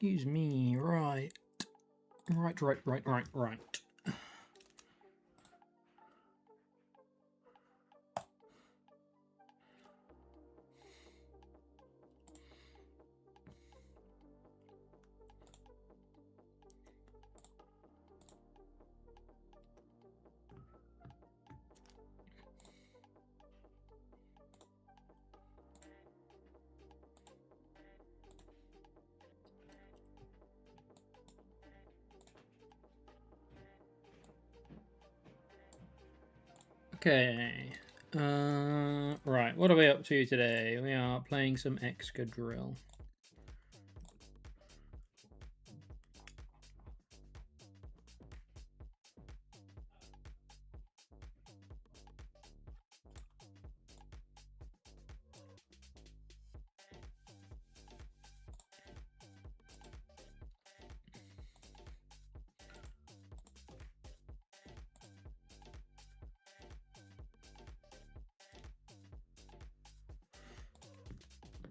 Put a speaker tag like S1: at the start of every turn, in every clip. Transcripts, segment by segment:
S1: Excuse me, right. Right. Okay. Right, what are we up to today? We are playing some Excadrill.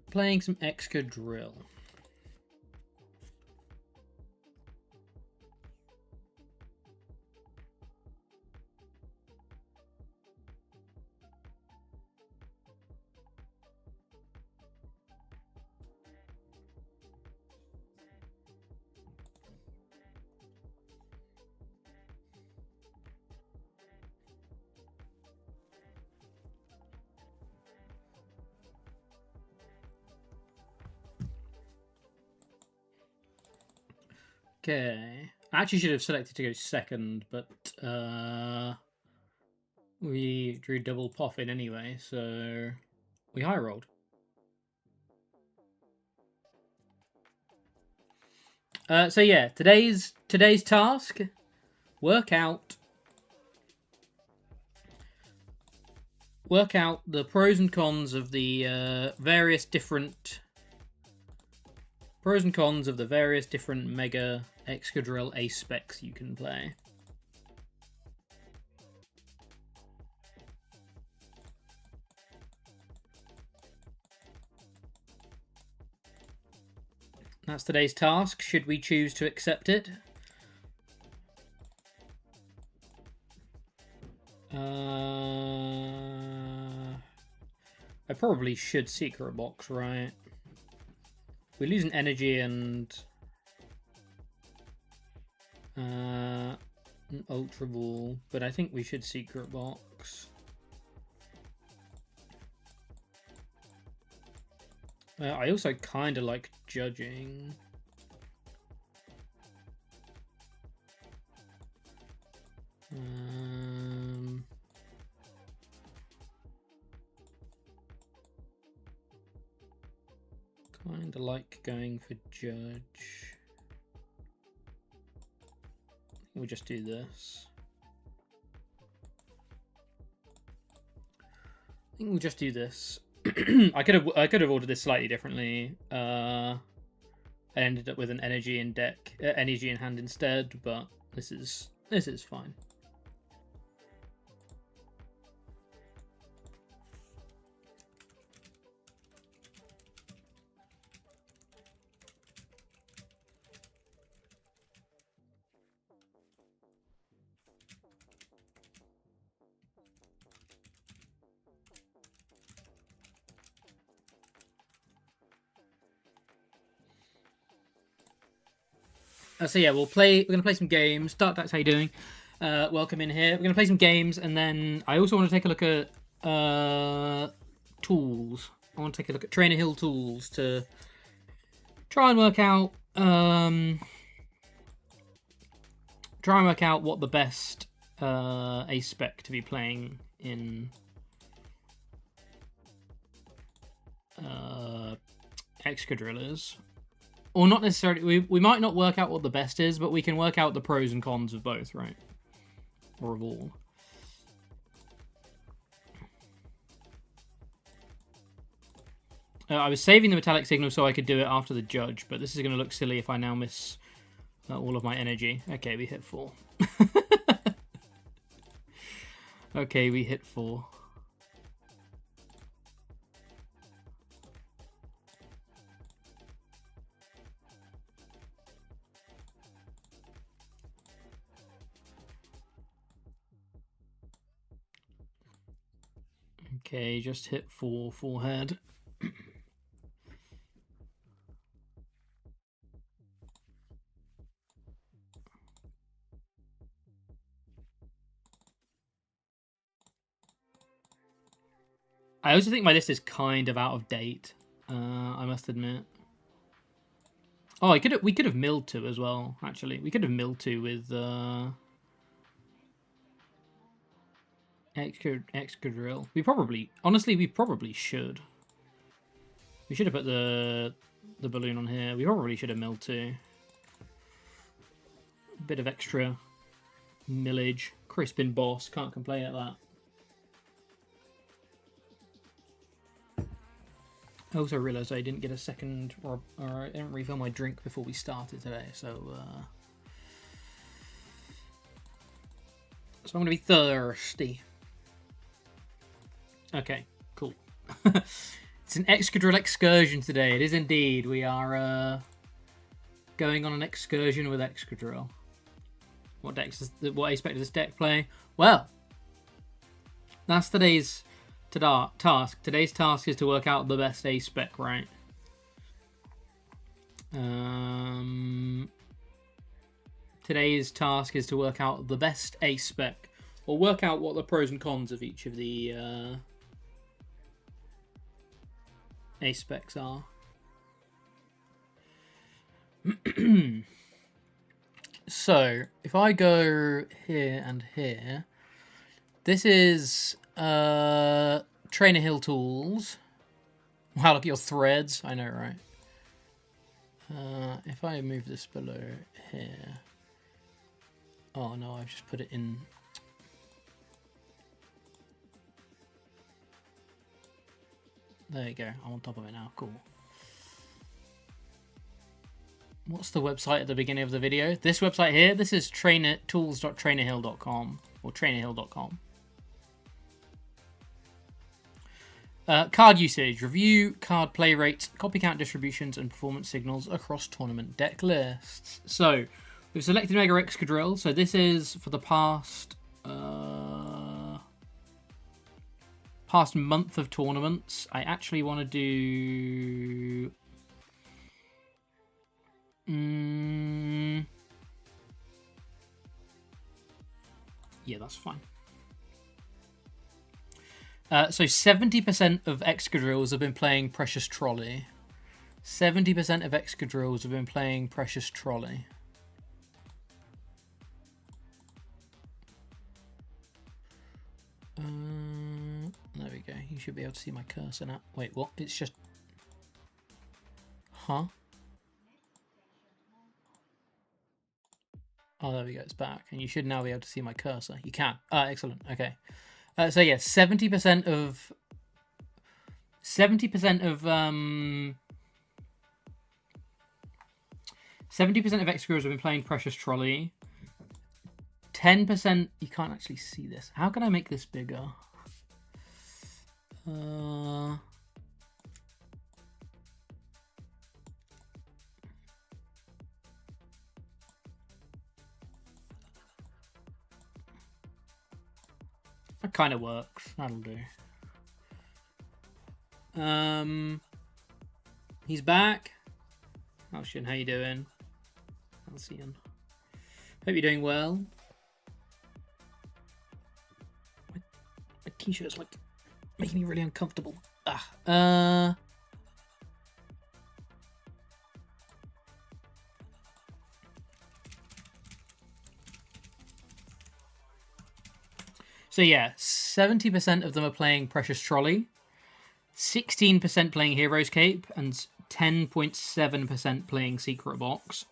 S1: Playing some Excadrill. Okay. I actually should have selected to go second, but we drew double poffin anyway, so we high rolled. So yeah, today's task: work out the pros and cons of the various different Mega Excadrill ace specs you can play. That's today's task. Should we choose to accept it? I probably should secret box, right? We lose an energy and an ultra ball, but I think we should secret box. I also kind of like judging. Kind of like going for judge. We'll just do this. I think we'll just do this. I could have ordered this slightly differently. I ended up with an energy in hand instead, but this is fine. So yeah, we're gonna play some games. Dark Dax, how you doing? Welcome in here. We're gonna play some games, and then I also want to take a look at tools. I want to take a look at Trainer Hill tools to try and work out what the best ace spec to be playing in Excadrill is. Or not necessarily, we might not work out what the best is, but we can work out the pros and cons of both, right? Or of all. I was saving the metallic signal so I could do it after the judge, but this is going to look silly if I now miss all of my energy. Okay, we hit 4. Okay, we hit 4. Okay, just hit 4 forehead. I also think my list is kind of out of date. I must admit. Oh, we could have milled 2 as well. Actually, we could have milled 2 with Excadrill. Honestly, we probably should. We should have put the balloon on here. We probably should have milled 2. A bit of extra millage. Crispin boss, can't complain at that. I also realised I didn't get a second, or I didn't refill my drink before we started today, so I'm going to be thirsty. Okay, cool. It's an Excadrill excursion today. It is indeed. We are going on an excursion with Excadrill. What aspect does this deck play? Well, that's today's task. Today's task is to work out the best SPEC, right? Today's task is to work out the best SPEC, or work out what the pros and cons of each of the SPECs are. So, if I go here and here, this is Trainer Hill Tools. Wow, look at your threads. I know, right? If I move this below here. Oh no, I've just put it in. There you go. I'm on top of it now. Cool. What's the website at the beginning of the video? This website here. This is tools.trainerhill.com or trainerhill.com. Card usage. Review card play rates, copy count distributions, and performance signals across tournament deck lists. So, we've selected Mega Excadrill. So this is for the past month of tournaments. I actually want to do... yeah, that's fine. So 70% of Excadrills have been playing Precious Trolley. 70% of Excadrills have been playing Precious Trolley. There we go. You should be able to see my cursor now. Wait, what? It's just... Huh? Oh, there we go. It's back. And you should now be able to see my cursor. You can. Excellent. Okay. So yeah, 70% of 70% of Excadrills have been playing Precious Trolley. 10%. You can't actually see this. How can I make this bigger? That kind of works. That'll do. He's back. Oh shit, how you doing? I'll see him. Hope you're doing well. My t-shirt's like making me really uncomfortable. So yeah, 70% of them are playing Precious Trolley, 16% playing Hero's Cape, and 10.7% playing Secret Box.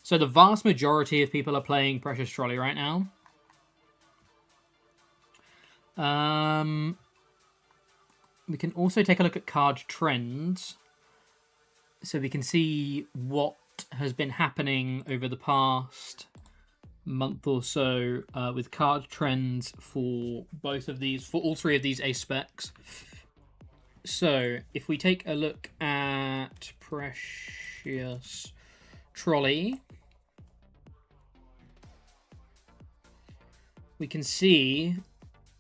S1: So the vast majority of people are playing Precious Trolley right now. We can also take a look at card trends, so we can see what has been happening over the past month or so with card trends for both of these, for all three of these SPECs. So if we take a look at Precious Trolley, we can see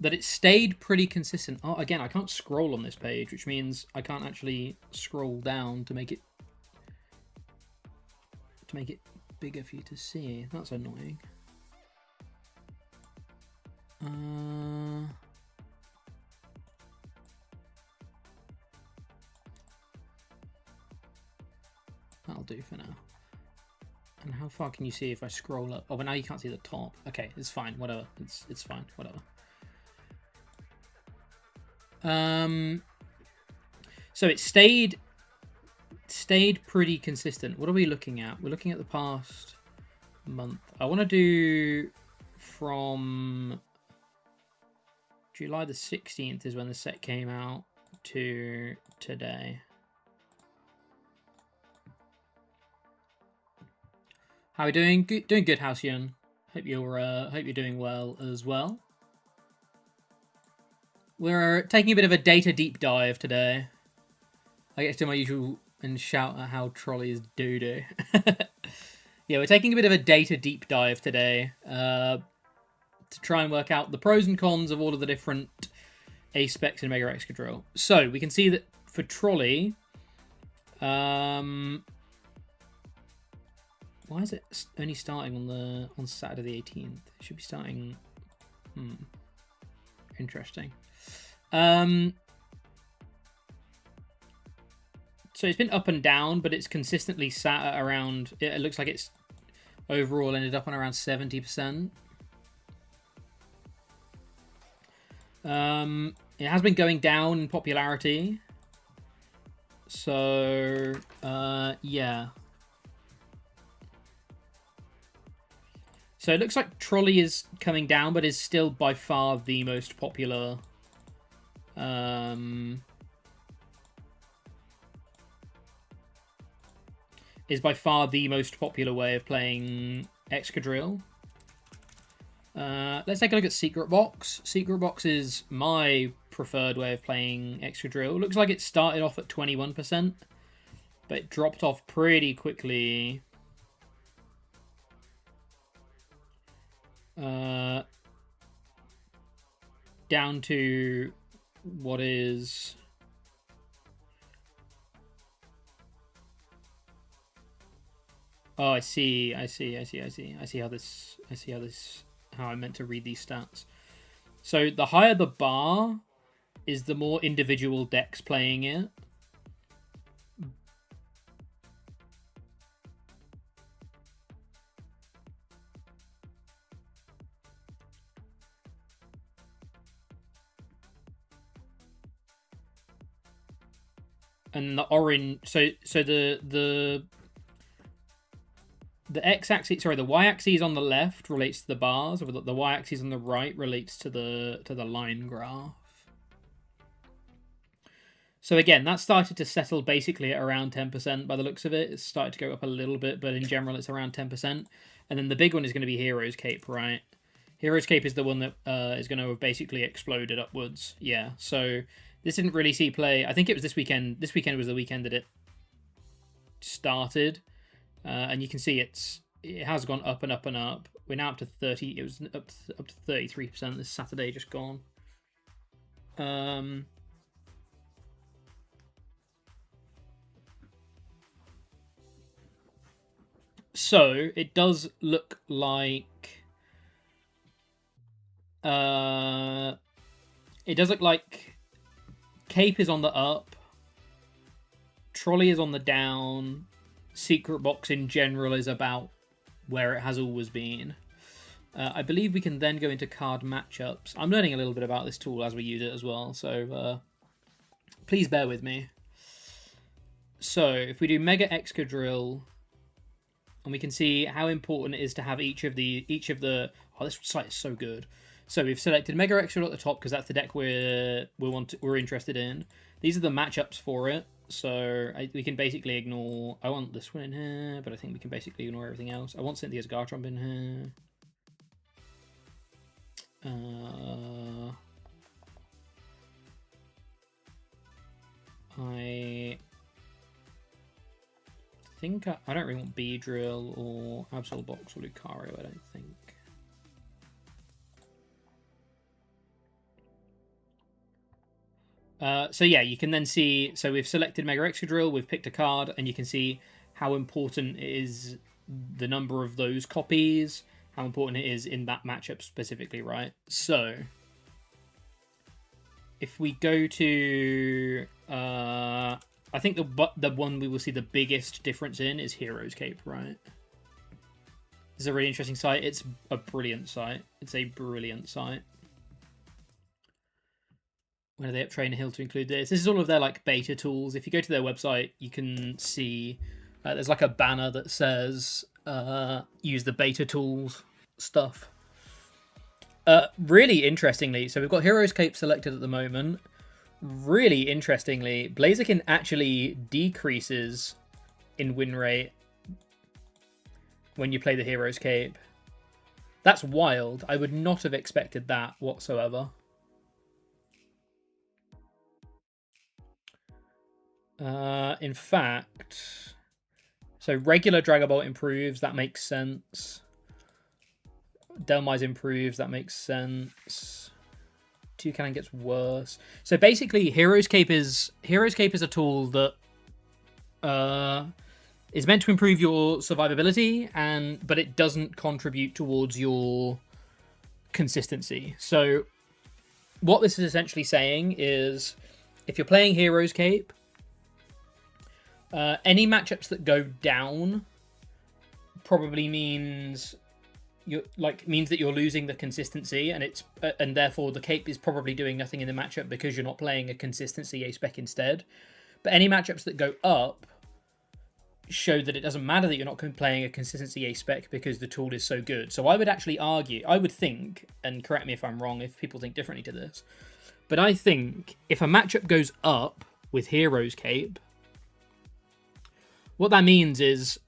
S1: that it stayed pretty consistent. Oh, again, I can't scroll on this page, which means I can't actually scroll down to make it bigger for you to see. That's annoying. That'll do for now. And how far can you see if I scroll up? Oh, but now you can't see the top. Okay, it's fine. Whatever. It's fine. Whatever. So it stayed pretty consistent. What are we looking at? We're looking at the past month. I want to do from July the 16th is when the set came out to today. How are we doing? Doing good, Halcyon. Hope you're doing well as well. We're taking a bit of a data deep dive today. I get to do my usual and shout at how Trolley is doo-doo. Yeah, we're taking a bit of a data deep dive today to try and work out the pros and cons of all of the different SPECs in Mega Excadrill. So we can see that for Trolley, why is it only starting on Saturday the 18th? It should be starting. Interesting. So it's been up and down, but it's consistently sat at around. It looks like it's overall ended up on around 70%. It has been going down in popularity. So yeah. So it looks like Trolley is coming down, but is still by far the most popular. Is by far the most popular way of playing Excadrill. Let's take a look at Secret Box. Secret Box is my preferred way of playing Excadrill. Looks like it started off at 21%, but it dropped off pretty quickly. Down to what is... Oh, I see how I meant to read these stats. So the higher the bar is, the more individual decks playing it. And the orange, so the x-axis, sorry, the y-axis on the left relates to the bars, or the y-axis on the right relates to the line graph. So again, that started to settle basically at around 10% by the looks of it. It's started to go up a little bit, but in general it's around 10%. And then the big one is going to be Hero's Cape, right? Hero's Cape is the one that is going to have basically exploded upwards. Yeah, so this didn't really see play. I think it was this weekend. This weekend was the weekend that it started. And you can see it has gone up and up and up. We're now up to 30. It was up to 33% this Saturday just gone. So it does look like Cape is on the up, Trolley is on the down. Secret Box in general is about where it has always been. I believe we can then go into card matchups. I'm learning a little bit about this tool as we use it as well, so please bear with me. So if we do Mega Excadrill, and we can see how important it is to have each of the oh, this site is so good. So we've selected Mega Excadrill at the top because that's the deck we're interested in. These are the matchups for it. So we can basically ignore... I want this one in here, but I think we can basically ignore everything else. I want Cynthia's Garchomp in here. I think I don't really want Beedrill or Absol Box or Lucario, I don't think. So yeah, you can then see. So we've selected Mega Excadrill, we've picked a card, and you can see how important it is the number of those copies, how important it is in that matchup specifically, right? So if we go to, I think the one we will see the biggest difference in is Hero's Cape, right? It's a really interesting site. It's a brilliant site. It's a brilliant site. When are they up Trainer Hill to include this? This is all of their like beta tools. If you go to their website, you can see there's like a banner that says use the beta tools stuff. Really interestingly, so we've got Hero's Cape selected at the moment. Really interestingly, Blaziken actually decreases in win rate when you play the Hero's Cape. That's wild. I would not have expected that whatsoever. In fact, so regular Dragon Ball improves, that makes sense. Delmise improves, that makes sense. Toucannon gets worse. So basically, Hero's Cape is a tool that is meant to improve your survivability, but it doesn't contribute towards your consistency. So what this is essentially saying is, if you're playing Hero's Cape, any matchups that go down probably means that you're losing the consistency, and therefore the Cape is probably doing nothing in the matchup because you're not playing a consistency A-Spec instead. But any matchups that go up show that it doesn't matter that you're not playing a consistency A-Spec because the tool is so good. So I would actually argue, I would think, and correct me if I'm wrong if people think differently to this, but I think if a matchup goes up with Hero's Cape, what that means is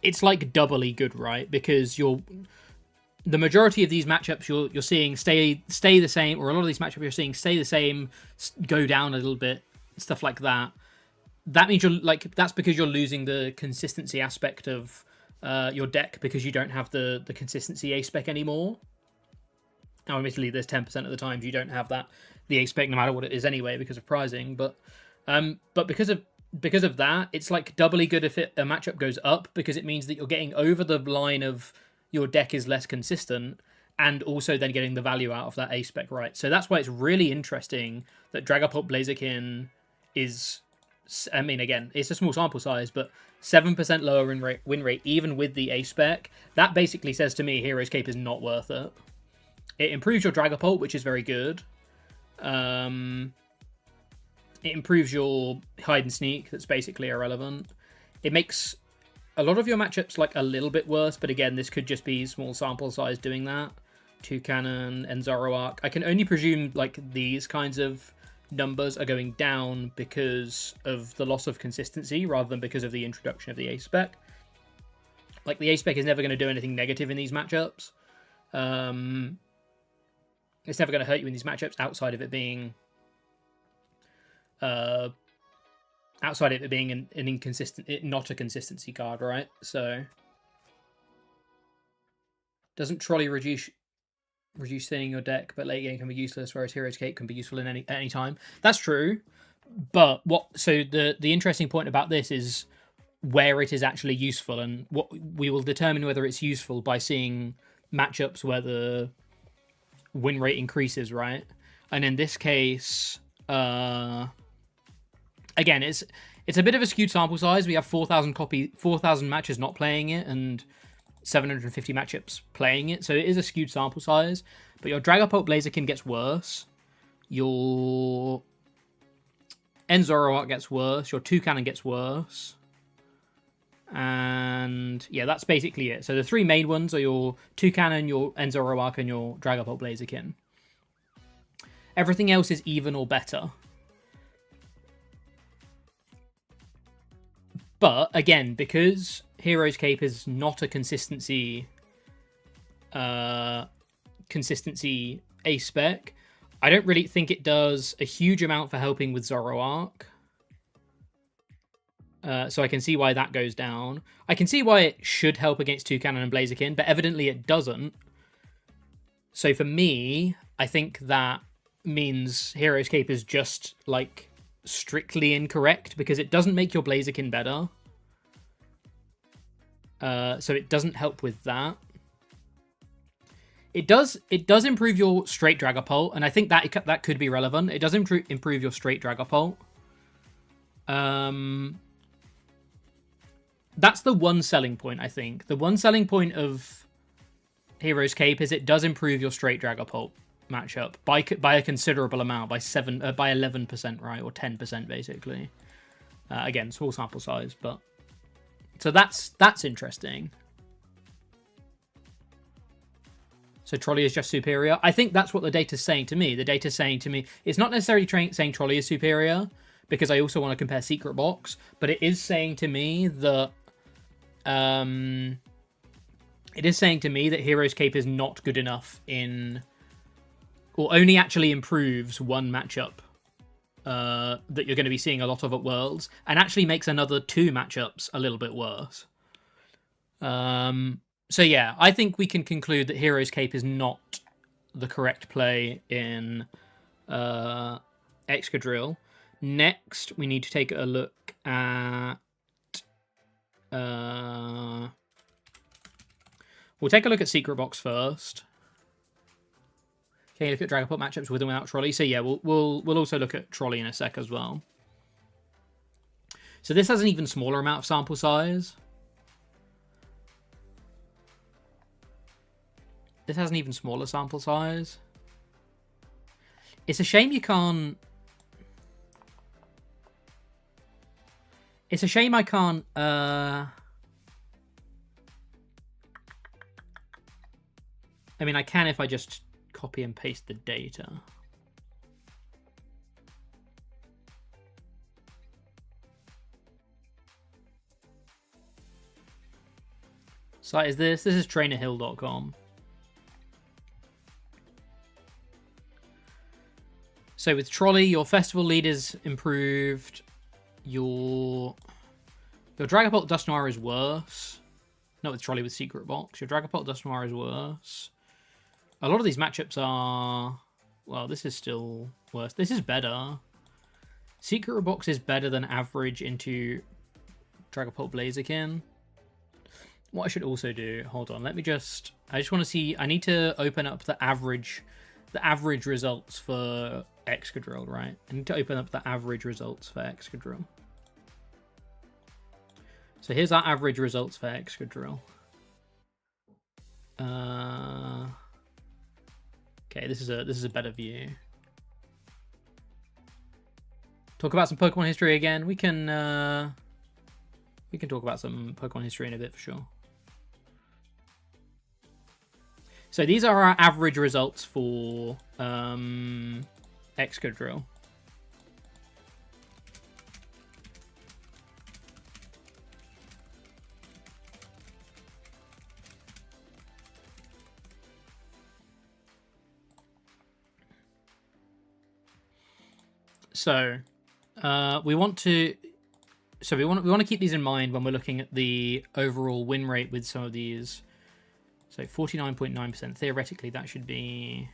S1: it's like doubly good, right? Because the majority of these matchups you're seeing stay the same, or a lot of these matchups you're seeing stay the same, go down a little bit, stuff like that. That means that's because you're losing the consistency aspect of your deck because you don't have the consistency A-Spec anymore. Now, admittedly, there's 10% of the times you don't have the A-Spec no matter what it is anyway because of prizing, but because of that, it's like doubly good if a matchup goes up, because it means that you're getting over the line of your deck is less consistent, and also then getting the value out of that A-Spec, right? So that's why it's really interesting that Dragapult Blaziken is, I mean, again, it's a small sample size, but 7% lower win rate even with the A-Spec. That basically says to me Hero's Cape is not worth it. It improves your Dragapult, which is very good. It improves your hide and sneak, that's basically irrelevant. It makes a lot of your matchups like a little bit worse, but again, this could just be small sample size doing that. Toucannon and Zoroark. I can only presume like these kinds of numbers are going down because of the loss of consistency rather than because of the introduction of the A-Spec. Like, the A-Spec is never going to do anything negative in these matchups. It's never going to hurt you in these matchups outside of it being an inconsistent, not a consistency card, right? So doesn't Trolley reduce thinning your deck, but late game can be useless, whereas Hero's Cape can be useful in any time. That's true, but the interesting point about this is where it is actually useful, and what we will determine whether it's useful by seeing matchups where the win rate increases, right? And in this case, again, it's a bit of a skewed sample size. We have 4,000 matches not playing it, and 750 matchups playing it, so it is a skewed sample size. But your Dragapult Blaziken gets worse, your Zoroark gets worse, your Toucannon gets worse, and yeah, that's basically it. So the three main ones are your Toucannon, your Zoroark, and your Dragapult Blaziken. Everything else is even or better. But again, because Hero's Cape is not a consistency A-Spec, I don't really think it does a huge amount for helping with Zoroark. So I can see why that goes down. I can see why it should help against Toucannon and Blaziken, but evidently it doesn't. So for me, I think that means Hero's Cape is just, like, strictly incorrect, because it doesn't make your Blaziken better. So it doesn't help with that. It does improve your straight Dragapult, and I think that could be relevant. It does improve your straight Dragapult. That's the one selling point, I think. The one selling point of Hero's Cape is it does improve your straight Dragapult matchup by a considerable amount, by 11%, right, or 10% basically. Again, small sample size, but so that's interesting. So Trolley is just superior. I think that's what the data's saying to me. The data's saying to me, it's not necessarily saying Trolley is superior, because I also want to compare Secret Box, but it is saying to me that Hero's Cape is not good enough in, or only actually improves one matchup that you're going to be seeing a lot of at Worlds, and actually makes another 2 matchups a little bit worse. So yeah, I think we can conclude that Hero's Cape is not the correct play in Excadrill. Next, we need to take a look at... we'll take a look at Secret Box first. Okay, look at Dragapult matchups with and without Trolley. So yeah, we'll also look at Trolley in a sec as well. So this has an even smaller amount of sample size. This has an even smaller sample size. It's a shame you can't... It's a shame I can't... I mean, I can if I just copy and paste the data. Site is this. This is trainerhill.com. So with Trolley, your festival lead is improved. Your Dragapult Dusknoir is worse. Not with Trolley, with Secret Box. Your Dragapult Dusknoir is worse. A lot of these matchups are... Well, this is still worse. This is better. Secret Box is better than average into Dragapult Blaziken. What I should also do... Hold on, let me just... I just want to see... I need to open up the average results for Excadrill, right? I need to open up the average results for Excadrill. So here's our average results for Excadrill. Okay, this is a better view. Talk about some Pokemon history again. We can talk about some Pokemon history in a bit for sure. So these are our average results for Excadrill. So we want to keep these in mind when we're looking at the overall win rate with some of these. So 49.9%. Theoretically, that should be...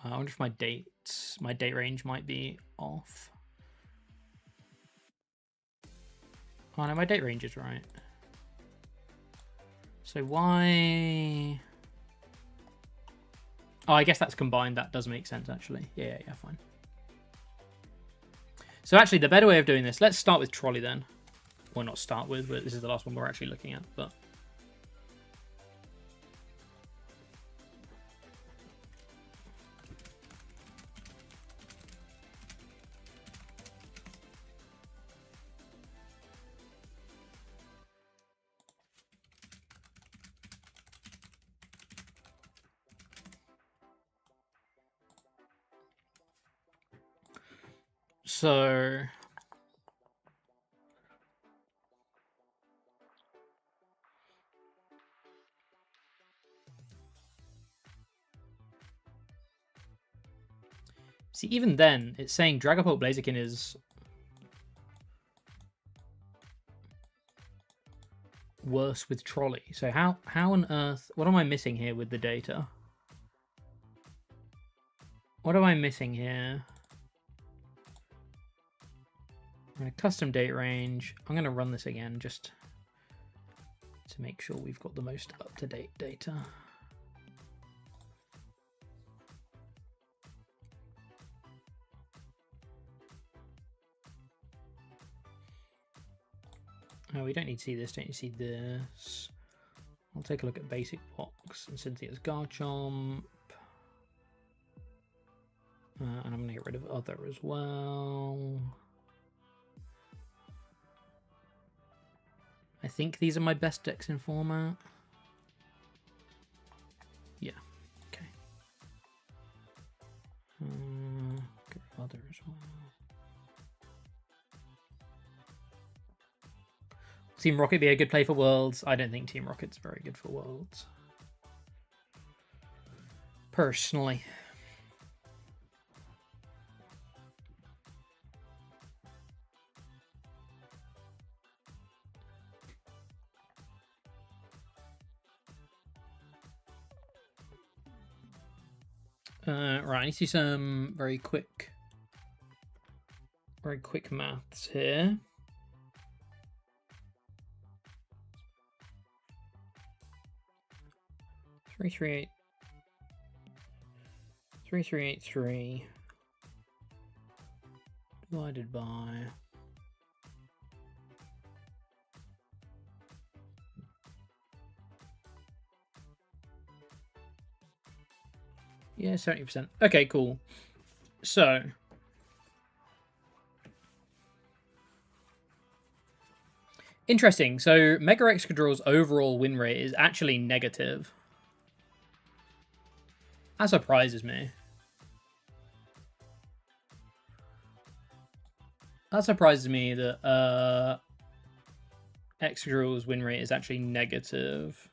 S1: I wonder if my date range might be off. Oh no, my date range is right. So why... Oh, I guess that's combined. That does make sense, actually. Yeah, fine. So actually, the better way of doing this... Let's start with Trolley then. Well, not start with, but this is the last one we're actually looking at, but... So... See, even then, it's saying Dragapult Blaziken is worse with Trolley. So how on earth... What am I missing here with the data? What am I missing here? I'm going to custom date range. I'm going to run this again just to make sure we've got the most up-to-date data. Oh, we don't need to see this, don't need to see this. I'll take a look at basic box and Cynthia's Garchomp. And I'm going to get rid of other as well. I think these are my best decks in format. Yeah, okay. Get rid of other as well. Team Rocket be a good play for Worlds? I don't think Team Rocket's very good for Worlds. Personally. Right, I need to do some very quick maths here. 3383 divided by 70%. Okay, cool. So interesting. So Mega Excadrill's overall win rate is actually negative. That surprises me. That surprises me that Excadrill's win rate is actually negative.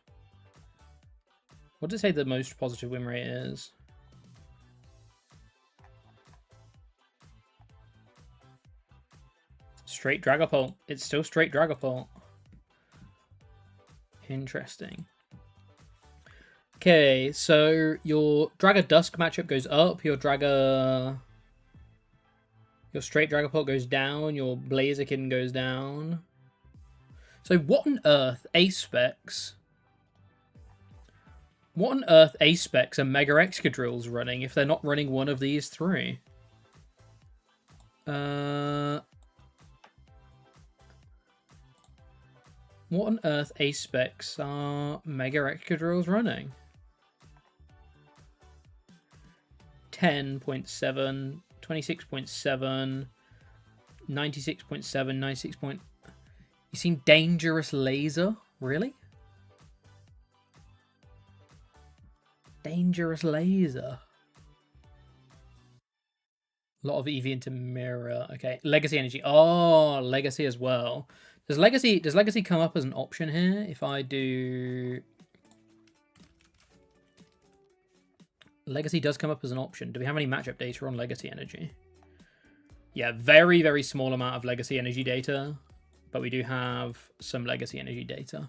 S1: What does it say the most positive win rate is? Straight Dragapult. It's still straight Dragapult. Interesting. Okay, so your Draga Dusk matchup goes up, your straight Dragapult goes down, your Blaziken goes down. So what on earth SPECs? What on earth SPECs are Mega Excadrills running if they're not running one of these three? What on earth SPECs are Mega Excadrills running? 10.7, 26.7, 96.7, 96. You seen Dangerous Laser? Really? Dangerous Laser. A lot of EV into Mirror. Okay, Legacy Energy. Oh, Legacy as well. Does Legacy come up as an option here? If I do... Legacy does come up as an option. Do we have any matchup data on Legacy Energy? Yeah, very, very small amount of Legacy Energy data. But we do have some Legacy Energy data.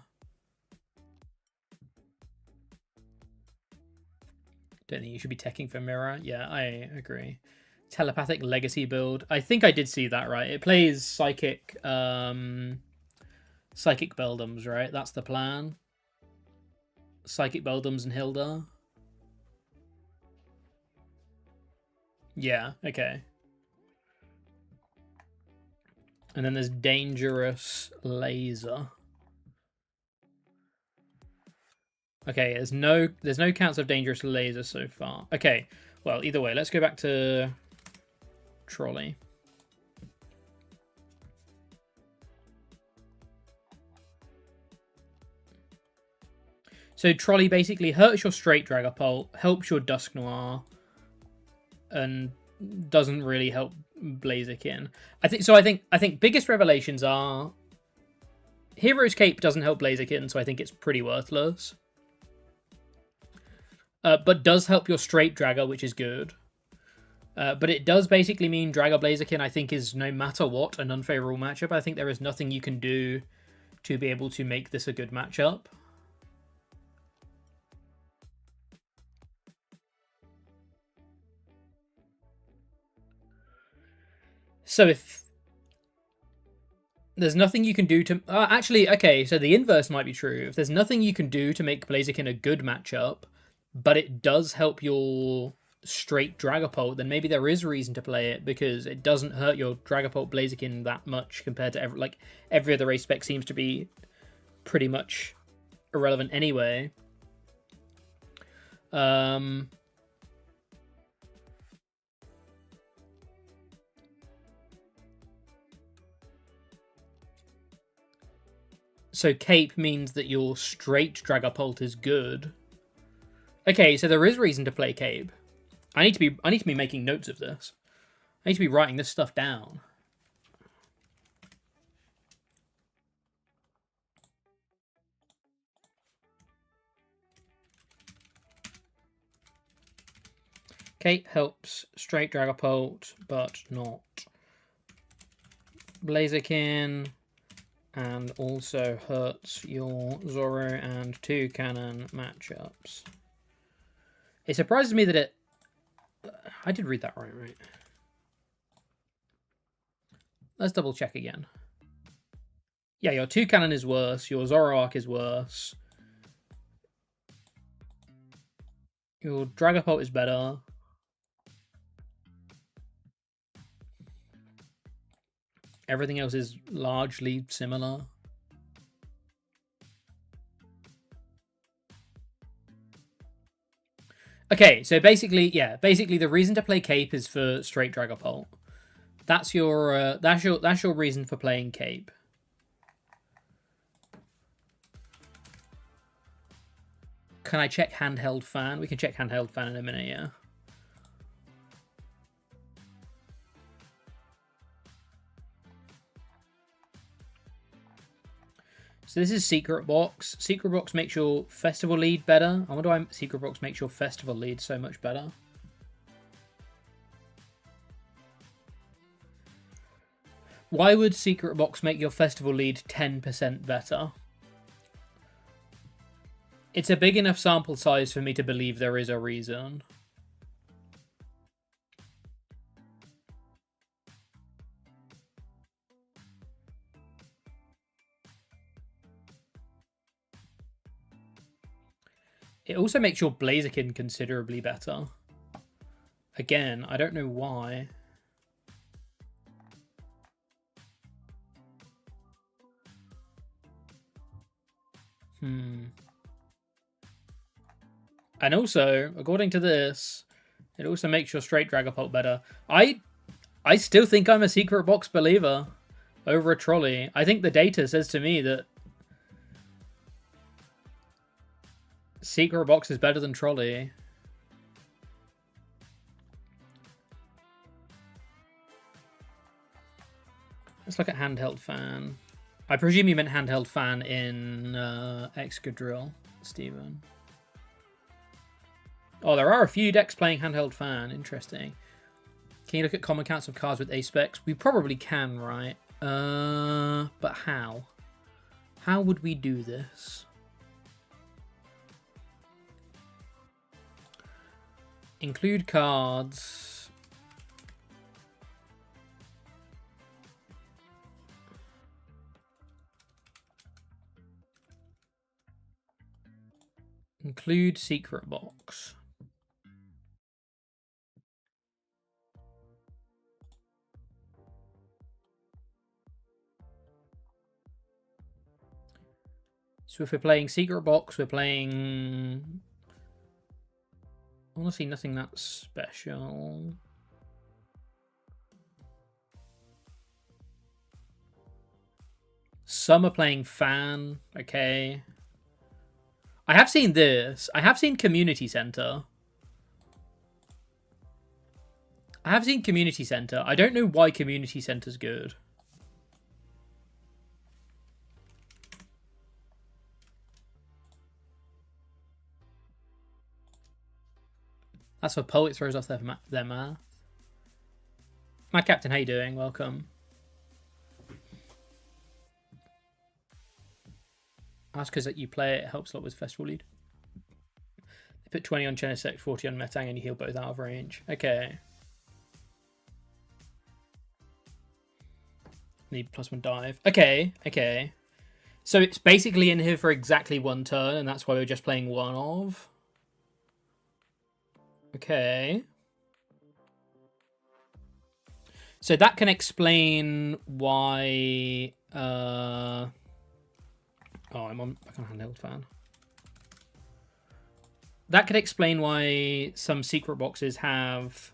S1: Don't think you should be teching for Mirror. Yeah, I agree. Telepathic Legacy build. I think I did see that right. It plays Psychic Beldums, right? That's the plan. Psychic Beldums and Hilda. Yeah, okay. And then there's Dangerous Laser. Okay, there's no counts of Dangerous Laser so far. Okay, well, either way, let's go back to Trolley. So Trolley basically hurts your straight Dragapult, helps your Dusknoir, and doesn't really help Blaziken. I think biggest revelations are Hero's Cape doesn't help Blaziken, so I think it's pretty worthless. But does help your straight Draga, which is good. But it does basically mean Draga Blaziken, I think, is no matter what an unfavorable matchup. I think there is nothing you can do to be able to make this a good matchup. So if there's nothing you can do to... actually, okay, so the inverse might be true. If there's nothing you can do to make Blaziken a good matchup, but it does help your straight Dragapult, then maybe there is reason to play it, because it doesn't hurt your Dragapult Blaziken that much compared to every other race spec seems to be pretty much irrelevant anyway. So Cape means that your straight Dragapult is good. Okay, so there is reason to play Cape. I need to be making notes of this. I need to be writing this stuff down. Cape helps straight Dragapult, but not Blaziken, and also hurts your Zoro and Toucannon matchups. It surprises me that it... I did read that right? Let's double check again. Yeah, your Toucannon is worse, your Zoroark is worse. Your Dragapult is better. Everything else is largely similar. Okay, so basically the reason to play Cape is for straight Dragapult. That's your reason for playing Cape. Can I check Handheld Fan? We can check Handheld Fan in a minute, yeah. So this is Secret Box. Secret Box makes your Festival lead better. I wonder why Secret Box makes your Festival lead so much better. Why would Secret Box make your Festival lead 10% better? It's a big enough sample size for me to believe there is a reason. It also makes your Blaziken considerably better. Again, I don't know why. And also, according to this, it also makes your straight Dragapult better. I still think I'm a Secret Box believer over a Trolley. I think the data says to me that Secret Box is better than Trolley. Let's look at Handheld Fan. I presume you meant Handheld Fan in Excadrill, Stephen. Oh, there are a few decks playing Handheld Fan. Interesting. Can you look at common counts of cards with A-Specs? We probably can, right? But how? How would we do this? Include cards. Include Secret Box. So if we're playing Secret Box, we're playing... Honestly, nothing that special. Some are playing Fan. Okay. I have seen this. I have seen Community Center. I don't know why Community Center's good. That's what Poet throws off their math. Mad Captain, how you doing? Welcome. That's because you play it helps a lot with Festival lead. They put 20 on Genesect, 40 on Metang, and you heal both out of range. Okay. Need +1 dive. Okay, okay. So it's basically in here for exactly 1 turn, and that's why we're just playing 1 of. Okay. So that can explain why... Oh, I'm back on handheld fan. That could explain why some secret boxes have...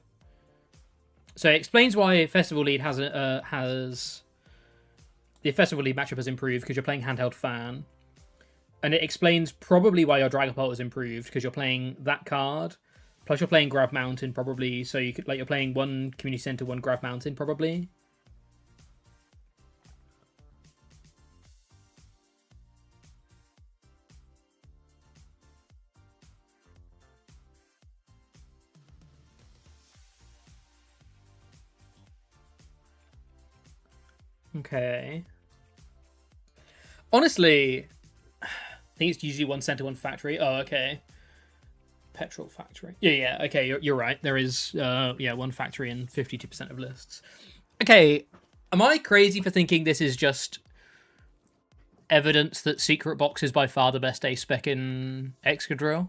S1: So it explains why Festival Lead has the Festival Lead matchup has improved because you're playing handheld fan. And it explains probably why your Dragapult has improved because you're playing that card. Plus you're playing Grav Mountain probably, so you could, like, you're playing 1 Community Center, 1 Grav Mountain probably. Okay. Honestly, I think it's usually 1 center, 1 factory. Oh, okay. Petrol factory. Yeah. Okay, you're right. There is 1 factory in 52% of lists. Okay, am I crazy for thinking this is just evidence that Secret Box is by far the best ace spec in Excadrill?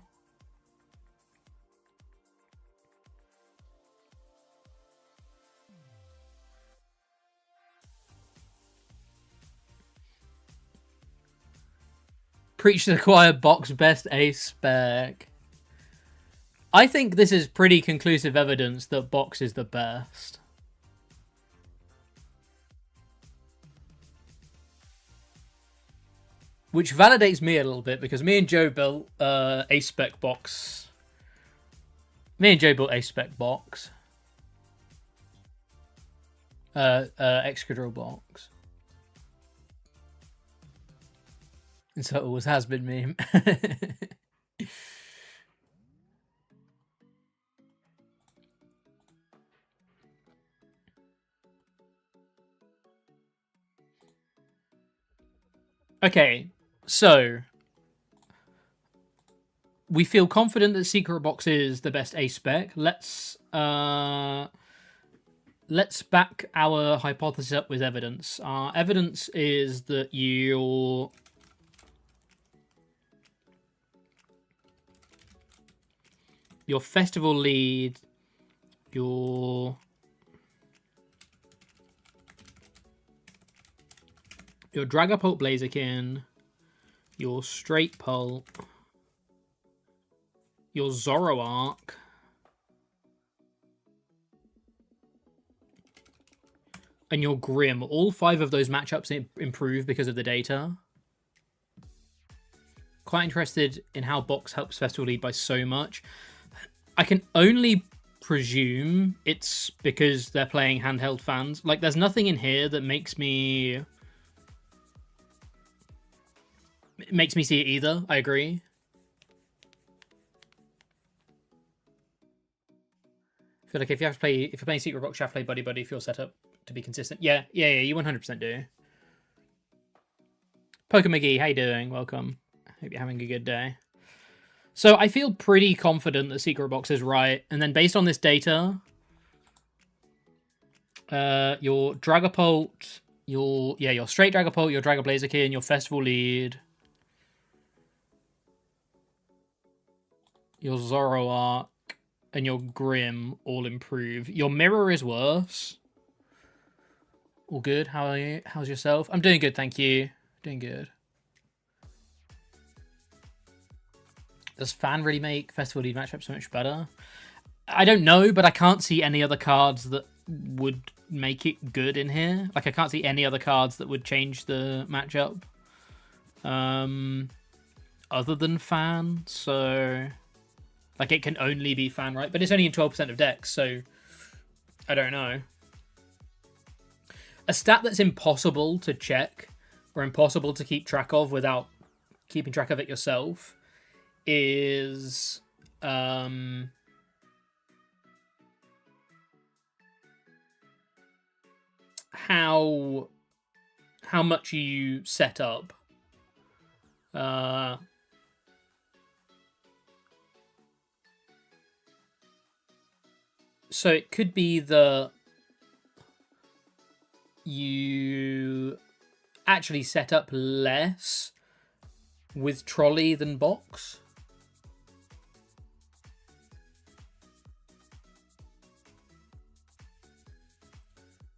S1: Preach to the choir, Box best ace spec. I think this is pretty conclusive evidence that Box is the best. Which validates me a little bit because me and Joe built ace spec box. Me and Joe built ace spec box. Excadrill box. And so it always has been meme. Okay, so we feel confident that Secret Box is the best ace spec. Let's back our hypothesis up with evidence. Our evidence is that your Festival Lead, your Dragapult Blaziken, your Straight Pulp, your Zoroark, and your Grim. All 5 of those matchups improve because of the data. Quite interested in how Box helps Festival Lead by so much. I can only presume it's because they're playing handheld fans. Like, there's nothing in here that makes me see it either. I agree. I feel like if you're playing Secret Box, you have to play Buddy Buddy if you're set up to be consistent. Yeah, you 100% do. PokemonProxies, how you doing? Welcome. Hope you're having a good day. So I feel pretty confident that Secret Box is right, and then based on this data, your Dragapult, your straight Dragapult, your Dragon Blaziken, your Festival Lead, your Zoroark, and your Grim all improve. Your Mirror is worse. All good. How are you? How's yourself? I'm doing good, thank you. Doing good. Does Fan really make Festival Lead matchup so much better? I don't know, but I can't see any other cards that would make it good in here. Like, I can't see any other cards that would change the matchup. Other than Fan, so... Like, it can only be Fan, right? But it's only in 12% of decks, so... I don't know. A stat that's impossible to check, or impossible to keep track of without keeping track of it yourself, is... how much you set up. So it could be that you actually set up less with trolley than box.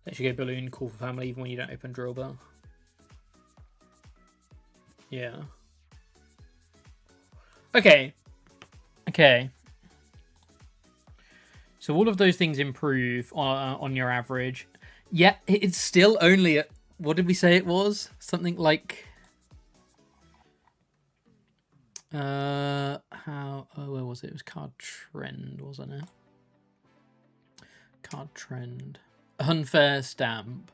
S1: Let you go balloon, call for family, even when you don't open drill bell. Yeah. Okay. Okay. So all of those things improve on your average. Yeah, it's still only at, what did we say it was? Something like where was it? It was card trend, wasn't it? Card trend. Unfair stamp.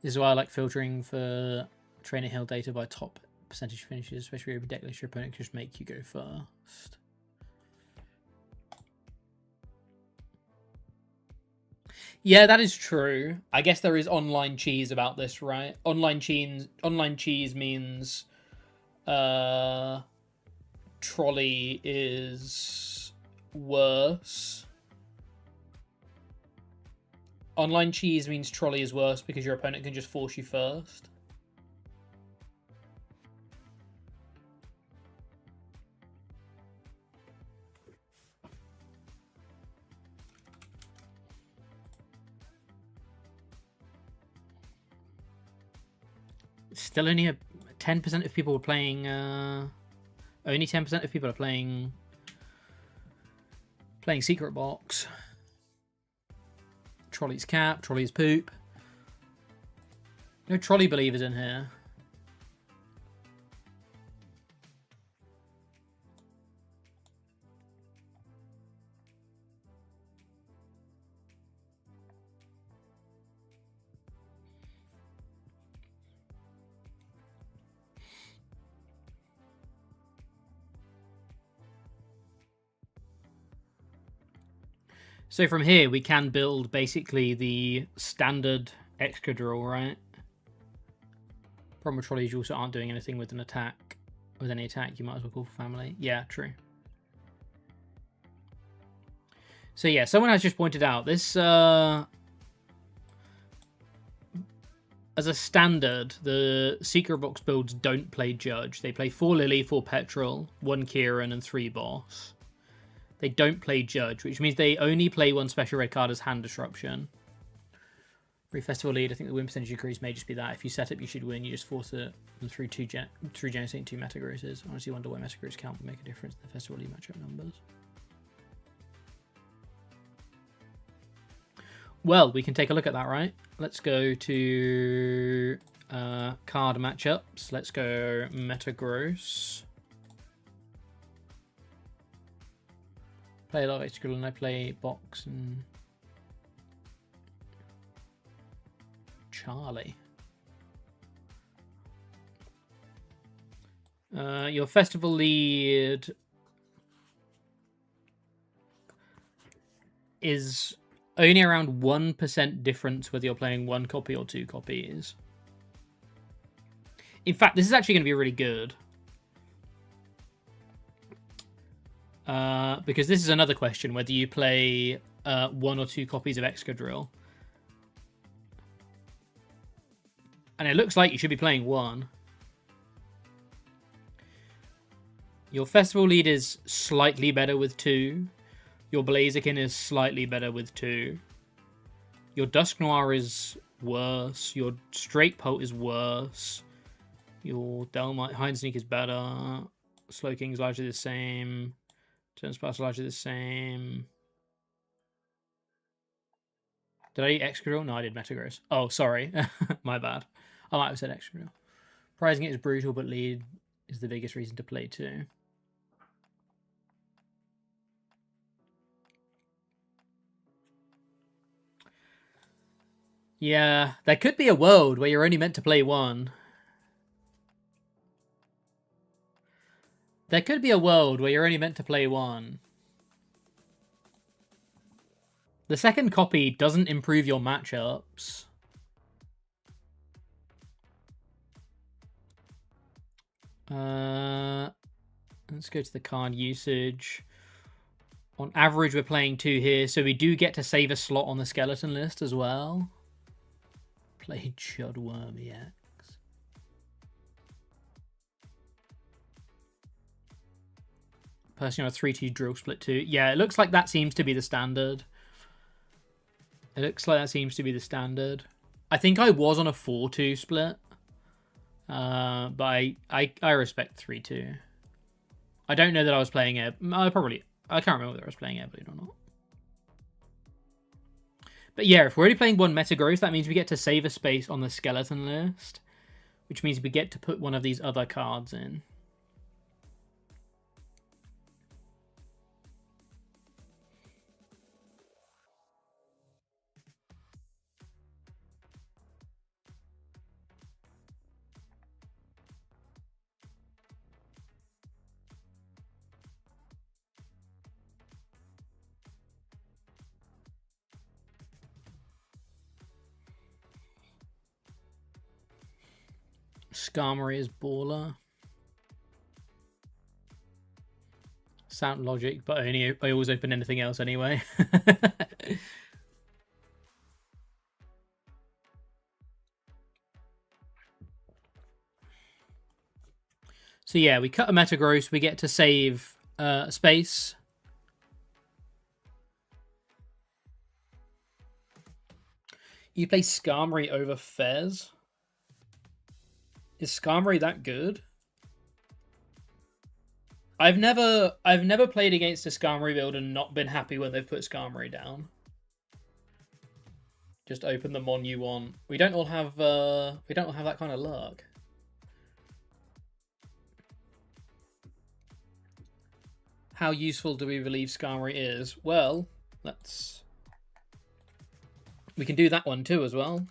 S1: This is why I like filtering for Trainer Hill data by top percentage finishes, especially over Decklist. Your opponent can just make you go first. Yeah, that is true. I guess there is online cheese about this, right? Online cheese means trolley is worse. Online cheese means trolley is worse because your opponent can just force you first. Still only 10% of people are playing... only 10% of people are playing Secret Box. Trolley's cap, trolley's poop. No trolley believers in here. So from here, we can build basically the standard Excadrill, right? Problem with trolleys, you also aren't doing anything with an attack. With any attack, you might as well call for family. Yeah, true. So yeah, someone has just pointed out this... as a standard, the Secret Box builds don't play Judge. They play 4 Lily, 4 Petrol, 1 Kieran, and 3 Boss. They don't play Judge, which means they only play 1 special red card as Hand Disruption. Festival lead, I think the win percentage increase may just be that. If you set up, you should win. You just force it through generating 2 Metagross's. I honestly wonder why Metagross count would make a difference in the Festival lead matchup numbers. Well, we can take a look at that, right? Let's go to card matchups. Let's go Metagross. Play a lot of Excadrill and I play Box and Charlie. Your festival lead is only around 1% difference whether you're playing 1 copy or 2 copies. In fact, this is actually going to be really good. Because this is another question, whether you play 1 or 2 copies of Excadrill. And it looks like you should be playing 1. Your Festival lead is slightly better with 2. Your Blaziken is slightly better with 2. Your Dusk Noir is worse. Your Straight Pult is worse. Your Delmite Hide and Sneak is better. Slowking's largely the same. Turn Splash largely the same. Did I eat Excadrill? No, I did Metagross. Oh, sorry. My bad. I might have said Excadrill. Prizing it is brutal, but lead is the biggest reason to play too. Yeah, there could be a world where you're only meant to play 1. There could be a world where you're only meant to play 1. The second copy doesn't improve your matchups. Let's go to the card usage. On average, we're playing 2 here, so we do get to save a slot on the skeleton list as well. Play Chudworm EX. Personally, on a 3-2 drill split too. Yeah, it looks like that seems to be the standard. It looks like that seems to be the standard. I think I was on a 4-2 split. But I respect 3-2. I don't know that I was playing air. I can't remember whether I was playing Airblade or not. But yeah, if we're already playing one meta growth, that means we get to save a space on the skeleton list, which means we get to put one of these other cards in. Skarmory is baller. Sound logic, but I always open anything else anyway. So yeah, we cut a Metagross, we get to save space. You play Skarmory over Fez? Is Skarmory that good? I've never played against a Skarmory build and not been happy when they've put Skarmory down. Just open the mon you want. We don't all have that kind of luck. How useful do we believe Skarmory is? Well, we can do that one too as well.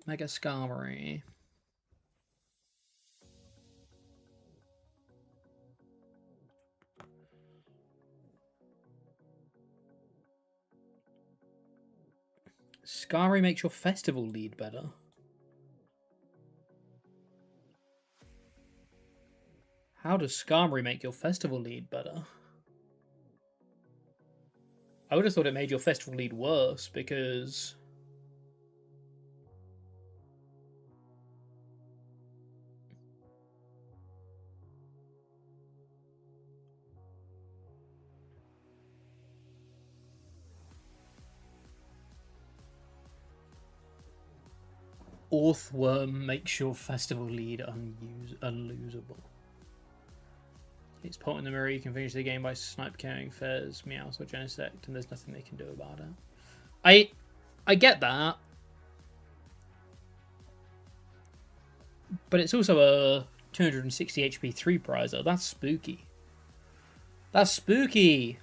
S1: Mega Skarmory. Skarmory makes your festival lead better. How does Skarmory make your festival lead better? I would have thought it made your festival lead worse because... Orthworm makes your festival lead unlosable. It's pot in the mirror. You can finish the game by snipe carrying Fez, Meowth, or Genesect, and there's nothing they can do about it. I get that, but it's also a 260 HP 3 prizer. That's spooky. That's spooky.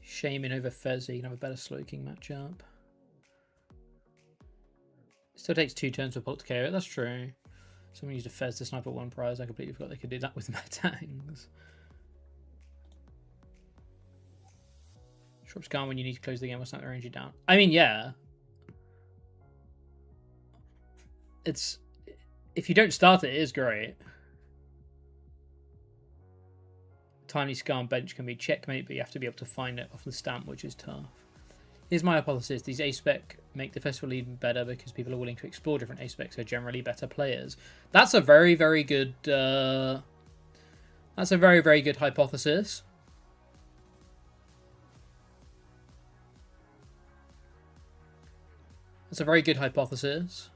S1: Shaman over Fez, so you can have a better Slowking matchup. Still takes 2 turns for Pult to KO it, that's true. Someone used a Fez to snipe at 1 prize. I completely forgot they could do that with Metangs. Shrub's gone when you need to close the game or snipe the ranger down. I mean, yeah. It's... If you don't start it, it is great. Tiny Scar bench can be checkmate, but you have to be able to find it off the stamp, which is tough. Here's my hypothesis. These A-Spec make the festival lead better because people are willing to explore different A-Specs, so generally better players. That's a very, very good... that's a very, very good hypothesis. That's a very good hypothesis.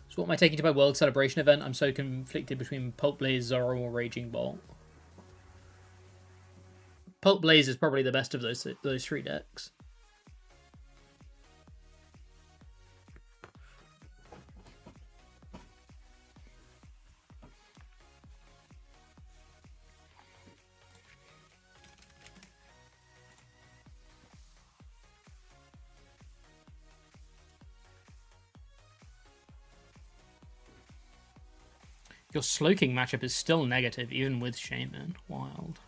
S1: So what am I taking to my World Celebration event? I'm so conflicted between Pulp Blaze, Zoro, or Raging Bolt. Pulp Blaze is probably the best of those 3 decks. Your Slowking matchup is still negative, even with Shaman. Wild.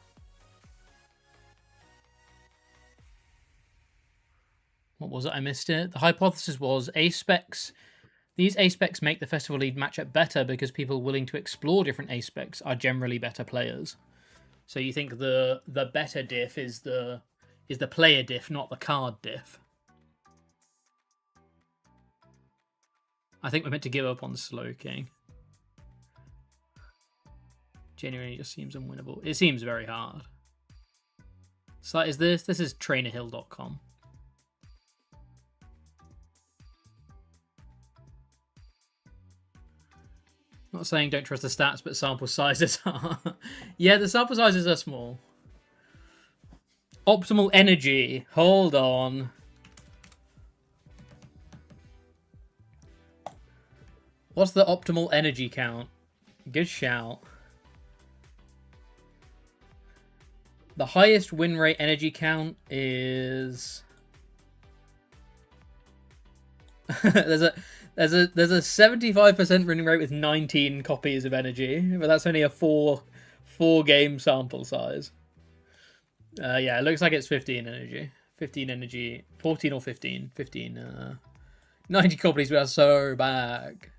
S1: What was it? I missed it. The hypothesis was A-Specs These A-specs make the Festival Lead matchup better because people willing to explore different A-specs are generally better players. So you think the better diff is the player diff, not the card diff. I think we're meant to give up on Slowking. Genuinely just seems unwinnable. It seems very hard. Site is this? This is trainerhill.com. Not saying don't trust the stats, but sample sizes are. Yeah, the sample sizes are small. Optimal energy. Hold on. What's the optimal energy count? Good shout. The highest win rate energy count is there's a 75% win rate with 19 copies of energy, but that's only a four game sample size. Yeah, it looks like it's 15 energy. 15 energy, 14 or 15. 15. 90 copies, we are so back.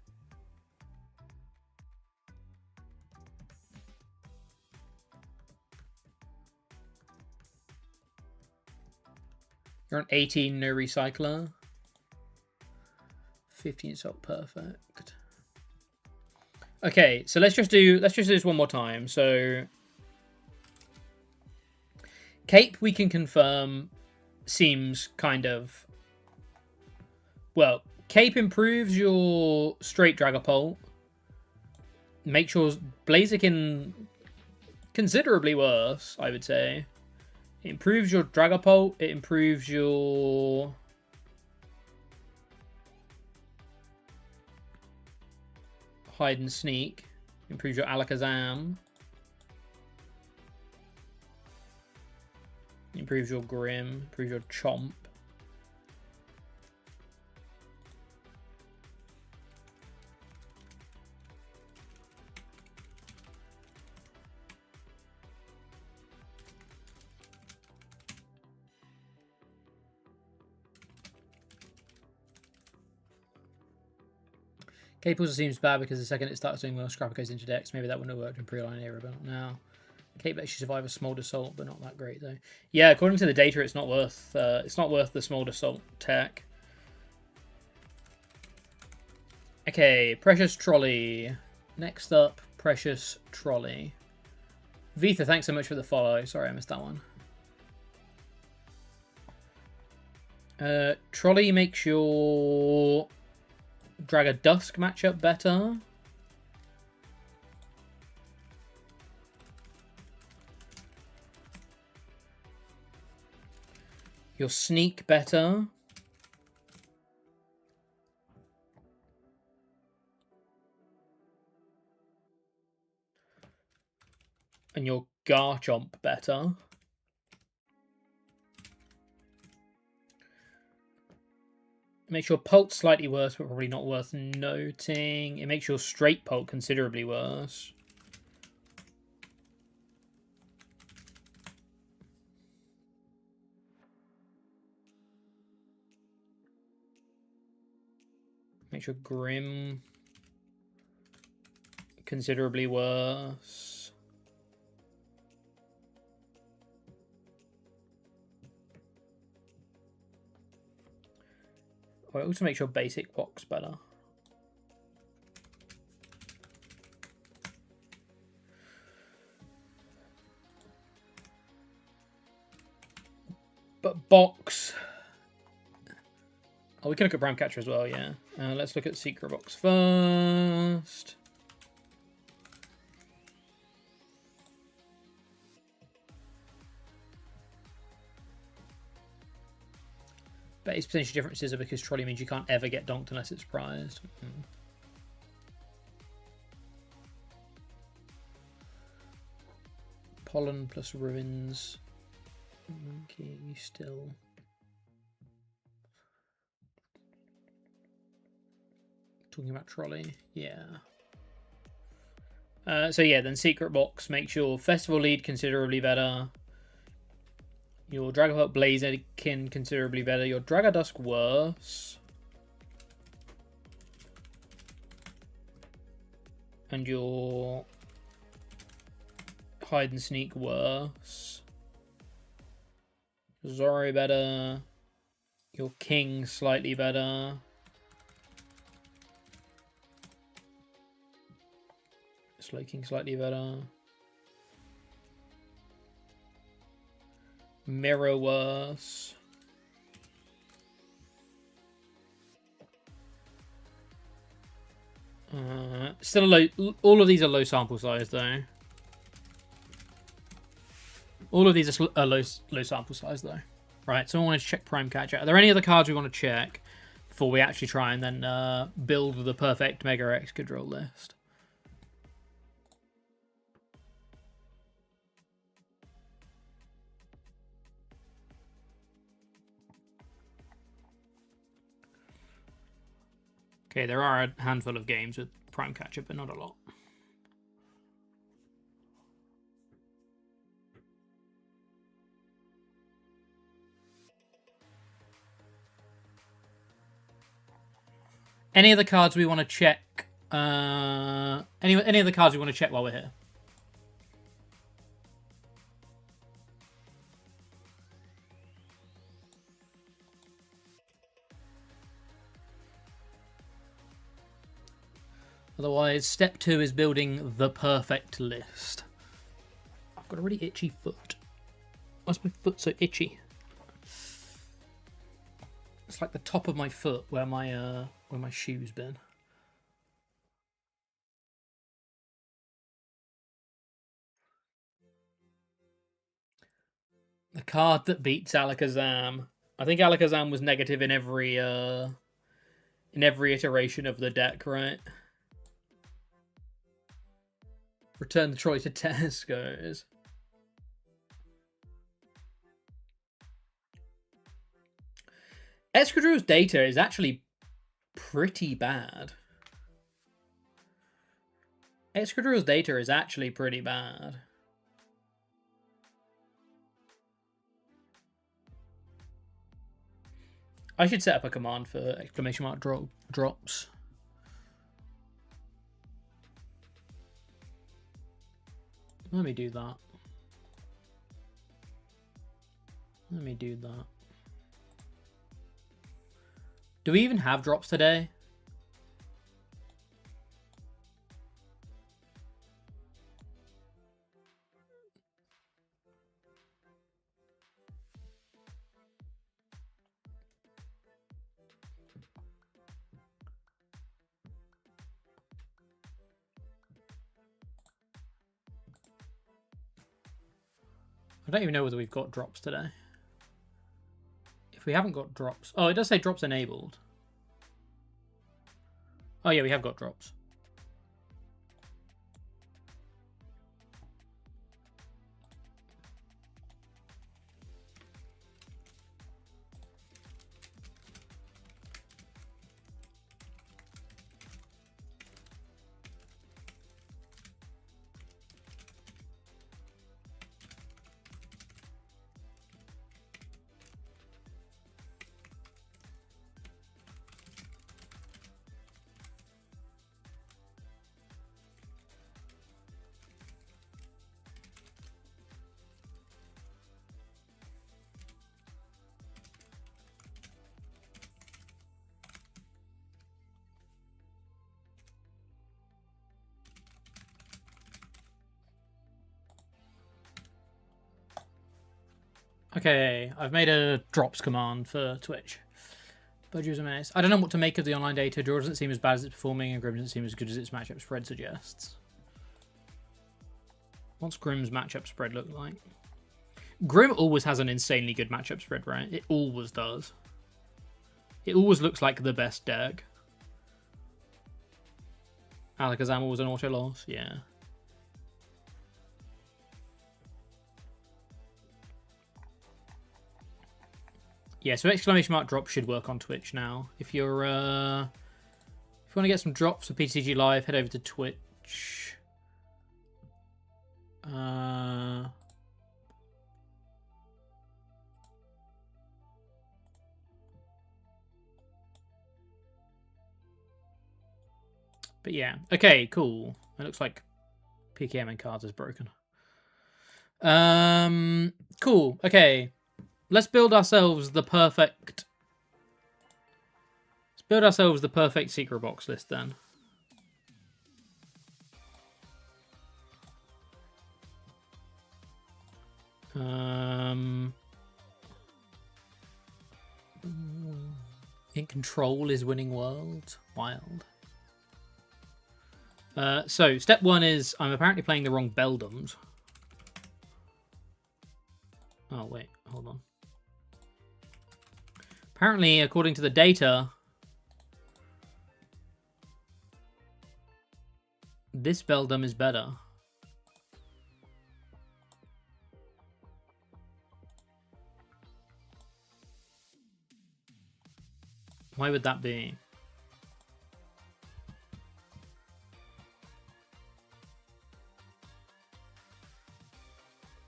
S1: You're on 18, no recycler. 15 salt, perfect. Okay, so let's just do this one more time. So Cape, we can confirm, seems kind of, well, Cape improves your straight Dragapult. Makes your Blaziken considerably worse, I would say. It improves your Dragapult. It improves your Hide and Sneak. Improves your Alakazam. Improves your Grim. Improves your Chomp. Cape also seems bad because the second it starts doing well, Scrapper goes into decks. Maybe that wouldn't have worked in pre-line era, but not now. Cape lets you survive a Smolder Assault, but not that great though. Yeah, according to the data, it's not worth the Smolder Assault tech. Okay, Precious Trolley. Next up, Precious Trolley. Vitha, thanks so much for the follow. Sorry, I missed that one. Trolley makes your Dragadusk matchup better. Your Sneak better. And your Garchomp better. It makes your Pult slightly worse, but probably not worth noting. It makes your straight Pult considerably worse. Makes your Grim considerably worse. Oh, it also makes your basic box better. But box. Oh, we can look at Prime Catcher as well, yeah. Let's look at Secret Box first. Base potential differences are because Trolley means you can't ever get donked unless it's prized. Pollen plus Ruins. Monkey, you still... Talking about Trolley, yeah. So yeah, then Secret Box makes your Festival Lead considerably better. Your Dragapult Blaziken considerably better. Your Dragadusk worse. And your hide and sneak worse. Zoro better. Your king slightly better. Slow king slightly better. Mirror worse. Still a low. All of these are low sample size though. All of these are low sample size though. Right, so I want to check Prime Catcher. Are there any other cards we want to check before we actually try and then build the perfect Mega Excadrill list? Okay, there are a handful of games with Prime Catcher, but not a lot. Any other cards we want to check? Any other cards we want to check while we're here? Otherwise, step 2 is building the perfect list. I've got a really itchy foot. Why's my foot so itchy? It's like the top of my foot where my shoe's been. The card that beats Alakazam. I think Alakazam was negative in every iteration of the deck, right? Return the Troy to Tesco's. Excadrill's data is actually pretty bad. Excadrill's data is actually pretty bad. I should set up a command for exclamation mark drops. Let me do that. Let me do that. Do we even have drops today? I don't even know whether we've got drops today. If we haven't got drops... Oh, it does say drops enabled. Oh yeah, we have got drops. Okay, I've made a drops command for Twitch. Budgies a menace. I don't know what to make of the online data. Draw doesn't seem as bad as it's performing, and Grim doesn't seem as good as its matchup spread suggests. What's Grim's matchup spread look like? Grim always has an insanely good matchup spread, right? It always does. It always looks like the best deck. Alakazam was an auto loss, yeah. Yeah, so exclamation mark drop should work on Twitch now. If you're if you want to get some drops for PTG Live, head over to Twitch. But yeah, okay, cool. It looks like PKM and cards is broken. Cool. Okay. Let's build ourselves the perfect... Let's build ourselves the perfect secret box list then. In Control is winning world. Wild. So, step one is I'm apparently playing the wrong Beldums. Oh, wait. Hold on. Apparently, according to the data, this Beldum is better. Why would that be?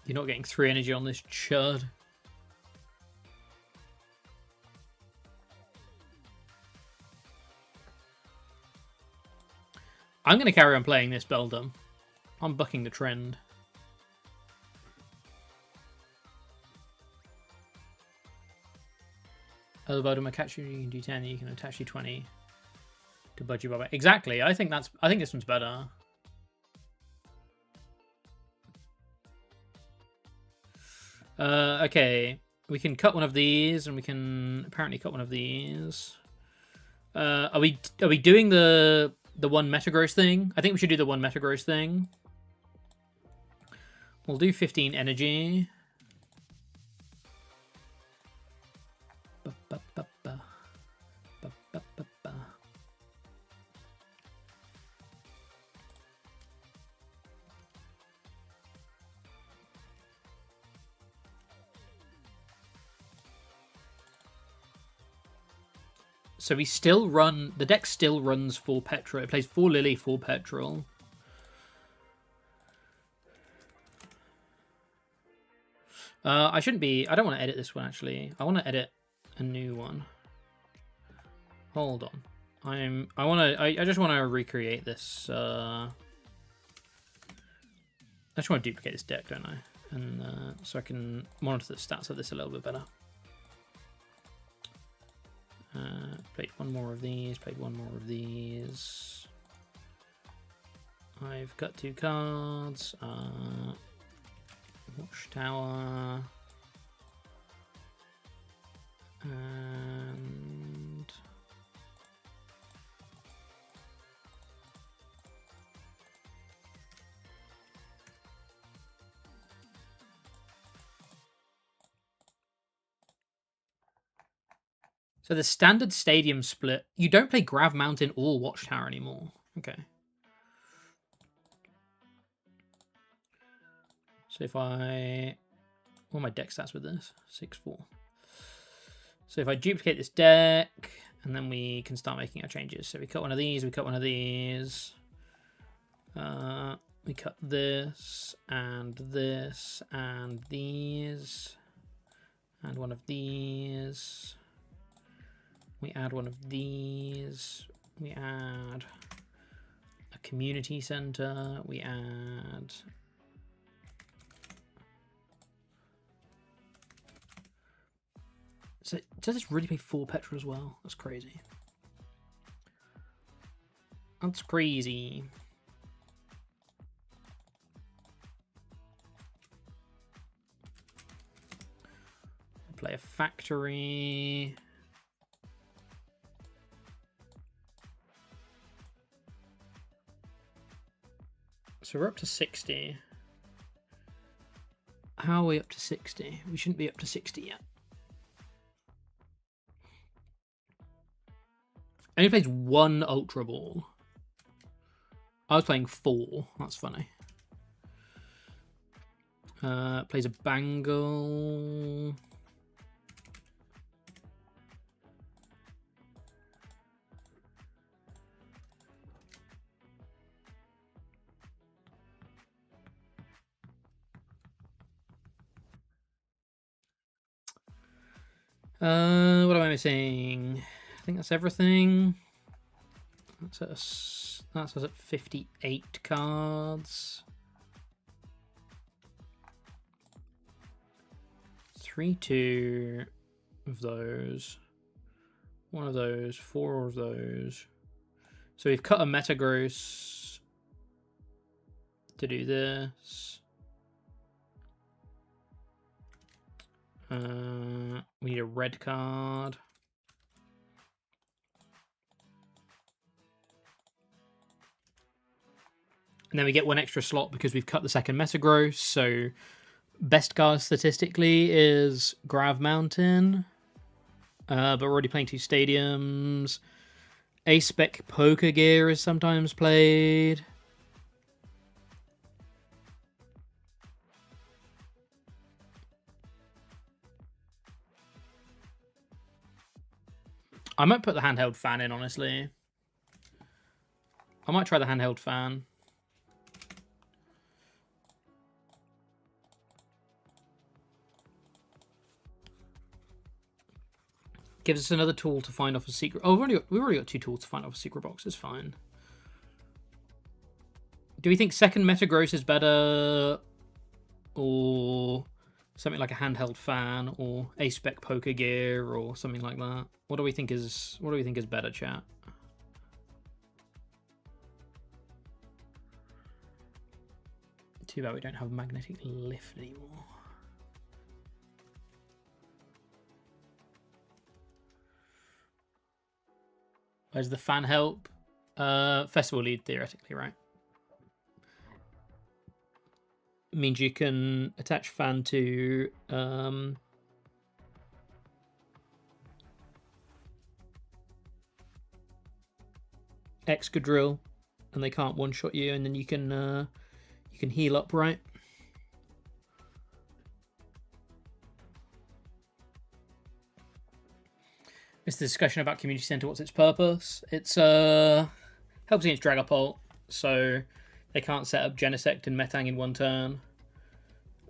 S1: You're not getting 3 energy on this churd. I'm going to carry on playing this Beldum. I'm bucking the trend. Other Beldum catch you can do 10, you can attach you 20 to budge you by. Exactly. I think this one's better. Okay. We can cut one of these, and we can apparently cut one of these. Are we doing the one Metagross thing? I think we should do the one Metagross thing. We'll do 15 energy. So we still run... The deck still runs 4 Petrol. It plays 4 Lily, 4 Petrol. I shouldn't be... I don't want to edit this one, actually. I want to edit a new one. Hold on. I just want to recreate this. I just want to duplicate this deck, don't I? And so I can monitor the stats of this a little bit better. Played one more of these, played one more of these. I've got 2 cards. Watchtower. And... So the standard stadium split, you don't play Grav Mountain or Watchtower anymore. Okay. So if I... What are my deck stats with this? 6-4. So if I duplicate this deck, and then we can start making our changes. So we cut one of these, we cut one of these. We cut this, and these. And one of these. We add one of these. We add a community center. We add... So does this really pay 4 Petrol as well? That's crazy. That's crazy. Play a factory. So we're up to 60. How are we up to 60? We shouldn't be up to 60 yet. Only plays 1 Ultra Ball. I was playing 4. That's funny. Plays a Bangle. What am I missing? I think that's everything. That's That's us at 58 cards. 3, 2 of those. 1 of those. 4 of those. So we've cut a Metagross to do this. We need a red card. And then we get 1 extra slot because we've cut the second Metagross. So best card statistically is Grav Mountain. But we're already playing 2 stadiums. SPEC Poker Gear is sometimes played. I might put the handheld fan in, honestly. I might try the handheld fan. Gives us another tool to find off a secret. Oh, we've already got 2 tools to find off a secret box. It's fine. Do we think second Metagross is better, or something like a handheld fan, or SPEC Poker Gear, or something like that? What do we think is better, chat? Too bad we don't have magnetic lift anymore. Where's the fan help? Festival lead, theoretically, right? Means you can attach fan to Excadrill, and they can't one-shot you, and then you can heal up, right? It's the discussion about community center. What's its purpose? It's helps against Dragapult, so they can't set up Genesect and Metang in one turn.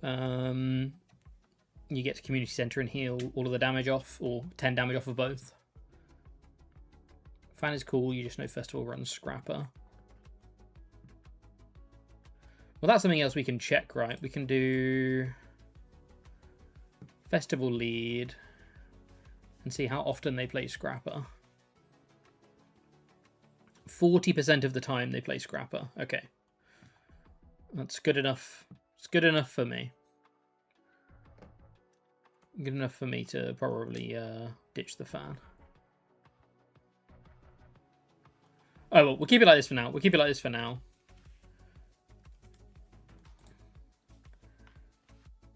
S1: You get to community center and heal all of the damage off, or 10 damage off of both. Fan is cool. You just know Festival runs Scrapper. Well, that's something else we can check, right? We can do Festival lead and see how often they play Scrapper. 40% of the time they play Scrapper. Okay. That's good enough. It's good enough for me. Good enough for me to probably ditch the fan. Oh, well, we'll keep it like this for now. We'll keep it like this for now.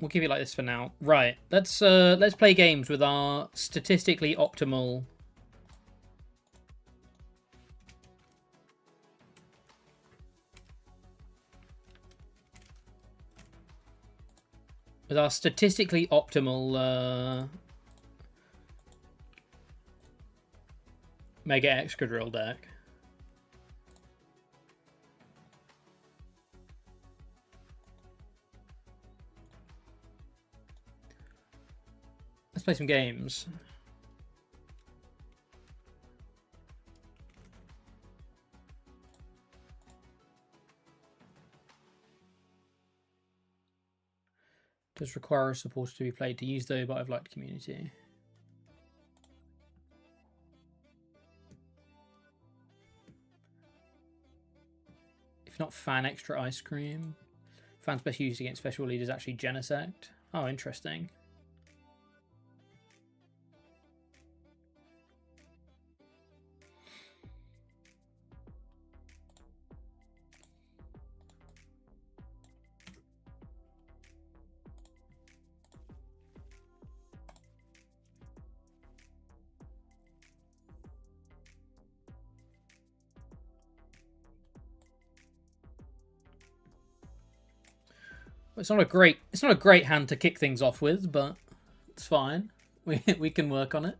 S1: We'll keep it like this for now. Right, let's play games with our statistically optimal. With our statistically optimal Mega Excadrill deck. Let's play some games. Does require a supporter to be played to use though, but I've liked community. If not fan extra ice cream. Fan's best used against special leaders actually Genesect. Oh, interesting. It's not a great hand to kick things off with, but it's fine. We can work on it.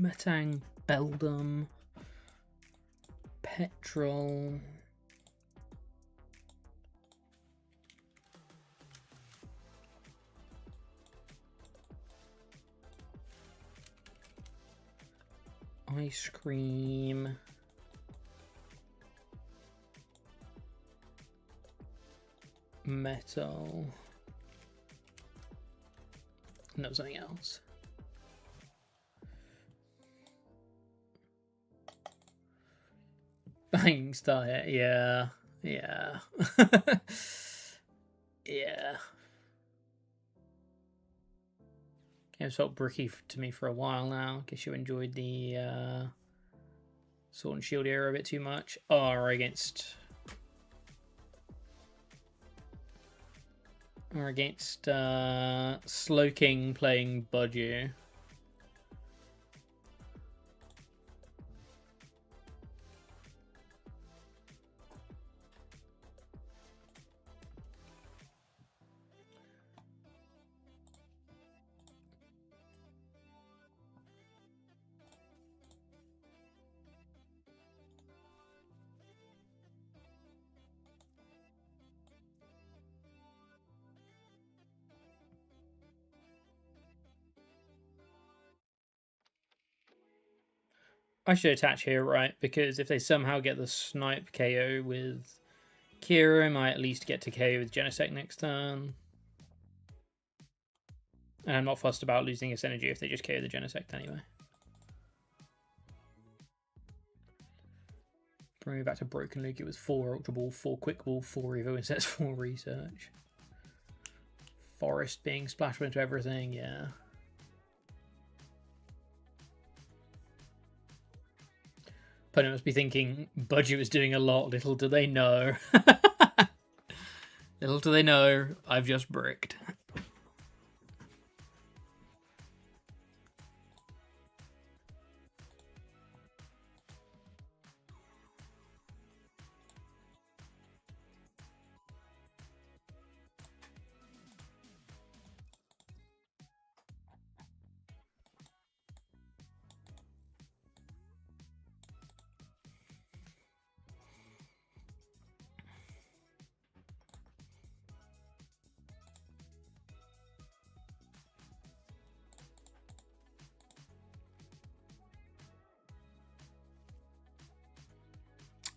S1: Metang, Beldum, Petrol. Ice Cream. Metal. No, something else. Banging Diet, yeah. Yeah. Yeah. Game's felt bricky to me for a while now. Guess you enjoyed the Sword and Shield era a bit too much. Or against Slowking playing Budgie. I should attach here, right? Because if they somehow get the snipe KO with Kira, I might at least get to KO with Genesect next turn. And I'm not fussed about losing its energy if they just KO the Genesect anyway. Bring me back to Broken League. It was 4 Ultra Ball, 4 Quick Ball, 4 Evo, instead of 4 Research. Forest being splashed into everything, yeah. Opponent must be thinking, Budgie was doing a lot, little do they know. Little do they know, I've just bricked.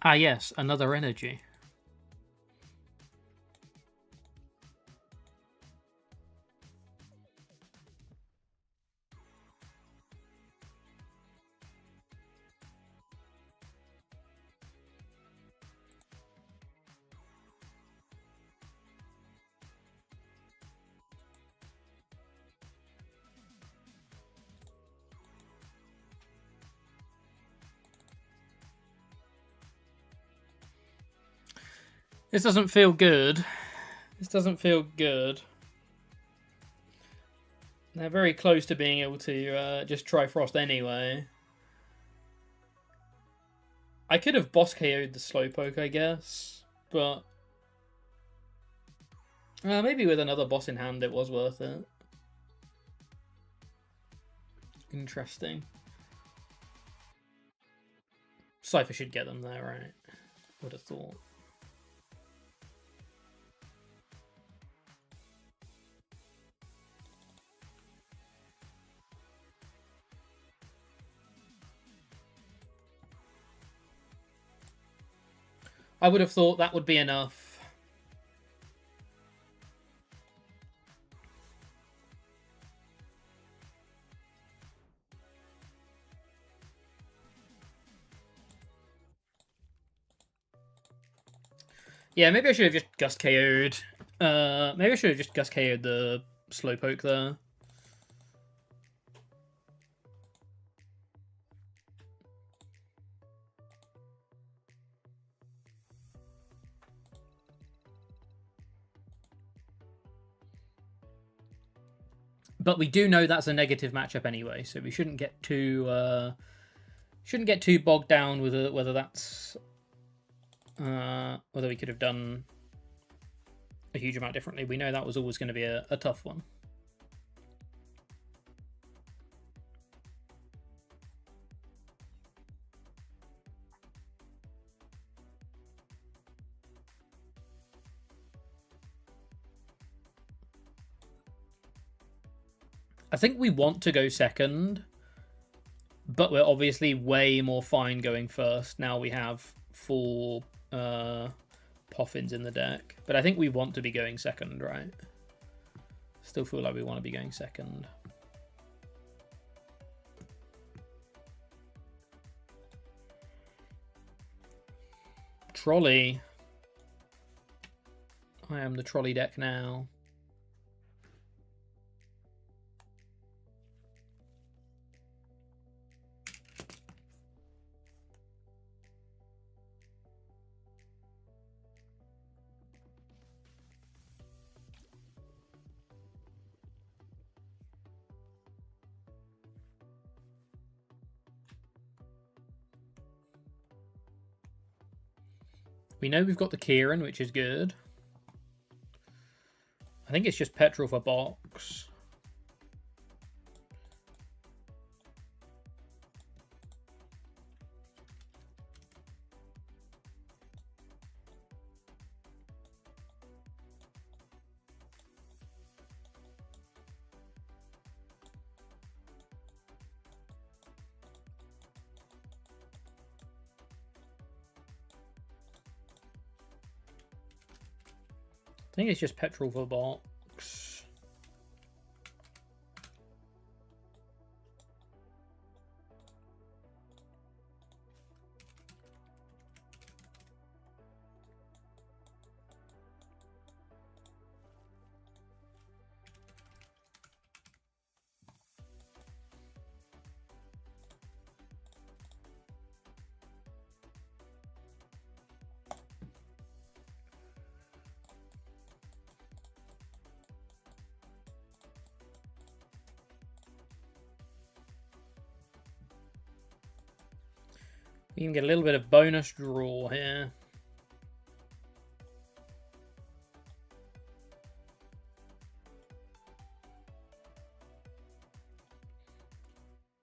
S1: Ah yes, another energy. This doesn't feel good. This doesn't feel good. They're very close to being able to just try Frost anyway. I could have boss KO'd the Slowpoke, I guess, but maybe with another boss in hand it was worth it. Interesting. Cypher should get them there, right? Would have thought. I would have thought that would be enough. Yeah, maybe I should have just Gust KO'd. Maybe I should have just Gust KO'd the Slowpoke there. But we do know that's a negative matchup anyway, so we shouldn't get too bogged down with whether that's whether we could have done a huge amount differently. We know that was always going to be a tough one. I think we want to go second, but we're obviously way more fine going first. Now we have 4 Poffins in the deck. But I think we want to be going second, right? Still feel like we want to be going second. Trolley. I am the trolley deck now. We know we've got the Kieran, which is good. I think it's just petrol for box. I think it's just petrol for box. We can get a little bit of bonus draw here.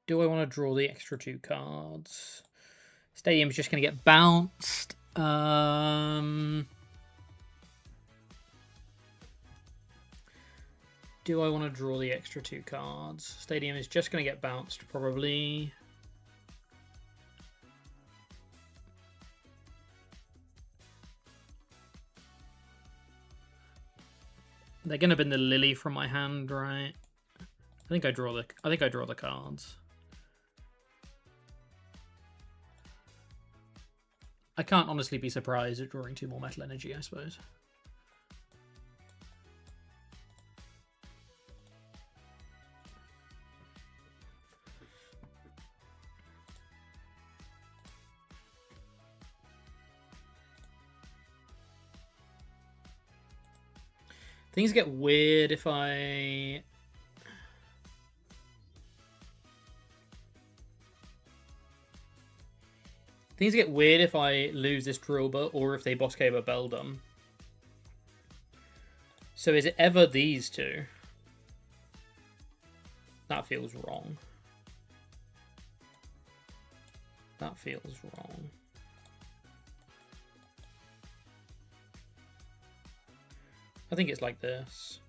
S1: Do I want to draw the extra 2 cards? Stadium's just going to get bounced. Do I want to draw the extra 2 cards? Stadium is just going to get bounced, probably. They're gonna bin the Lily from my hand, right? I think I draw the cards. I can't honestly be surprised at drawing 2 more Metal Energy, I suppose. Things get weird if I... Things get weird if I lose this Drillbur or if they Boss Cave or Beldum. So is it ever these 2? That feels wrong. That feels wrong. I think it's like this.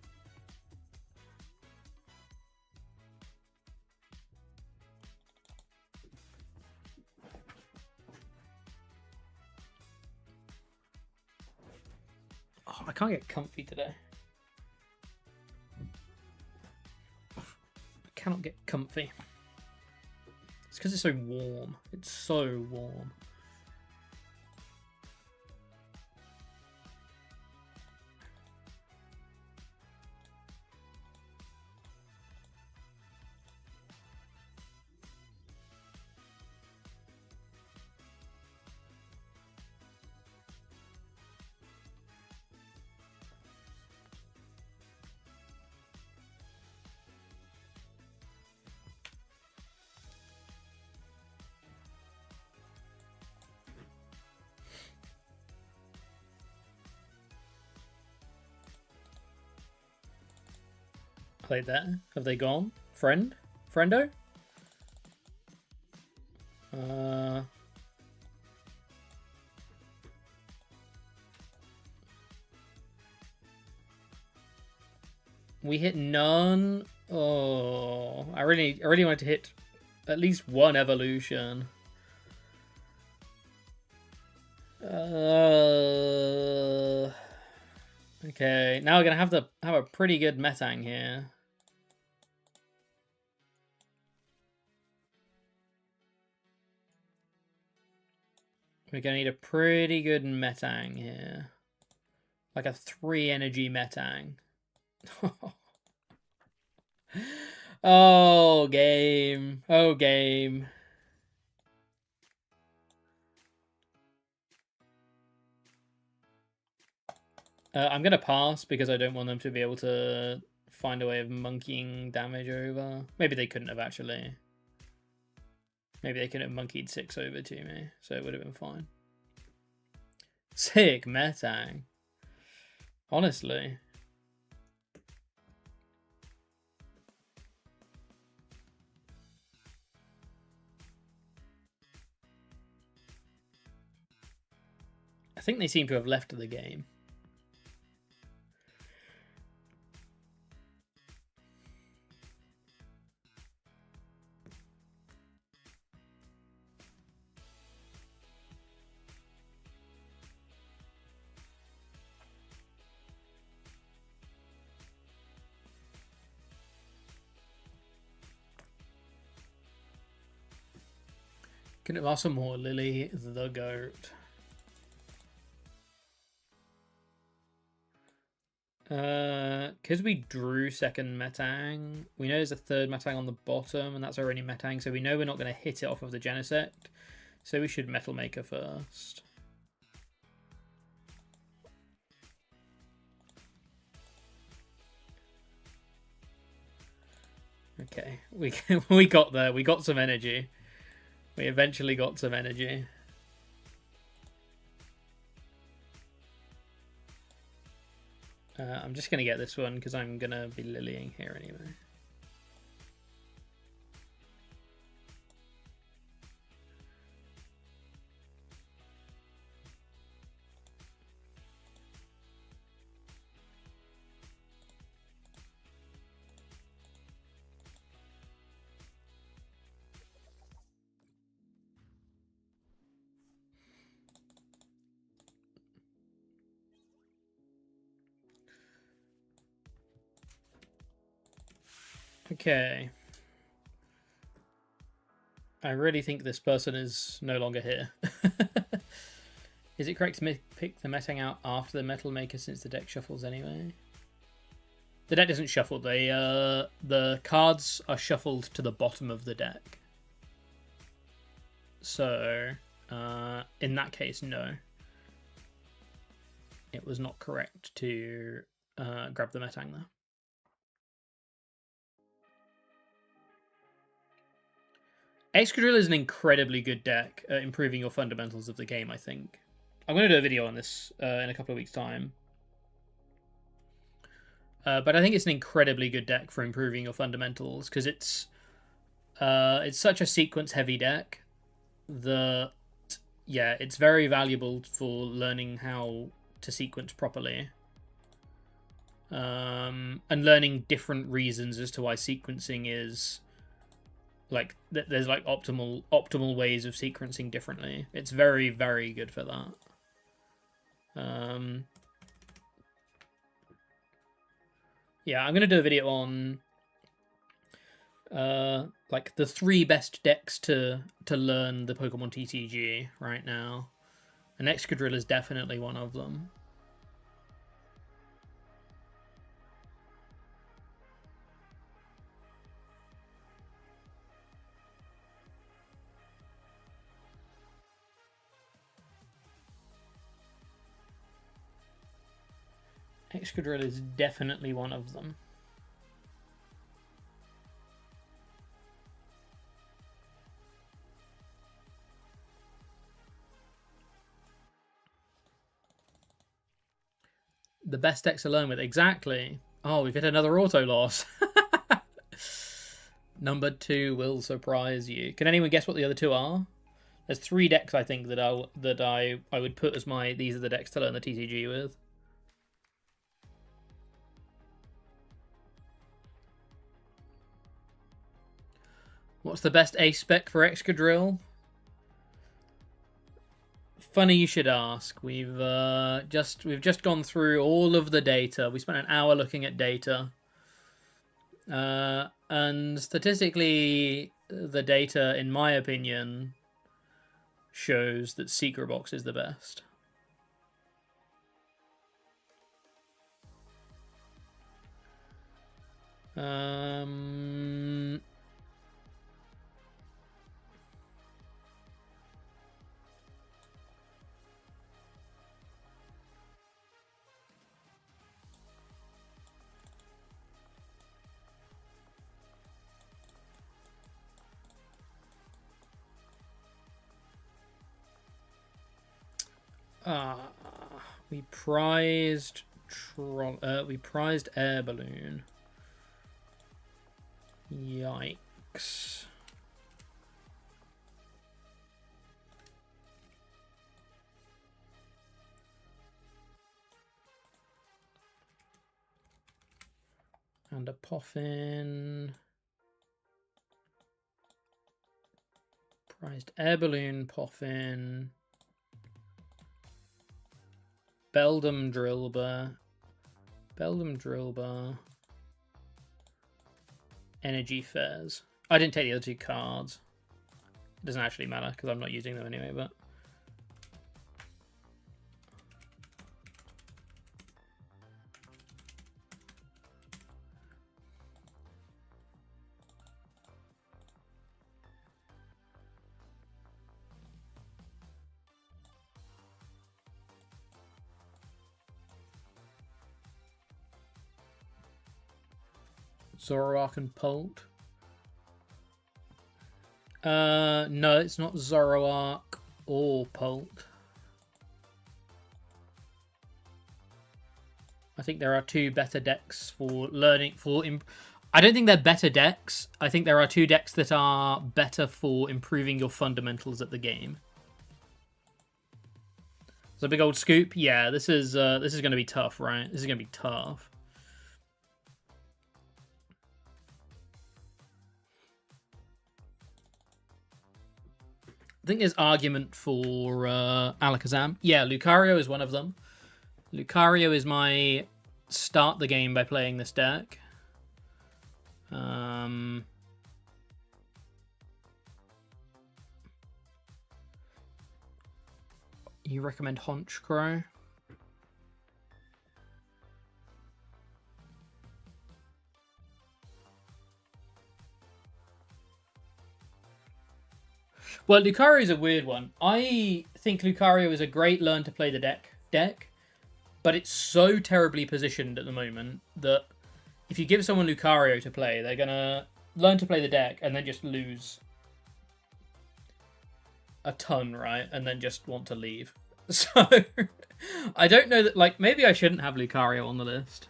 S1: Oh, I can't get comfy today. I cannot get comfy. It's because it's so warm. It's so warm. Played that. Have they gone? Friend? Friendo? We hit none Oh, I really wanted to hit at least one evolution. Okay, now we're gonna have to have a pretty good Metang here. We're gonna need a pretty good Metang here. Like a 3 energy Metang. Oh, game. Oh, game. I'm going to pass because I don't want them to be able to find a way of monkeying damage over. Maybe they couldn't have, actually. Maybe they could have monkeyed 6 over to me, so it would have been fine. Sick Metang. Honestly. I think they seem to have left the game. Can it ask some more? Lily the goat. Because we drew second Metang, we know there's a third Metang on the bottom, and that's already Metang, so we know we're not going to hit it off of the Genesect. So we should Metal Maker first. Okay, we got there. We got some energy. We eventually got some energy. I'm just going to get this one because I'm going to be lilying here anyway. Okay. I really think this person is no longer here. Is it correct to pick the Metang out after the Metal Maker since the deck shuffles anyway? The deck doesn't shuffle. The cards are shuffled to the bottom of the deck. So, in that case, no. It was not correct to grab the Metang there. Excadrill is an incredibly good deck at improving your fundamentals of the game, I think. I'm going to do a video on this in a couple of weeks' time. But I think it's an incredibly good deck for improving your fundamentals, because it's such a sequence-heavy deck that, yeah, it's very valuable for learning how to sequence properly. And learning different reasons as to why sequencing is... like, there's like optimal ways of sequencing differently. It's very, very good for that. Yeah, I'm gonna do a video on like the 3 best decks to learn the Pokemon TCG right now, and Excadrill is definitely one of them. Excadrill is definitely one of them. The best decks to learn with, exactly. Oh, we've hit another auto loss. Number 2 will surprise you. Can anyone guess what the other 2 are? There's 3 decks I think that I would put as my, these are the decks to learn the TCG with. What's the best A spec for Excadrill? Funny you should ask. We've just gone through all of the data. We spent an hour looking at data. And statistically, the data, in my opinion, shows that Secret Box is the best. We prized air balloon. Yikes. And a Poffin. Prized air balloon, Poffin. Beldum Drillbur. Energy Fairs. I didn't take the other two cards. It doesn't actually matter because I'm not using them anyway, but... Zoroark and Polt. No, it's not Zoroark or Polt. I think there are two better decks for learning I don't think they're better decks. I think there are two decks that are better for improving your fundamentals at the game. So big old scoop. Yeah, this is going to be tough, right? This is going to be tough. I think there's argument for Alakazam. Yeah, Lucario is one of them. Lucario is my start the game by playing this deck. You recommend Honchkrow? Well, Lucario is a weird one. I think Lucario is a great learn to play the deck, but it's so terribly positioned at the moment that if you give someone Lucario to play, they're gonna learn to play the deck and then just lose a ton, right? And then just want to leave. So I don't know that, like, maybe I shouldn't have Lucario on the list.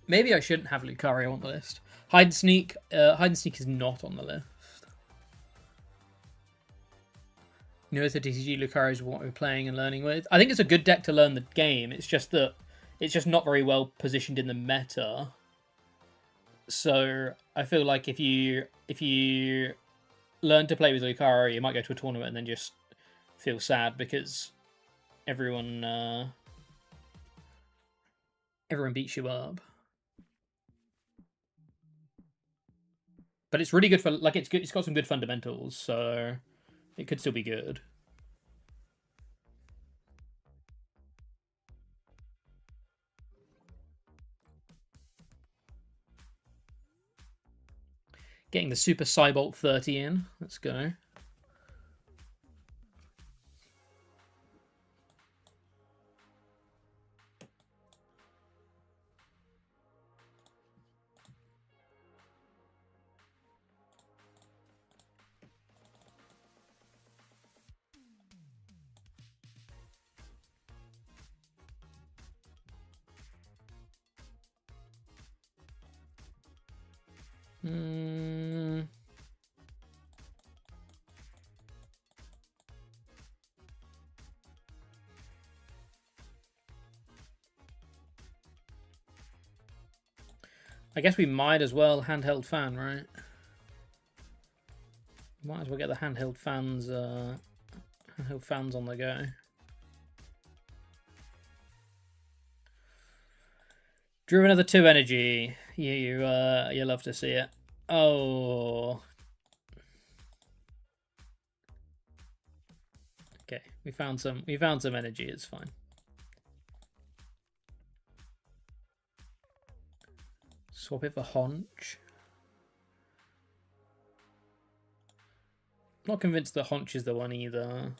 S1: Maybe I shouldn't have Lucario on the list. Hide and Sneak is not on the list. You know, the TCG Lucario is what we're playing and learning with. I think it's a good deck to learn the game. It's just that it's just not very well positioned in the meta. So I feel like if you learn to play with Lucario, you might go to a tournament and then just feel sad because everyone beats you up. But it's really good for, like, it's good. It's got some good fundamentals, so it could still be good. Getting the Super Cybolt 30 in. Let's go. I guess we might as well handheld fan, right? Might as well get the handheld fans on the go. Drew another 2 energy. You love to see it. Oh. Okay, we found some energy, it's fine. Swap it for Haunch. Not convinced that Haunch is the one either.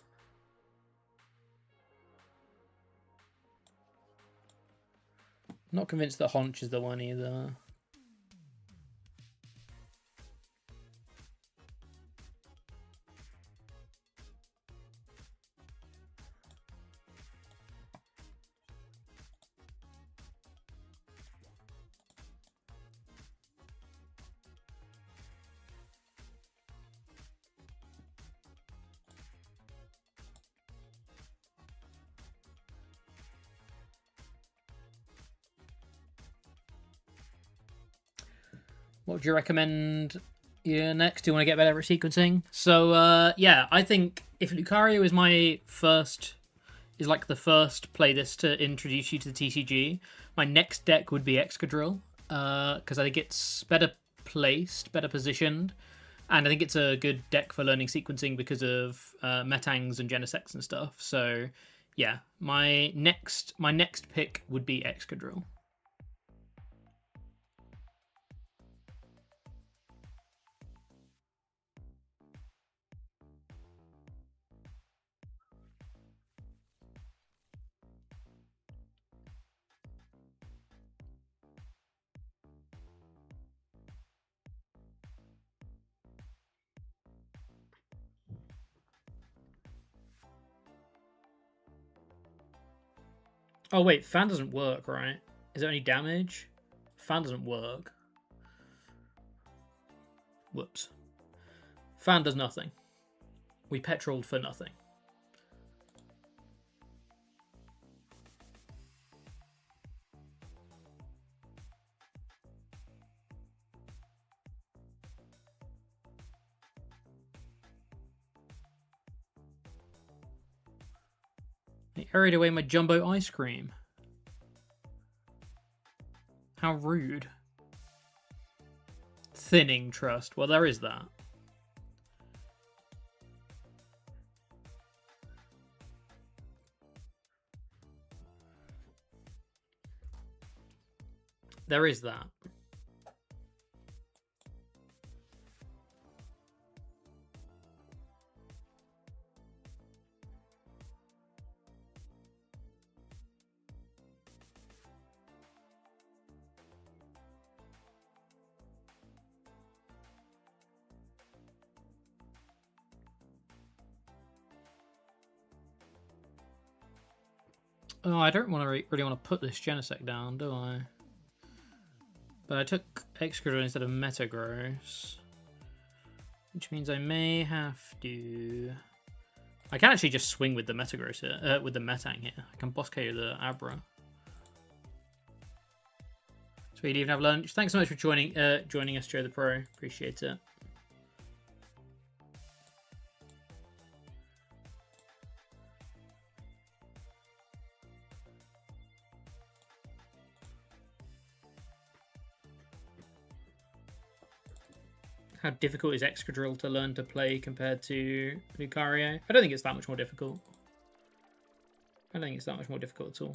S1: Not convinced that Haunch is the one either. What would you recommend next? Do you want to get better at sequencing? So, yeah, I think if Lucario is like the first playlist to introduce you to the TCG, my next deck would be Excadrill, because I think it's better placed, better positioned, and I think it's a good deck for learning sequencing because of Metangs and Genesects and stuff. So, yeah, my next pick would be Excadrill. Oh, wait, fan doesn't work, right? Is there any damage? Fan doesn't work. Whoops. Fan does nothing. We petroled for nothing. They aerated away my jumbo ice cream. How rude. Thinning trust. Well, there is that. There is that. Oh, I don't want to really want to put this Genesect down, do I? But I took Excadrill instead of Metagross, which means I may have to. I can actually just swing with the Metagross here, with the Metang here. I can boss KO the Abra. Sweet, even have lunch. Thanks so much for joining us, Joe the Pro. Appreciate it. How difficult is Excadrill to learn to play compared to Lucario? I don't think it's that much more difficult. I don't think it's that much more difficult at all.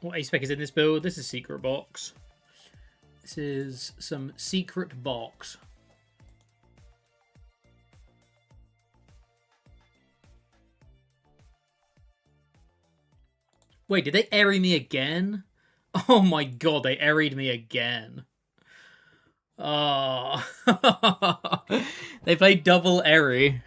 S1: What A-Spec is in this build? This is Secret Box. This is some Secret Box. Wait, did they airy me again? Oh my god, they airied me again. Oh. They played double airy.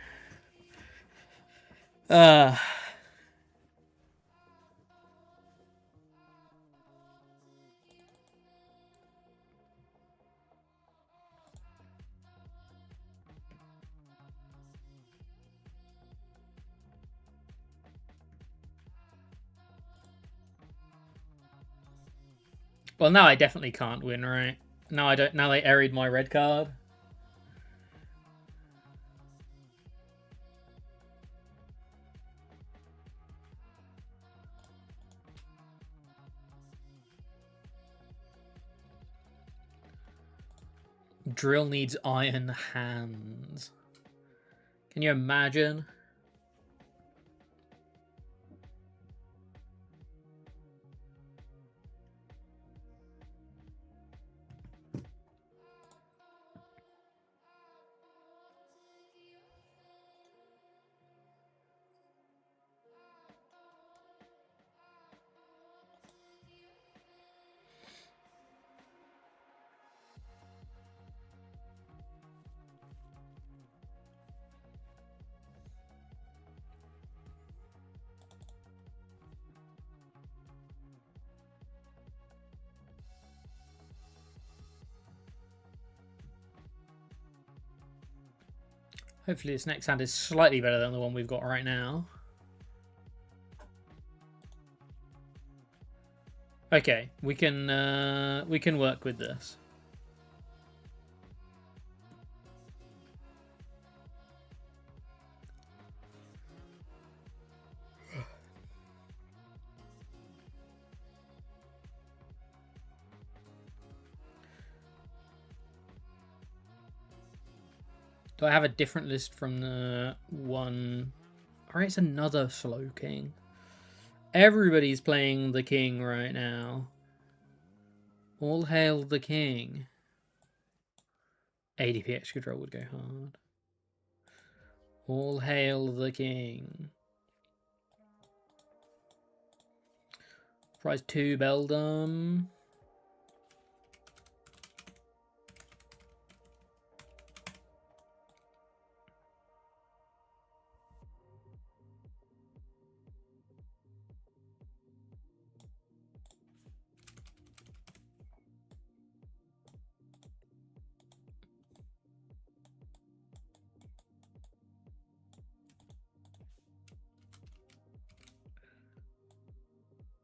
S1: Well, now I definitely can't win, right? Now I don't. Now they airied my red card. Drill needs iron hands. Can you imagine? Hopefully this next hand is slightly better than the one we've got right now. Okay, we can work with this. Do I have a different list from the one? Alright, it's another slow king. Everybody's playing the king right now. All hail the king. ADP Excadrill would go hard. All hail the king. Prize 2 Beldum.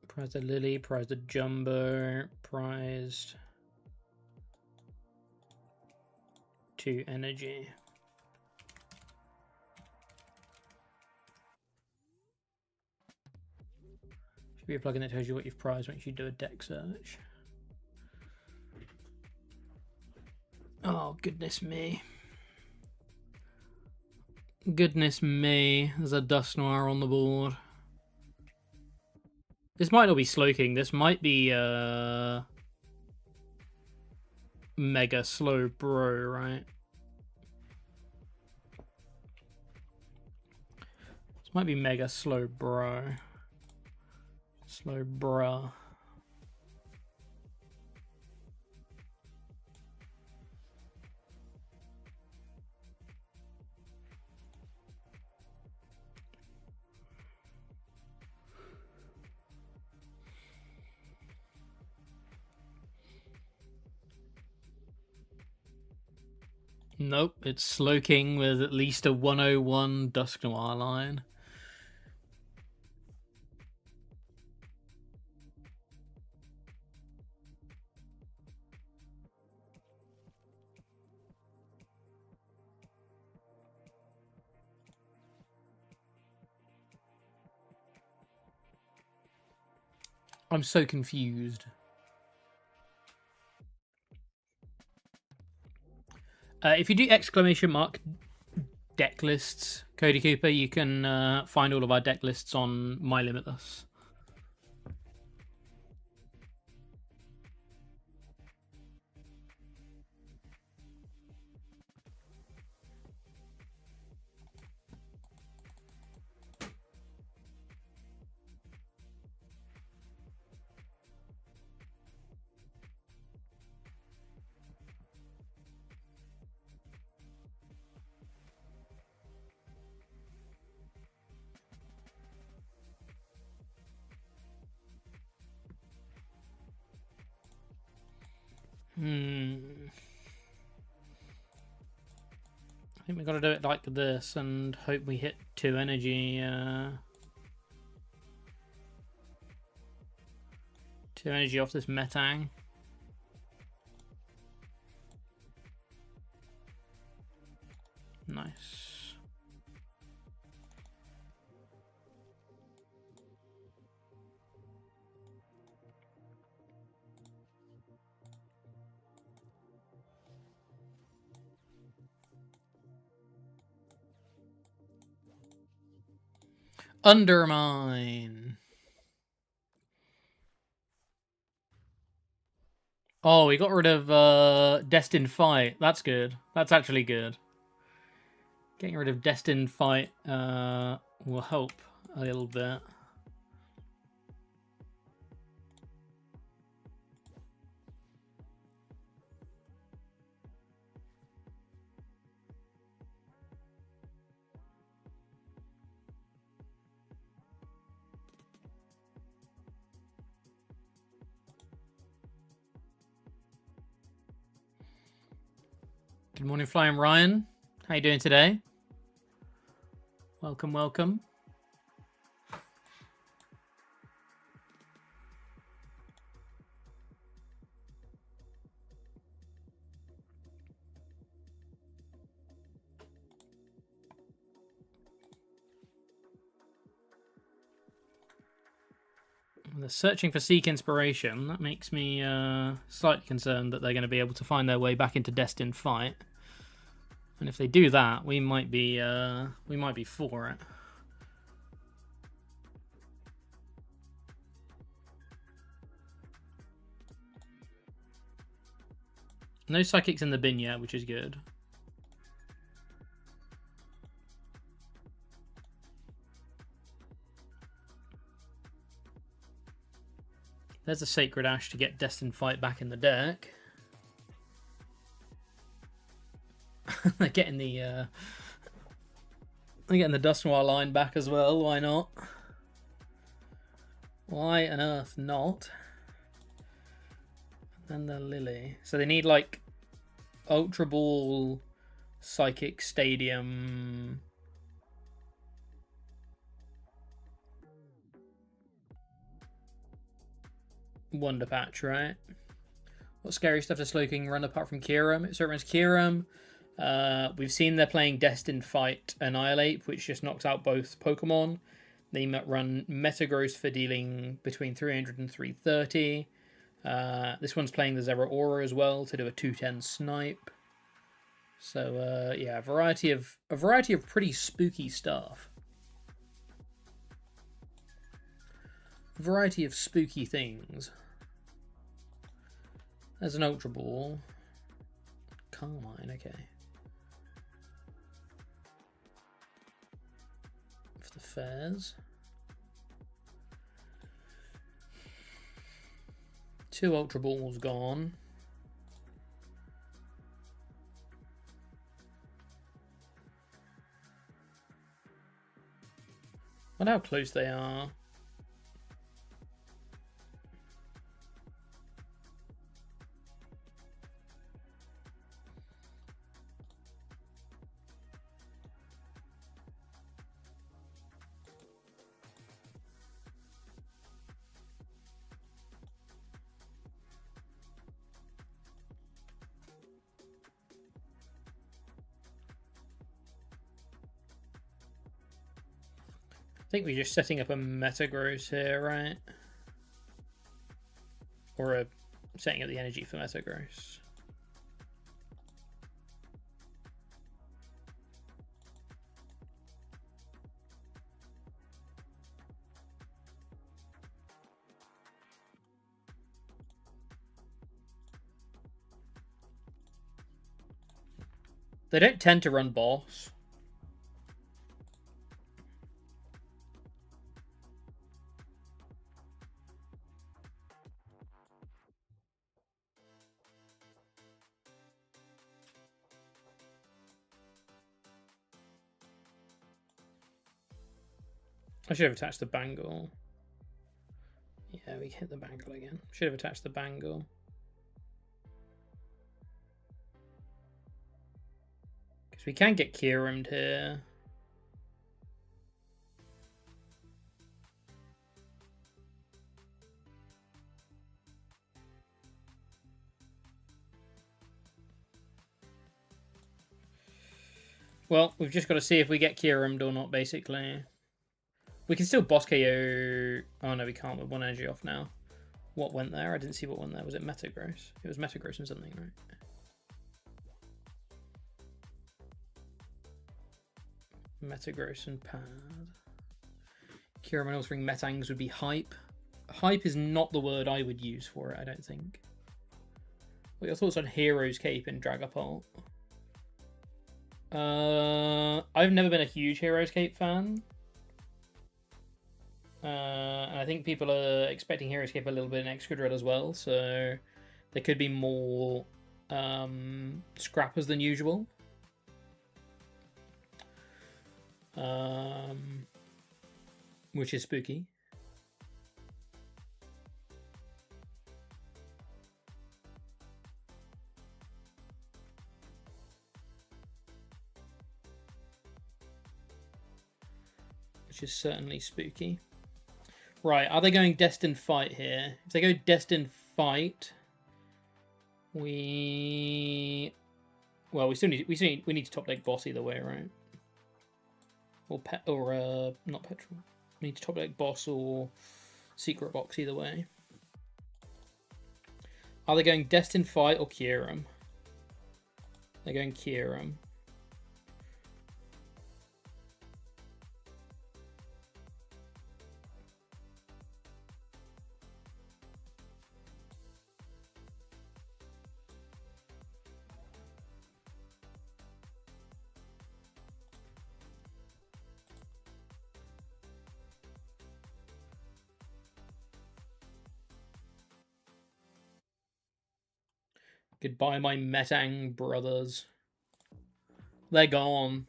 S1: Prized a Lily, prized a Jumbo, prized 2 energy. Should be a plugin that tells you what you've prized once you do a deck search. Oh, goodness me. Goodness me, there's a Dust Noir on the board. This might not be Slow King. This might be Mega Slow Bro, right? This might be Mega Slow Bro. Slow Bruh. Nope, it's Slow King with at least a 101 Dusk Noir line. I'm so confused. If you do ! Deck lists, Cody Cooper, you can find all of our deck lists on My Limitless. I think we've got to do it like this and hope we hit 2 energy. 2 energy off this Metang. Nice. Undermine. Oh, we got rid of Destined Fight. That's good. That's actually good. Getting rid of Destined Fight will help a little bit. Good morning, Flying Ryan. How you doing today? Welcome, welcome. They're searching for Seek Inspiration. That makes me slightly concerned that they're going to be able to find their way back into Destined Fight. And if they do that, we might be for it. No psychics in the bin yet, which is good. There's a Sacred Ash to get Destined Fight back in the deck. They're getting the Dusknoir line back as well. Why not? Why on earth not? And the Lily. So they need like Ultra Ball, Psychic Stadium. Wonder Patch, right? What scary stuff does Slowking run apart from Kyurem? So it runs Kyurem. We've seen they're playing Destined Fight Annihilate, which just knocks out both Pokemon. They run Metagross for dealing between 300 and 330. This one's playing the Zeraora as well to do a 210 snipe. So yeah, a variety of pretty spooky stuff. A variety of spooky things. There's an Ultra Ball. Carmine, okay. For the fairs. 2 Ultra Balls gone. I wonder how close they are. I think we're just setting up a Metagross here, right? Or setting up the energy for Metagross. They don't tend to run boss. I should have attached the bangle. Yeah, we hit the bangle again. Should have attached the bangle. we can get Kieran'd here. Well, we've just got to see if we get Kieran'd or not, basically. We can still boss KO... Oh, no, we can't. We're 1 energy off now. What went there? I didn't see what went there. Was it Metagross? It was Metagross and something, right? Metagross and Pad. Kieran altering Metangs would be hype. Hype is not the word I would use for it, I don't think. What are your thoughts on Hero's Cape and Dragapult? I've never been a huge Hero's Cape fan. And I think people are expecting Hero's Cape a little bit in Excadrill as well, so there could be more scrappers than usual. Which is spooky. Which is certainly spooky. Right, are they going Destined Fight here? If they go Destined Fight, we need to top deck Boss either way, right? Or not Petrol. We need to top deck Boss or Secret Box either way. Are they going Destined Fight or Kyurem? They're going Kyurem. Goodbye, my Metang brothers. They're gone.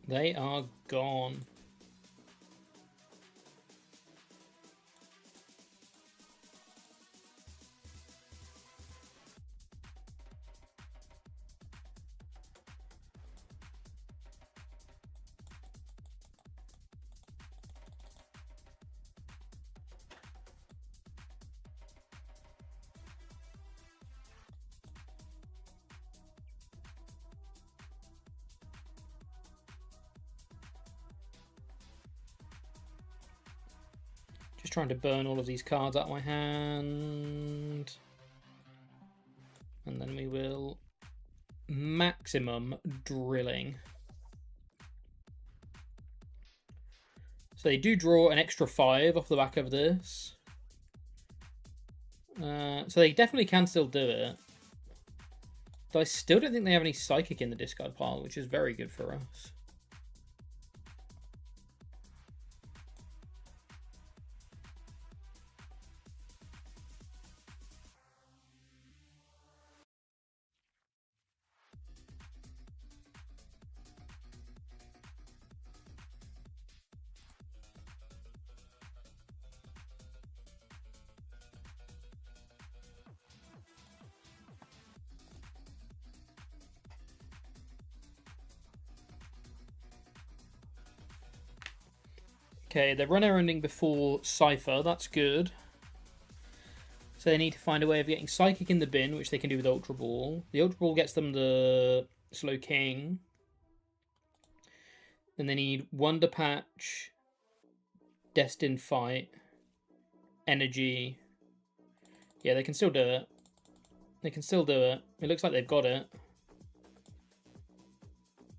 S1: They are gone. Just trying to burn all of these cards out of my hand. And then we will maximum drilling. So they do draw an extra 5 off the back of this. So they definitely can still do it. But I still don't think they have any Psychic in the discard pile, which is very good for us. Okay, they're runner ending before Cypher. That's good. So they need to find a way of getting Psychic in the bin, which they can do with Ultra Ball. The Ultra Ball gets them the Slow King. Then they need Wonder Patch, Destined Fight, Energy. Yeah, they can still do it. They can still do it. It looks like they've got it.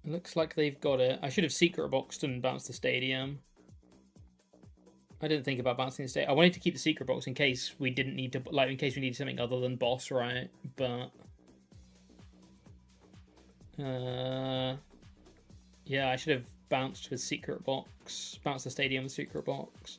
S1: It looks like they've got it. I should have Secret Boxed and bounced the Stadium. I didn't think about bouncing the state. I wanted to keep the Secret Box in case we didn't need to, like, in case we needed something other than Boss, right? But yeah, I should have bounced with Secret Box, bounced the Stadium with Secret Box.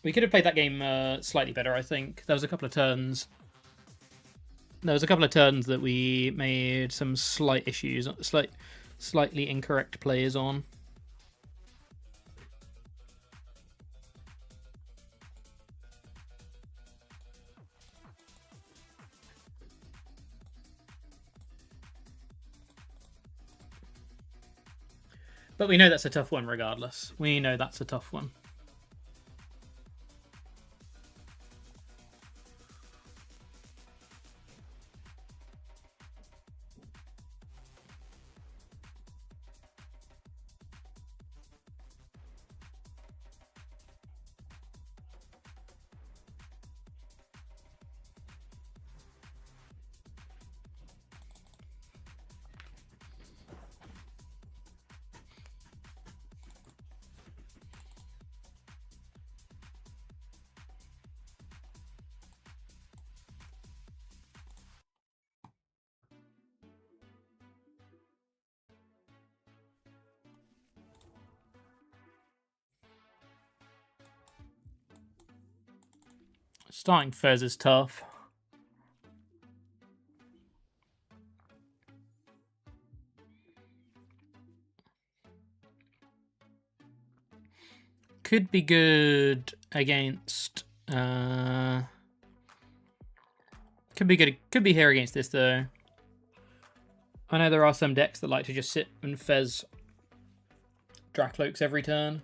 S1: We could have played that game slightly better, I think. There was a couple of turns. There was a couple of turns that we made some slight issues, slightly incorrect plays on. But we know that's a tough one regardless. We know that's a tough one. Starting Fez is tough. Could be good against... could be good. Could be here against this, though. I know there are some decks that like to just sit and Fez Drakloaks every turn.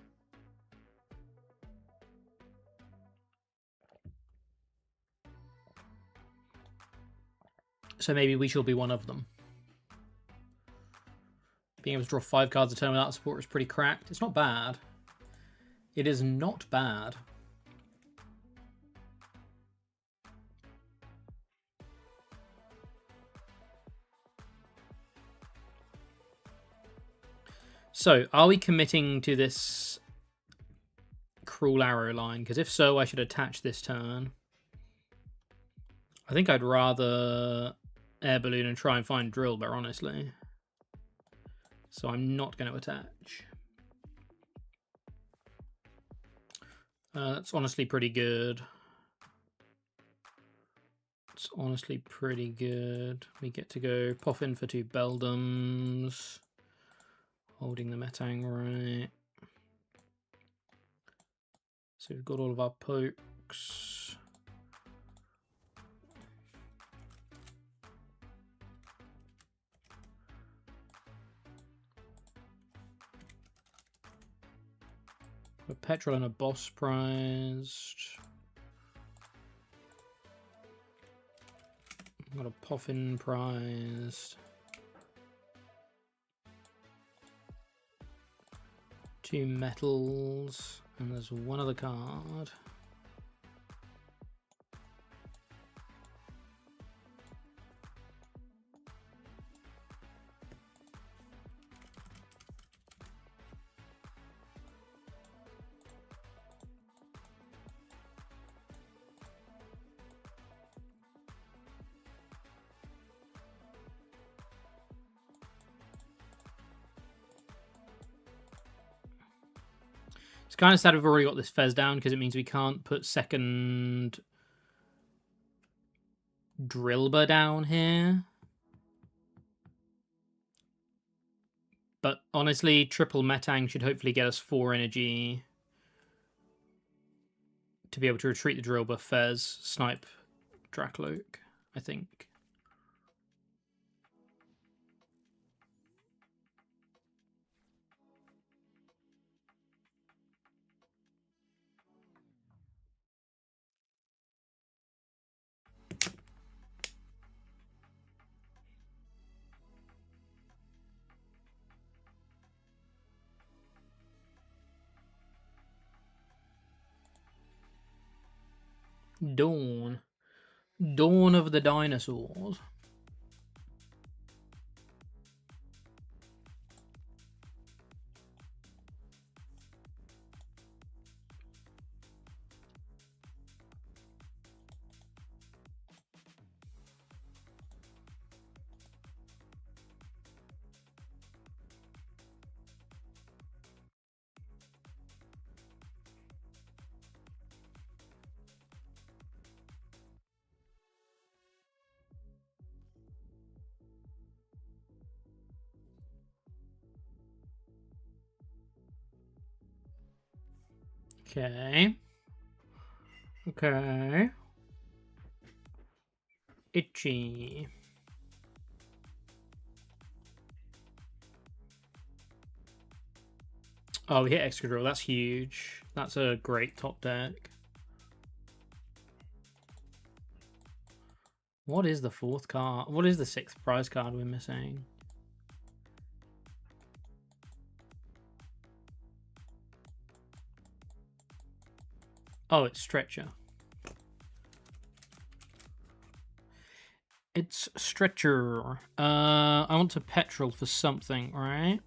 S1: So maybe we shall be one of them. Being able to draw 5 cards a turn without support is pretty cracked. It's not bad. It is not bad. So, are we committing to this Cruel Arrow line? Because if so, I should attach this turn. I think I'd rather Air Balloon and try and find Drillbur, honestly. So I'm not going to attach. That's honestly pretty good. It's honestly pretty good. We get to go Poffin for 2 Beldums. Holding the Metang right. So we've got all of our pokes. A petrol and a boss prized. Got a Poffin prized. 2 metals. And there's one other card. It's kind of sad we've already got this Fez down because it means we can't put second Drillbur down here. But honestly, triple Metang should hopefully get us 4 energy to be able to retreat the Drillbur, Fez, snipe Drakloak, I think. Dawn. Dawn of the Dinosaurs. Okay. Okay. Itchy. Oh, we hit Excadrill. That's huge. That's a great top deck. What is the fourth card? What is the sixth prize card we're missing? Oh, it's Stretcher. It's Stretcher. I want to petrol for something, right?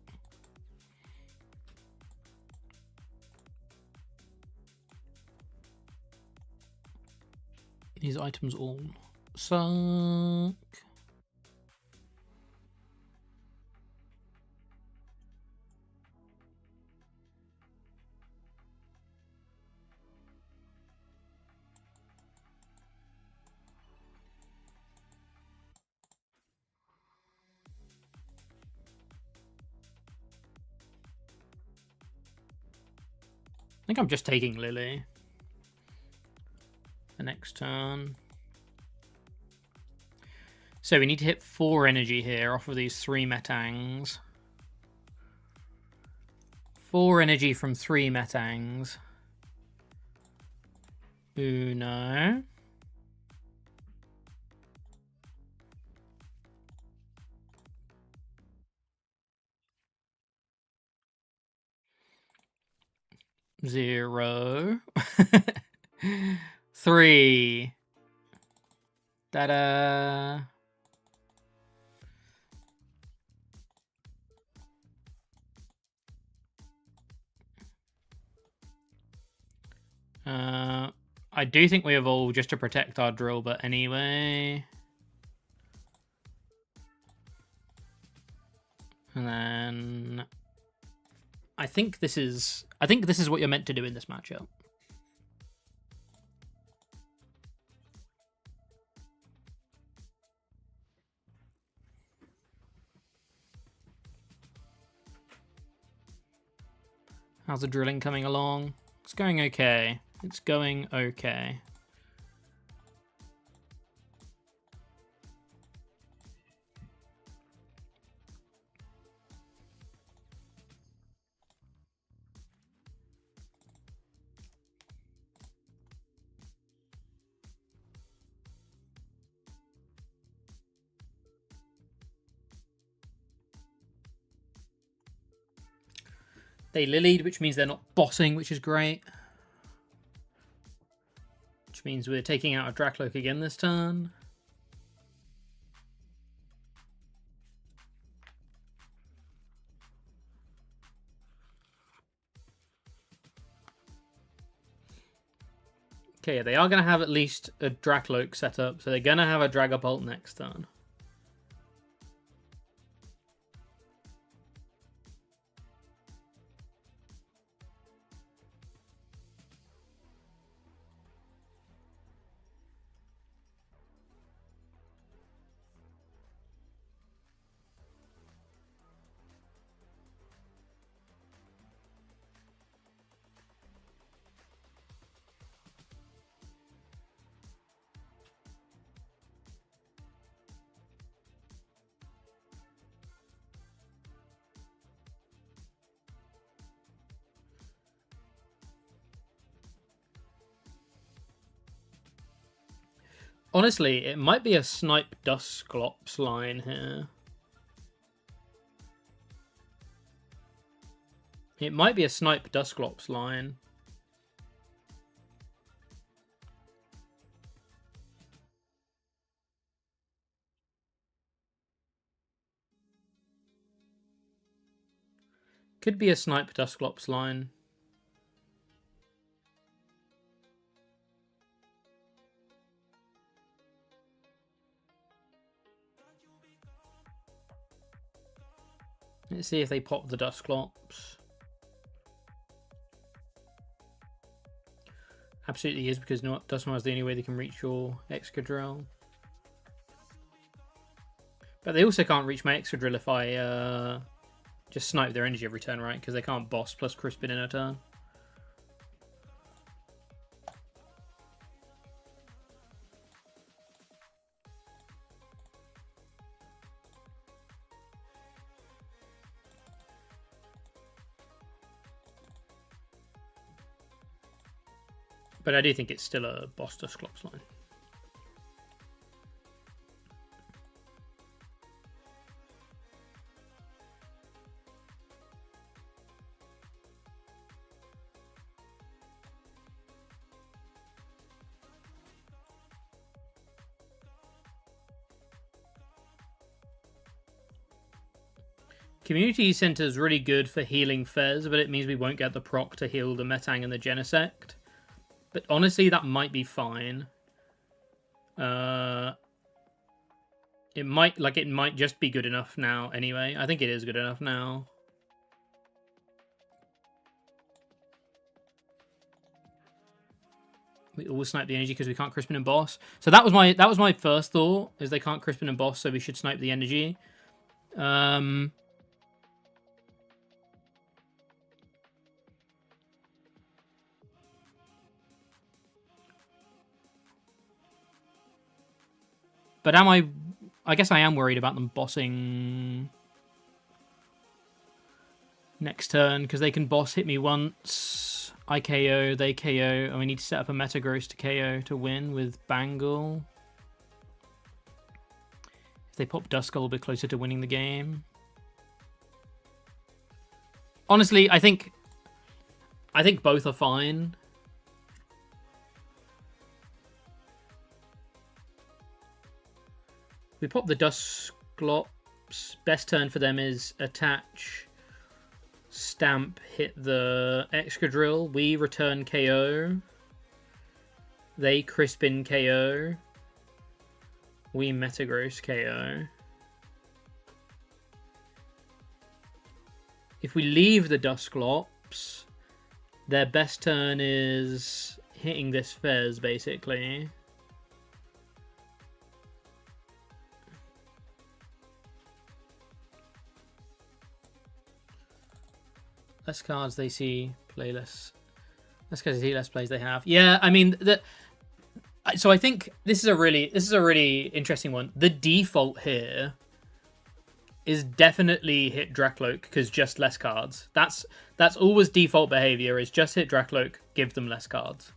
S1: These items all suck. I think I'm just taking Lily. The next turn. So we need to hit 4 energy here off of these 3 Metangs. 4 energy from 3 Metangs. Uno. Zero. 3. Da-da. I do think we evolve just to protect our drill, but anyway. And then I think this is what you're meant to do in this matchup. How's the drilling coming along? It's going okay. It's going okay. They lilied, which means they're not bossing, which is great. Which means we're taking out a Dracloak again this turn. Okay, they are going to have at least a Dracloak set up, so they're going to have a Dragapult next turn. Honestly, it might be a Snipe Dusclops line here. It might be a Snipe Dusclops line. Could be a Snipe Dusclops line. Let's see if they pop the Dusclops. Absolutely is, because Dusknoir is the only way they can reach your Excadrill. But they also can't reach my Excadrill if I just snipe their energy every turn, right? Because they can't boss plus Crispin in a turn. But I do think it's still a boss Dusclops line. Community Center is really good for healing Fez, but it means we won't get the proc to heal the Metang and the Genesect. But honestly, that might be fine. It might just be good enough now anyway. I think it is good enough now. We always snipe the energy because we can't Crispin and boss. So that was my first thought, is they can't Crispin and boss, so we should snipe the energy. But I guess I am worried about them bossing next turn, because they can boss hit me once, I KO, they KO, and we need to set up a Metagross to KO to win with Bangle. If they pop Duskull, a bit closer to winning the game. Honestly, I think both are fine. We pop the Dusclops. Best turn for them is attach, stamp, hit the Excadrill. We return KO. They Crispin KO. We Metagross KO. If we leave the Dusclops, their best turn is hitting this Fez, basically. Less cards they see, play less. Less cards they see, less plays they have. Yeah, I mean, so I think this is a really interesting one. The default here is definitely hit Drakloak, because just less cards. That's always default behavior, is just hit Drakloak, give them less cards.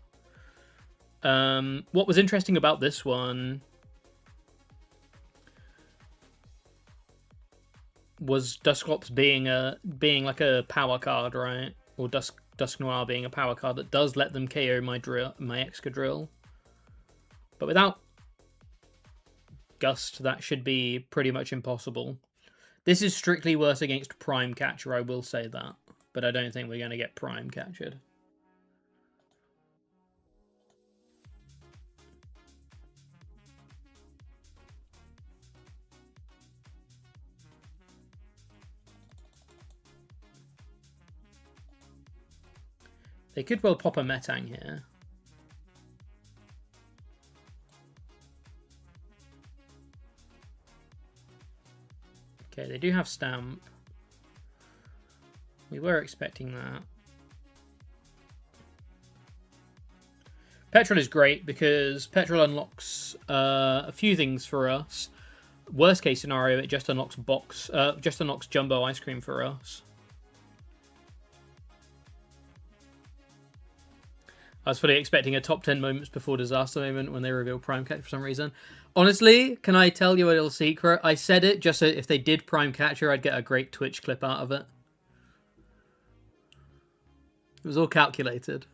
S1: What was interesting about this one was Dusclops being like a power card, right? Or Dusknoir being a power card that does let them KO my Excadrill. But without Gust, that should be pretty much impossible. This is strictly worse against Prime Catcher, I will say that. But I don't think we're going to get Prime Catchered. They could well pop a Metang here. Okay, they do have Stamp. We were expecting that. Petrol is great because Petrol unlocks a few things for us. Worst case scenario, it just unlocks Jumbo Ice Cream for us. I was fully expecting a top 10 moments before disaster moment when they reveal Prime Catcher for some reason. Honestly, can I tell you a little secret? I said it just so if they did Prime Catcher, I'd get a great Twitch clip out of it. It was all calculated.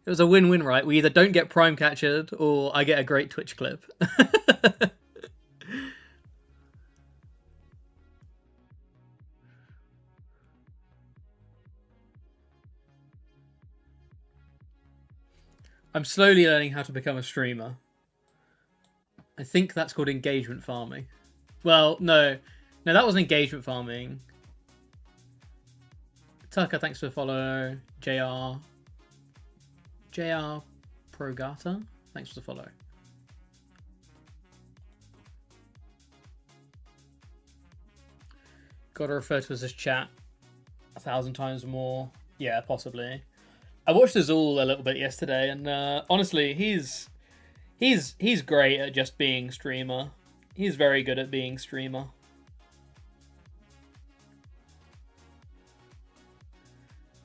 S1: It was a win-win, right? We either don't get Prime Catchered or I get a great Twitch clip. I'm slowly learning how to become a streamer. I think that's called engagement farming. Well, no, that wasn't engagement farming. Tucker, thanks for the follow. JR Progata, thanks for the follow. Gotta refer to us as chat 1,000 times more. Yeah, possibly. I watched Azul a little bit yesterday, and honestly, he's great at just being streamer. He's very good at being streamer.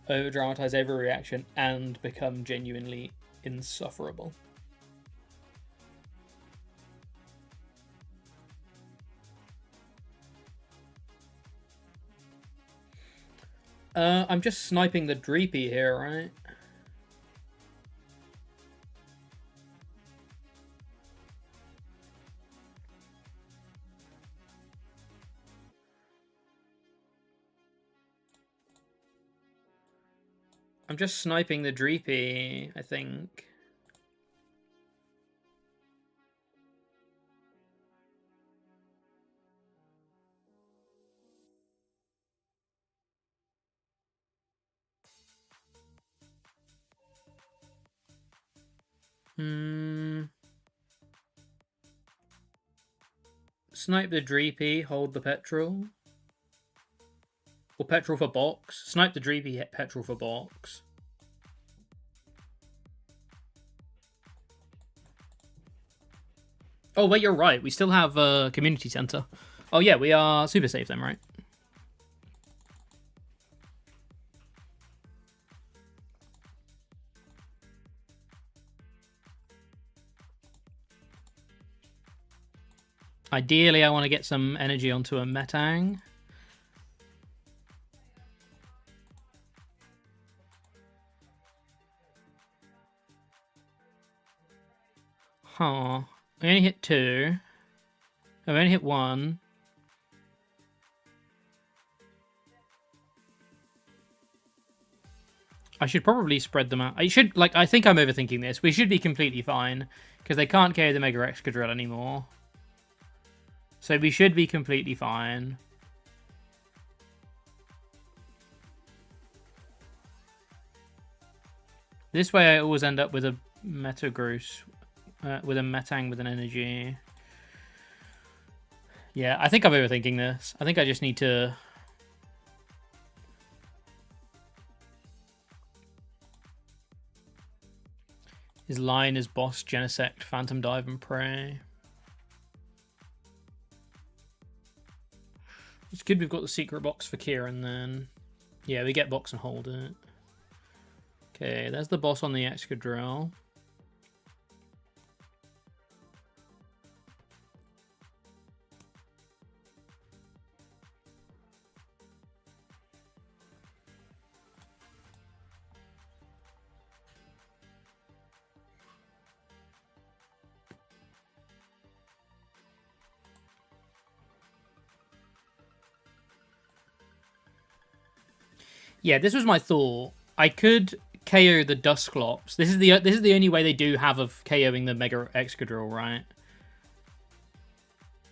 S1: Over-dramatize every reaction and become genuinely insufferable. I'm just sniping the Dreepy here, right? I'm just sniping the Dreepy, I think. Snipe the Dreepy, hold the Petrol. Or Petrol for box. Snipe the Dreepy, hit Petrol for box. Oh, wait, you're right. We still have a community center. Oh, yeah, we are super safe then, right? Ideally, I want to get some energy onto a Metang. Huh. I only hit 2. I only hit 1. I should probably spread them out. I think I'm overthinking this. We should be completely fine, because they can't carry the Mega Excadrill anymore. So we should be completely fine. This way I always end up with a Metagross, with a Metang with an energy. Yeah, I think I'm overthinking this. I think I just need to... His line is Boss, Genesect, Phantom Dive, and Prey. It's good we've got the secret box for Kieran then. Yeah, we get box and hold it. Okay, there's the boss on the Excadrill. Yeah, this was my thought. I could KO the Dusclops. This is the only way they do have of KOing the Mega Excadrill, right?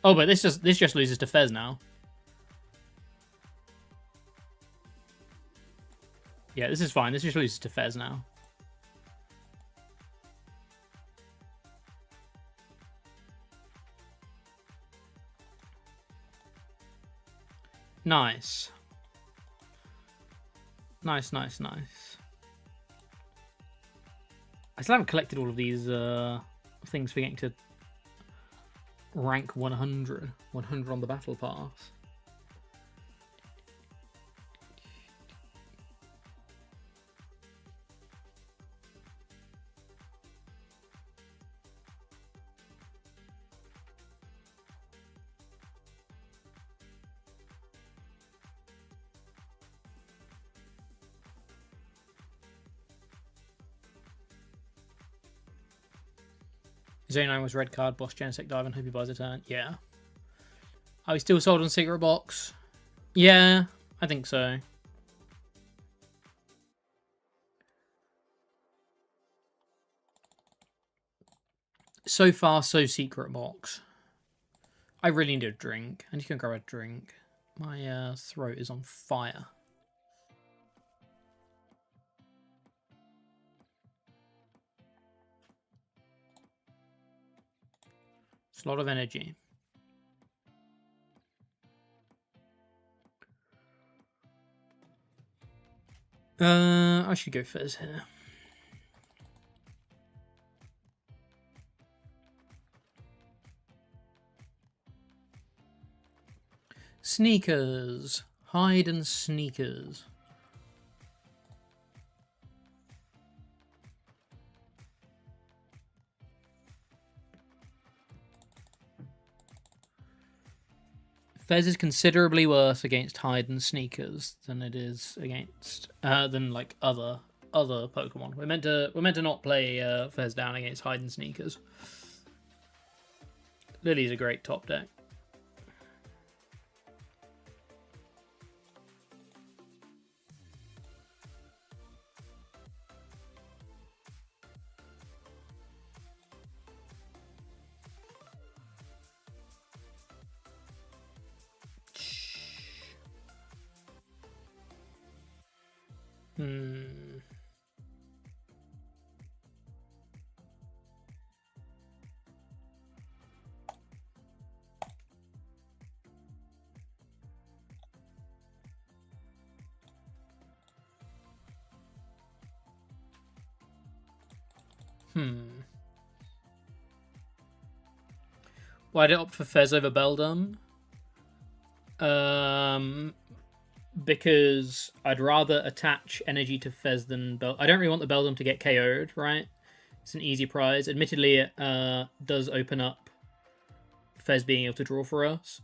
S1: Oh, but this just loses to Fez now. Yeah, this is fine. This just loses to Fez now. Nice. Nice, nice, nice. I still haven't collected all of these things for getting to rank 100. 100 on the battle pass. Zone 9 was red card, boss Genesect dive, and hope he buys a turn. Yeah. Are we still sold on secret box? Yeah, I think so. So far, so secret box. I really need a drink. I need to go grab a drink. My throat is on fire. It's a lot of energy. I should go Fizz here. Sneakers. Hide and sneakers. Fez is considerably worse against hide and sneakers than it is against than like other Pokemon. We're meant to not play Fez down against hide and sneakers. Lily's a great top deck. Why'd I opt for Fez over Beldum? Because I'd rather attach energy to Fez than Beldum. I don't really want the Beldum to get KO'd, right? It's an easy prize. Admittedly, it does open up Fez being able to draw for us.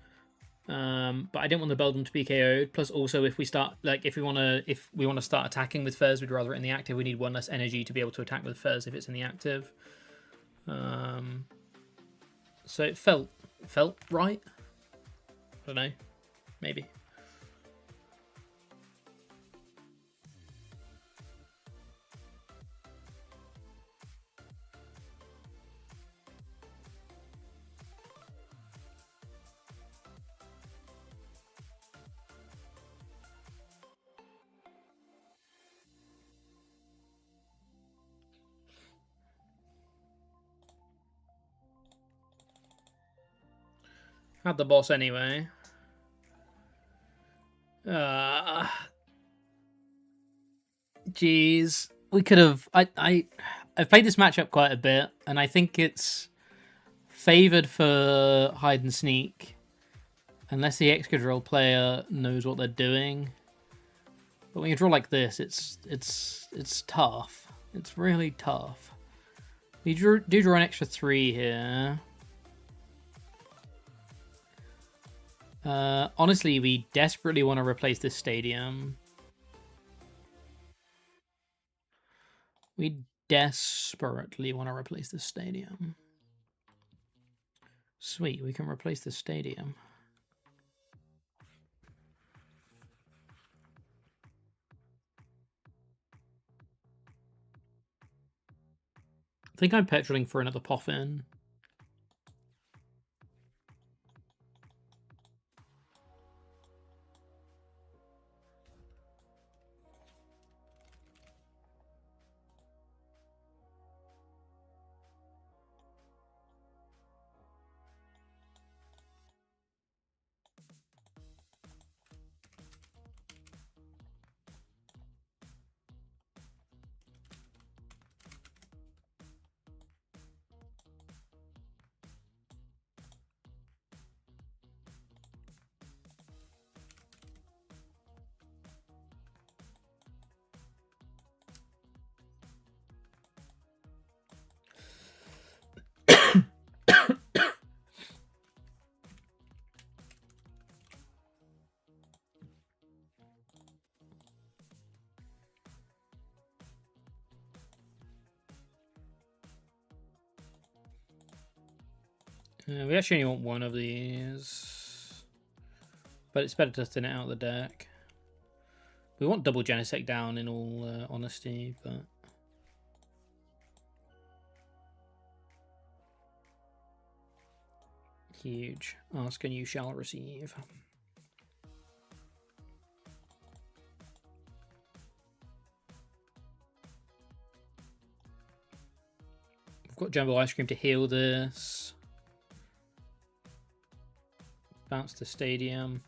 S1: But I don't want the Beldum to be KO'd. Plus, also, if we start if we want to start attacking with Fez, we'd rather it in the active. We need one less energy to be able to attack with Fez if it's in the active. So it felt right. I don't know, maybe. Had the boss anyway. Jeez, we could have. I've played this matchup quite a bit, and I think it's favored for hide and sneak, unless the Excadrill player knows what they're doing. But when you draw like this, it's tough. It's really tough. You do draw an extra 3 here. Honestly, we desperately want to replace this stadium. We desperately want to replace this stadium. Sweet, we can replace the stadium. I think I'm petroling for another Poffin. We actually only want one of these, but it's better to thin it out of the deck. We want double Genesect down in all honesty, but huge. Ask and you shall receive. We've got Jumbo Ice Cream to heal this. Bounce the stadium.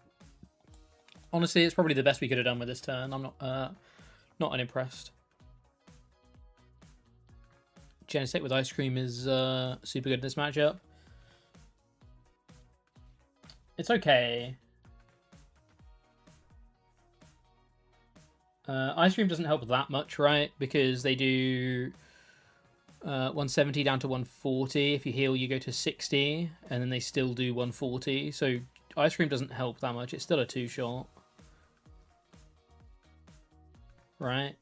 S1: Honestly, it's probably the best we could have done with this turn. I'm not unimpressed. Genesect with Ice Cream is super good in this matchup. It's okay. Ice Cream doesn't help that much, right? Because they do 170 down to 140. If you heal, you go to 60, and then they still do 140. So ice cream doesn't help that much. It's still a 2-shot. Right?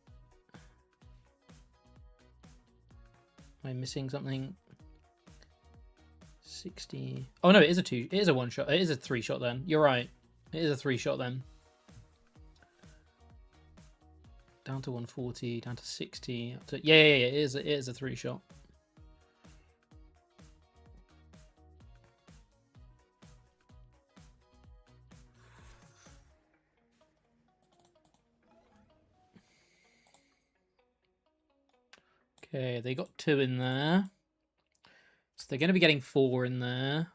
S1: Am I missing something? 60. Oh no, it is a 2. It is a 1-shot. It is a 3-shot then. You're right. It is a 3-shot then. Down to 140, down to 60. Up to, yeah, it is a 3-shot. Okay, they got 2 in there. So they're going to be getting 4 in there.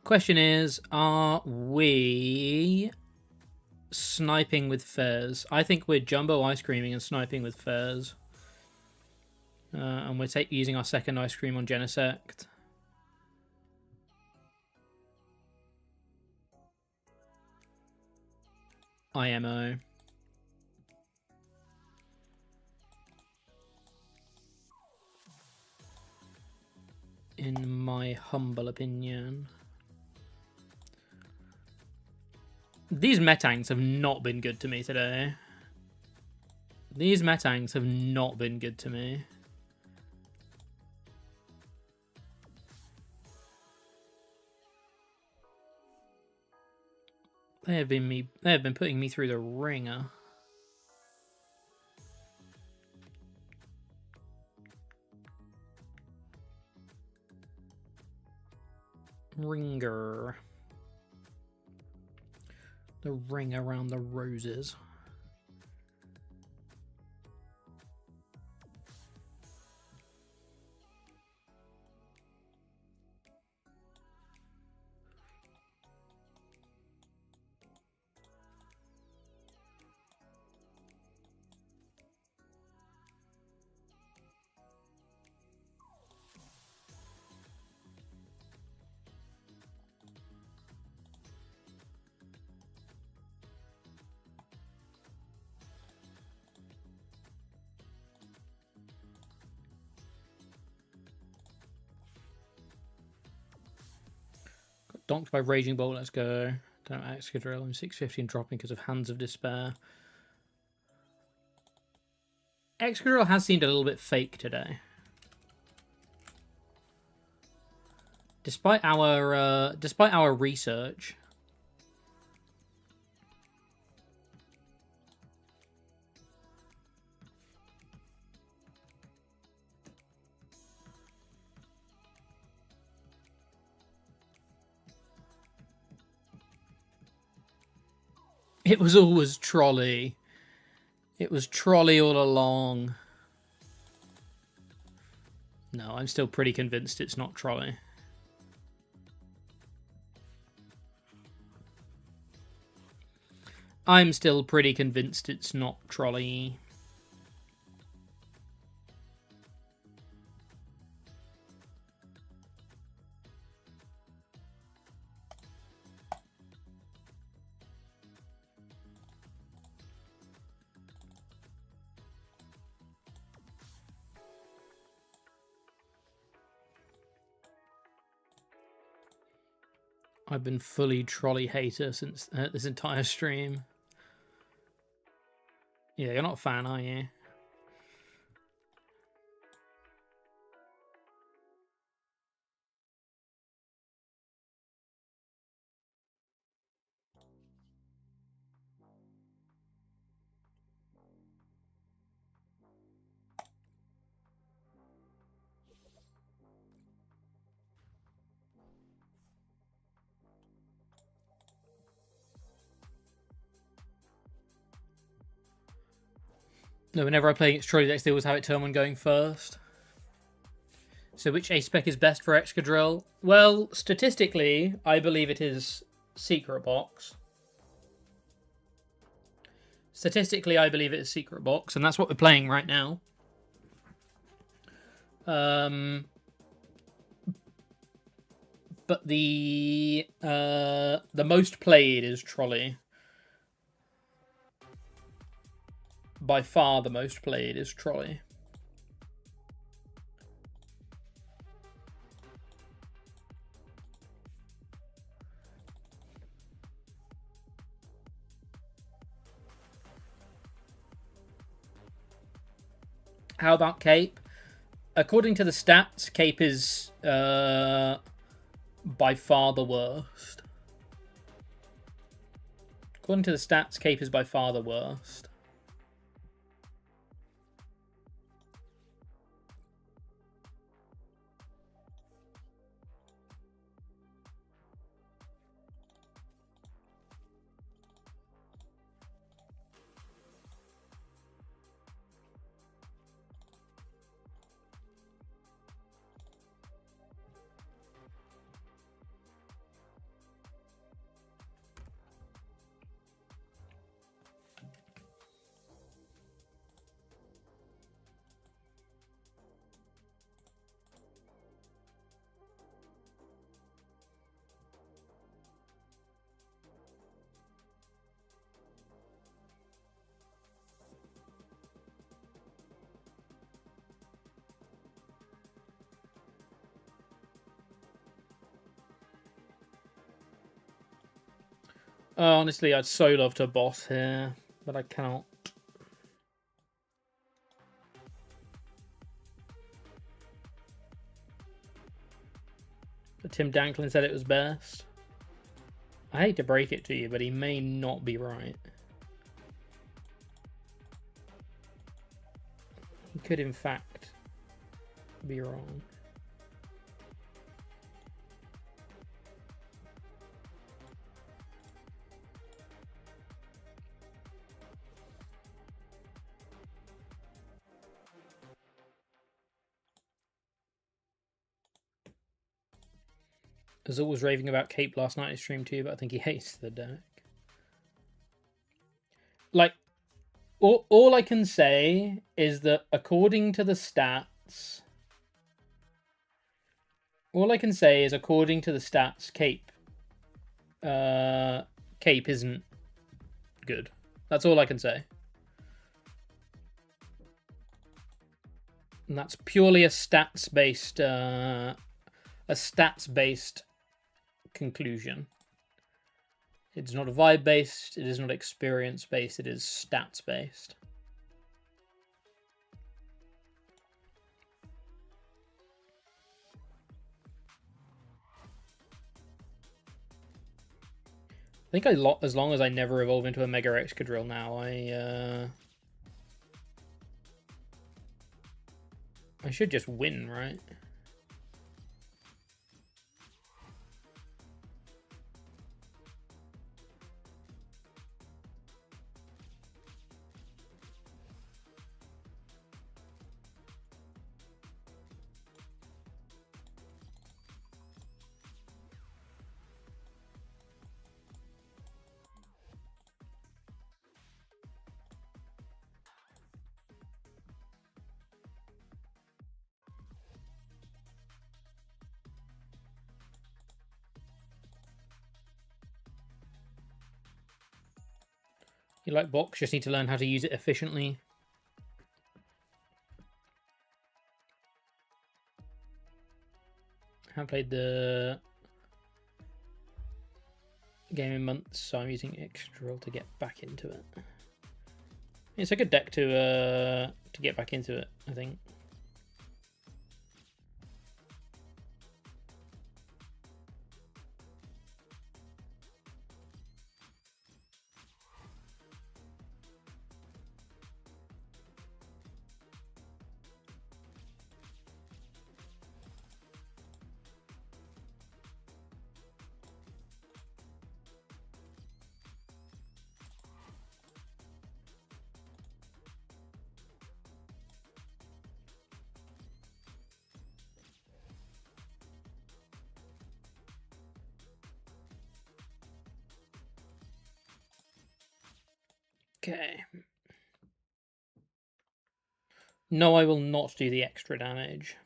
S1: Question is, are we sniping with Fairs? I think we're jumbo ice creaming and sniping with Fairs. And we're using our second ice cream on Genesect. IMO. In my humble opinion. These Metangs have not been good to me today. These Metangs have not been good to me. They have been putting me through the ringer. Ringer. The ring around the roses. Donked by Raging Bolt, let's go. Don't know, Excadrill, I'm 650 and dropping because of Hands of Despair. Excadrill has seemed a little bit fake today. Despite our research. It was always Trolley. It was Trolley all along. No, I'm still pretty convinced it's not Trolley. I'm still pretty convinced it's not Trolley. I've been fully Trolley hater since this entire stream. Yeah, you're not a fan, are you? No, whenever I play against Trolley decks, they always have it turn 1 going first. So which A-Spec is best for Excadrill? Well, statistically, I believe it is Secret Box. Statistically, I believe it is Secret Box, and that's what we're playing right now. But the most played is Trolley. By far the most played is Trolley. How about Cape? According to the stats, Cape is by far the worst. According to the stats, Cape is by far the worst. Honestly, I'd so love to boss here, but I cannot. But Tim Danklin said it was best. I hate to break it to you, but he may not be right. He could, in fact, be wrong. Azul was raving about Cape last night in stream too, but I think he hates the deck. Like, all I can say is that according to the stats, Cape isn't good. That's all I can say. And that's purely a stats-based conclusion. It's not vibe-based, it is not experience-based, it is stats-based. I think as long as I never evolve into a Mega Excadrill now, I should just win, right? You like box, just need to learn how to use it efficiently. I haven't played the game in months, so I'm using Excadrill to get back into it. It's a good deck to get back into it, I think. Okay. No, I will not do the extra damage.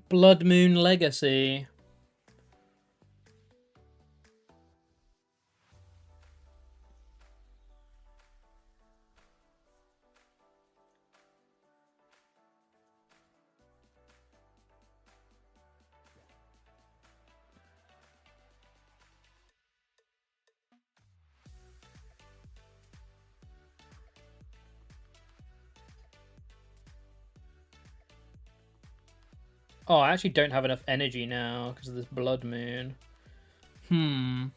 S1: Blood Moon Legacy. Oh, I actually don't have enough energy now because of this Blood Moon. I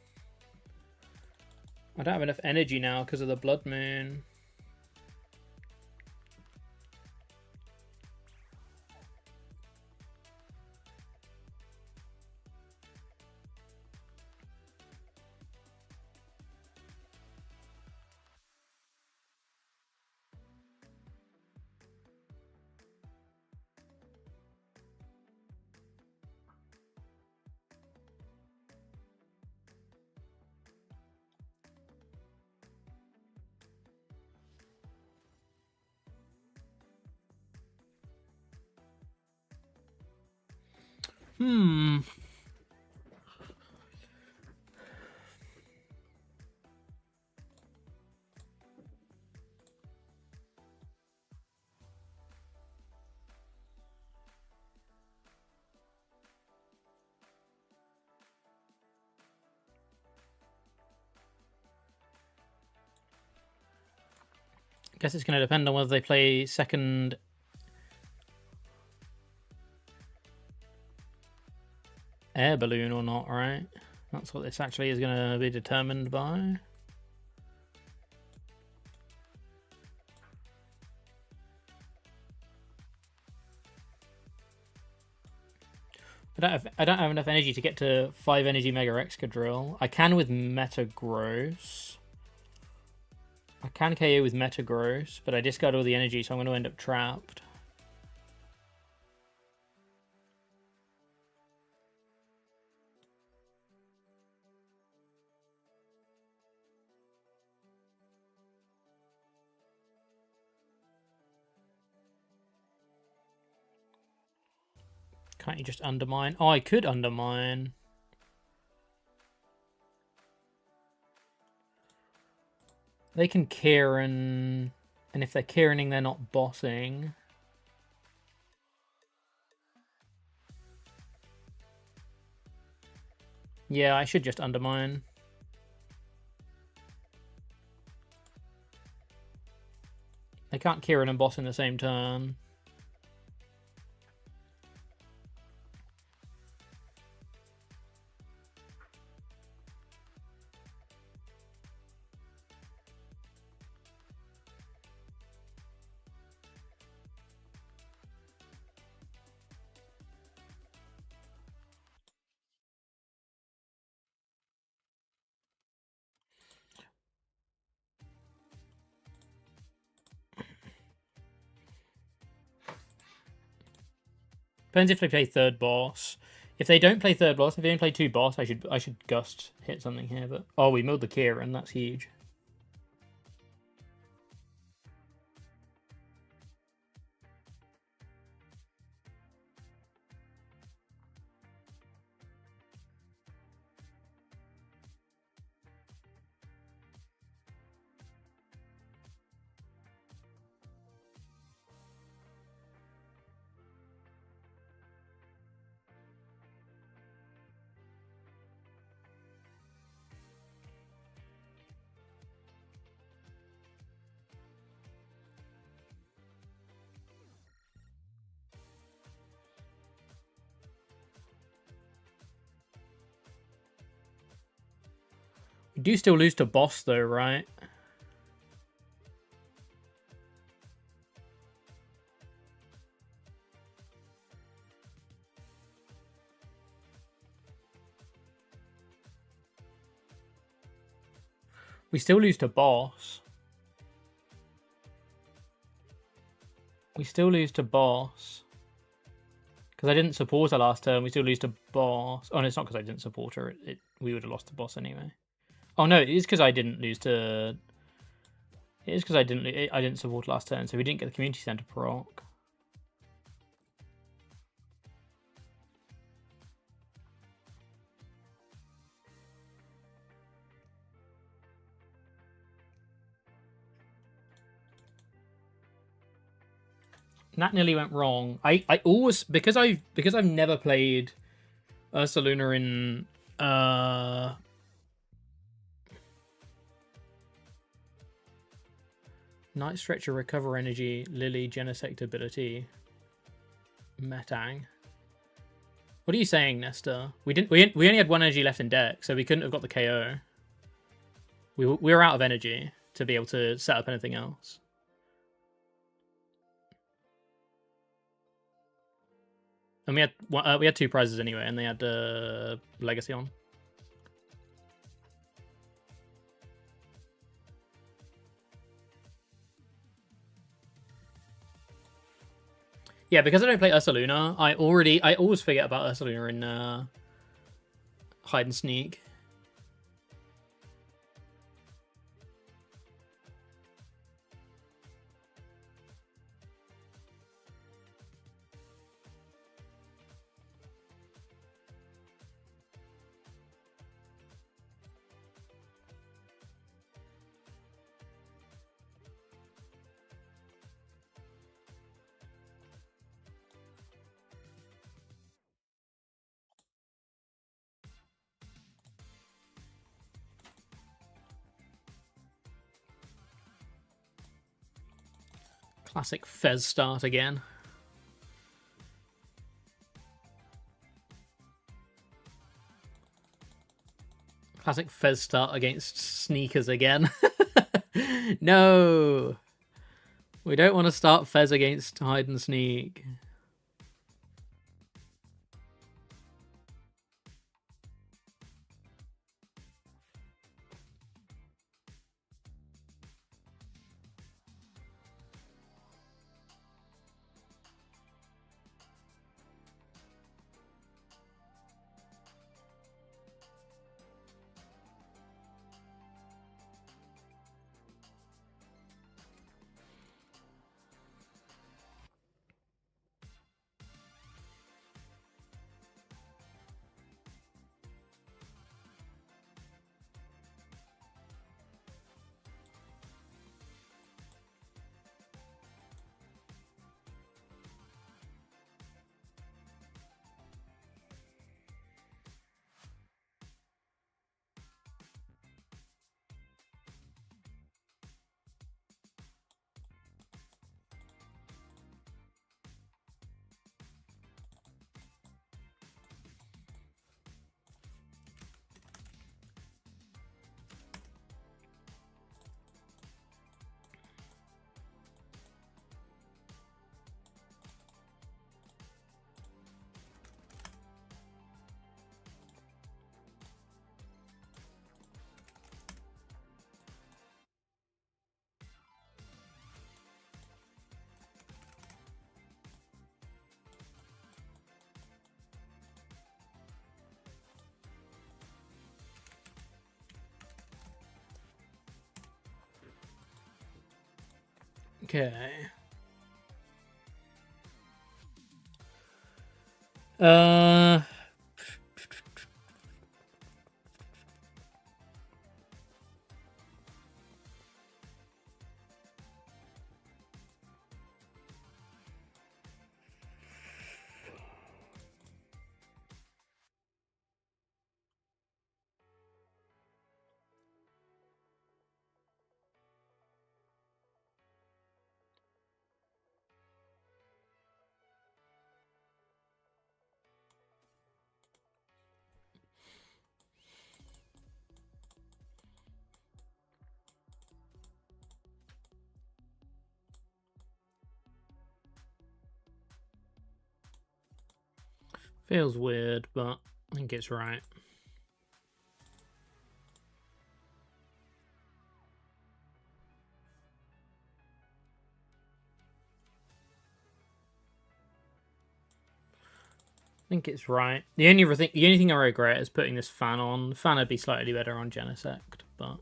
S1: don't have enough energy now because of the Blood Moon. Guess it's going to depend on whether they play second air balloon or not, right? That's what this actually is going to be determined by. I don't have enough energy to get to 5 energy Mega Excadrill. I can with Metagross. I can KO with Metagross, but I discard all the energy, so I'm going to end up trapped. Can't you just undermine? Oh, I could undermine. They can Kieran, and if they're Kieraning, they're not bossing. Yeah, I should just undermine. They can't Kieran and boss in the same turn. Depends if they play third boss. If they don't play third boss, if they only play 2 boss, I should Gust hit something here. But oh, we milled the Kieran. That's huge. We do still lose to boss though, right? We still lose to boss. We still lose to boss. Because I didn't support her last turn, we still lose to boss. Oh, no, it's not because I didn't support her. We would have lost to boss anyway. Oh no, it is because I didn't lose to. It is because I didn't support last turn, so we didn't get the community center proc. That nearly went wrong. I always because I've never played Ursaluna in Night Stretcher, Recover Energy, Lily, Genesect ability, Metang. What are you saying, Nesta? We only had one energy left in deck, so we couldn't have got the KO. We were out of energy to be able to set up anything else. And we had 2 prizes anyway, and they had Legacy on. Yeah, because I don't play Ursaluna, I always forget about Ursaluna in Hide and Sneak. Classic Fez start again. Classic Fez start against Sneakers again. No! We don't want to start Fez against Hide and Sneak. Okay. Feels weird, but I think it's right. I think it's right. The only thing I regret is putting this fan on. Fan would be slightly better on Genesect, but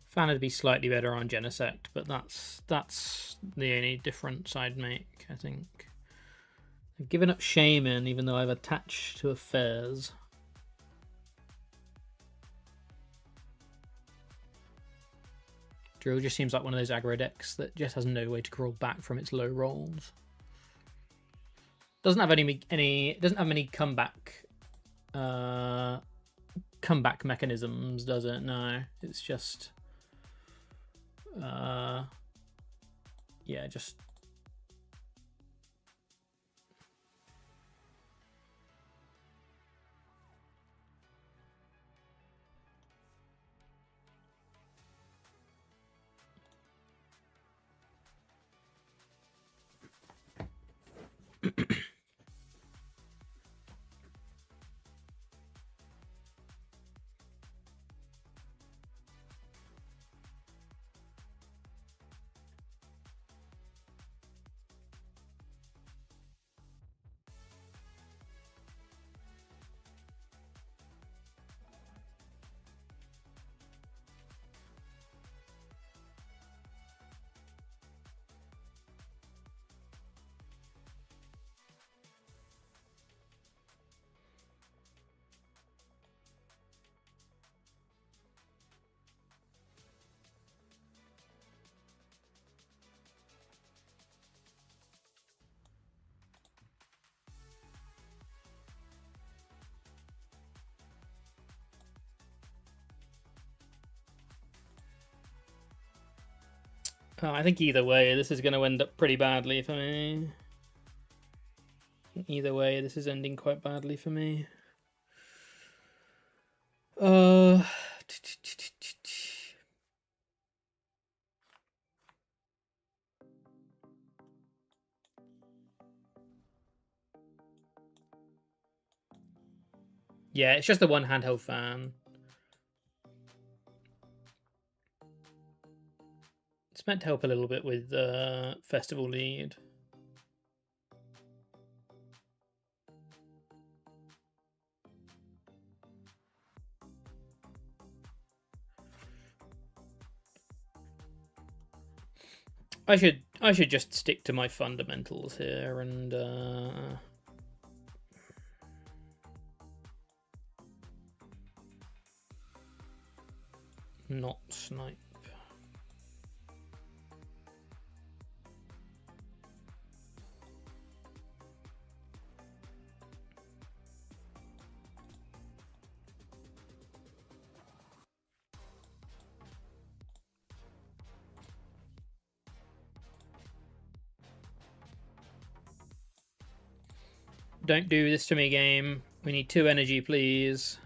S1: fan would be slightly better on Genesect, but that's the only difference I'd make, I think. I've given up Shaman, even though I've attached to a Fez. Drill just seems like one of those aggro decks that just has no way to crawl back from its low rolls. Doesn't have doesn't have many comeback mechanisms, does it? No, it's just yeah, just I think either way, this is going to end up pretty badly for me. Either way, this is ending quite badly for me. Yeah, it's just the one handheld fan. It's meant to help a little bit with Festival lead. I should just stick to my fundamentals here and not snipe. Don't do this to me, game. We need 2 energy, please.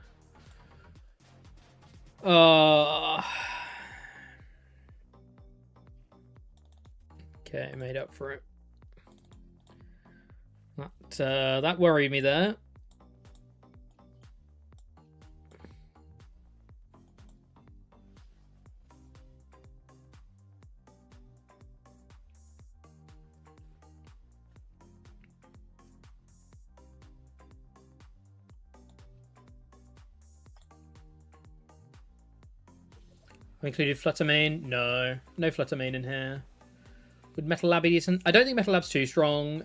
S1: Okay, made up for it. That worried me there. I included Fluttermane. No Fluttermane in here. Would Metal Lab be decent? I don't think Metal Lab's too strong.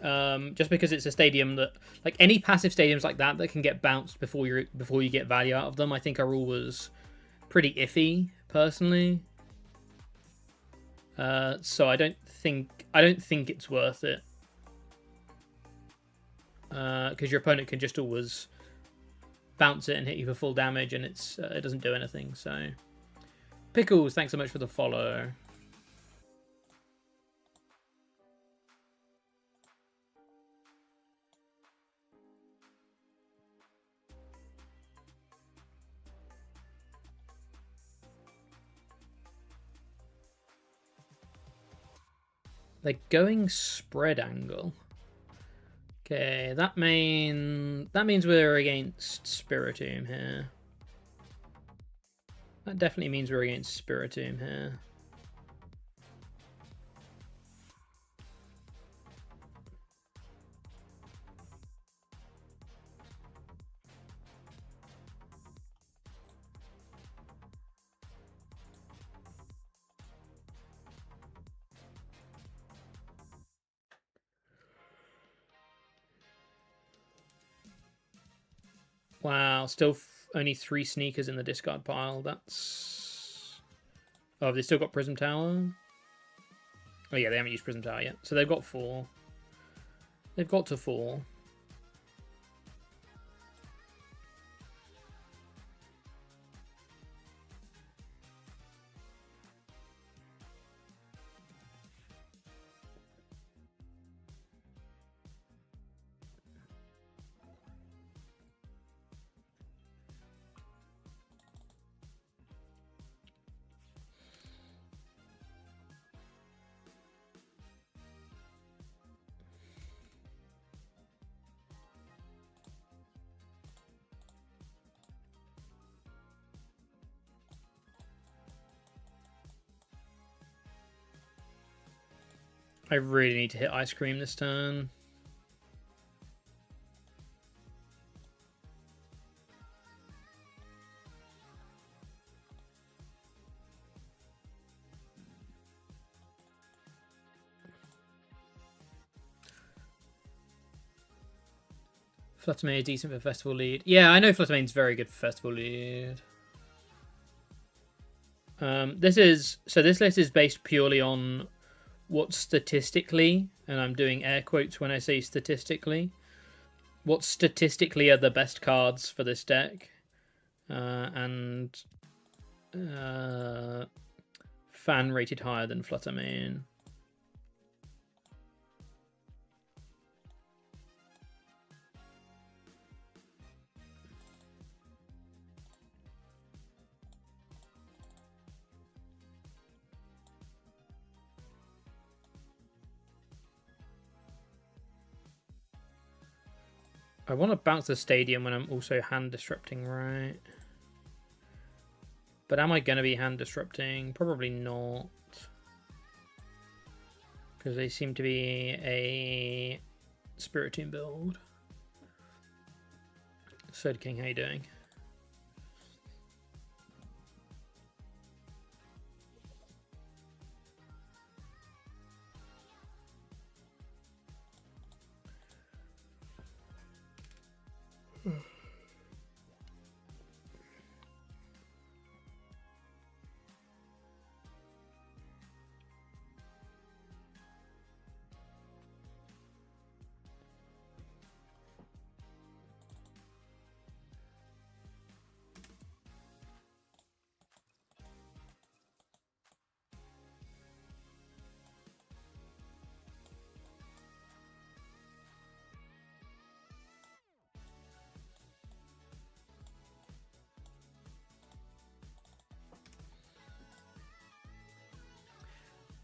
S1: Just because it's a stadium that, like any passive stadiums like that can get bounced before you get value out of them, I think are always pretty iffy personally. So I don't think it's worth it. Because your opponent can just always bounce it and hit you for full damage, and it doesn't do anything. So. Pickles, thanks so much for the follow. They're going spread angle. Okay, that means we're against Spiritomb here. That definitely means we're against Spiritomb here. Wow, still only 3 sneakers in the discard pile. That's Oh, have they still got Prism Tower? Oh yeah, they haven't used Prism Tower yet. So they've got 4. They've got to 4. I really need to hit Ice Cream this turn. Fluttermane is decent for Festival Lead. Yeah, I know Fluttermane's very good for Festival Lead. This list is based purely on what statistically, and I'm doing air quotes when I say statistically, what statistically are the best cards for this deck, and fan rated higher than Fluttermane. I want to bounce the stadium when I'm also hand disrupting, right? But am I going to be hand disrupting? Probably not. Because they seem to be a Spiritomb build. Sword King, how you doing?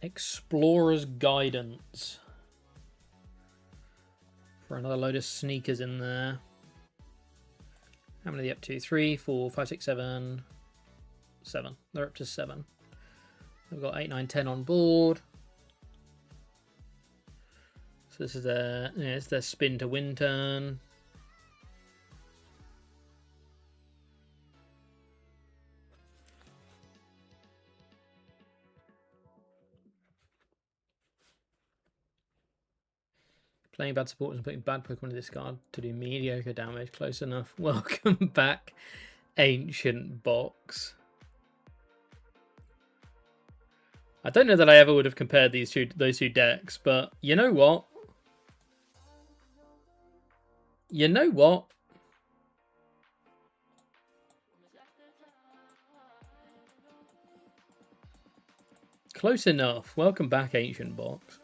S1: Explorer's Guidance. For another load of sneakers in there. How many are they up to? 3, 4, 5, 6, 7. 7. They're up to 7. They've got 8, 9, 10 on board. So this is their, it's their spin to win turn. Playing bad supporters and putting bad Pokemon in this card to do mediocre damage. Close enough. Welcome back, Ancient Box. I don't know that I ever would have compared those two decks, but you know what? You know what? Close enough. Welcome back, Ancient Box.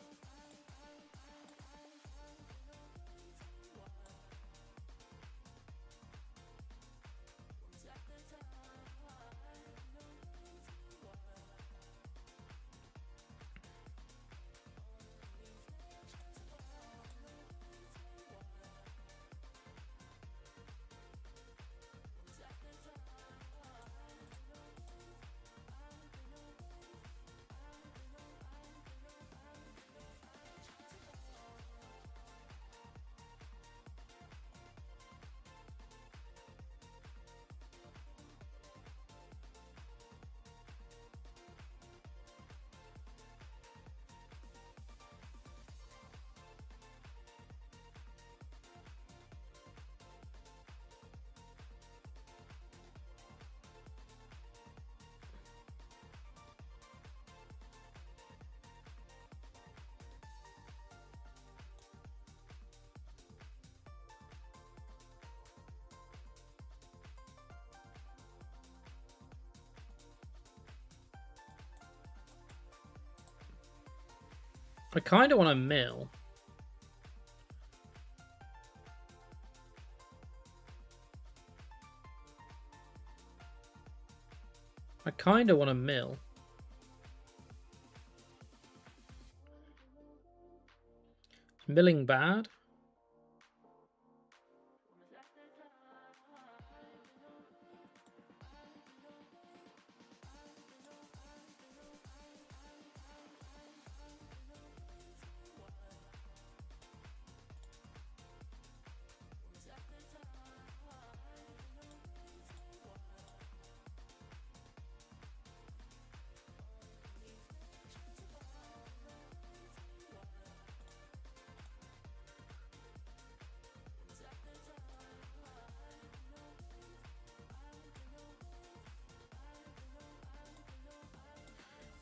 S1: I kind of want to mill. I kind of want to mill. Is milling bad?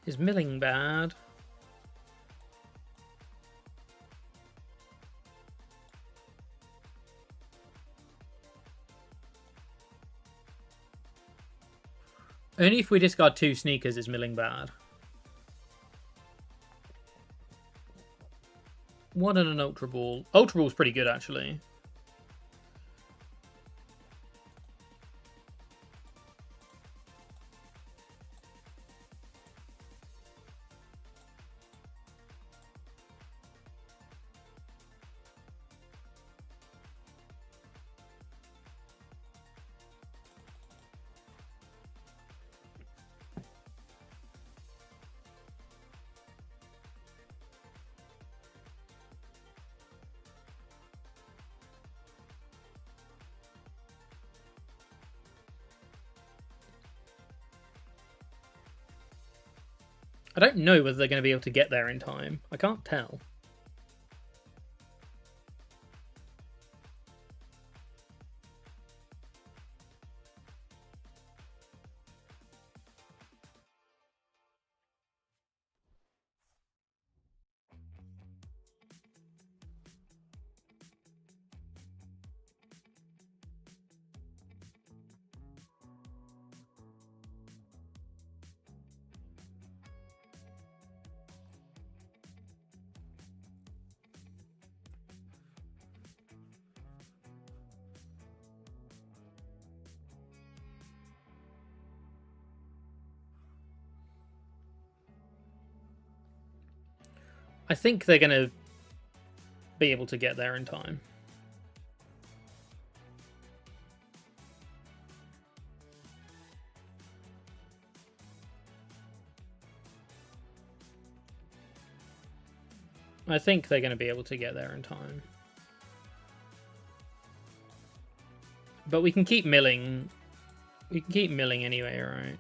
S1: Is milling bad? Only if we discard 2 sneakers is milling bad. 1 and an Ultra Ball. Ultra Ball's pretty good, actually. I don't know whether they're going to be able to get there in time. I can't tell. I think they're going to be able to get there in time. I think they're going to be able to get there in time. But we can keep milling. We can keep milling anyway, right?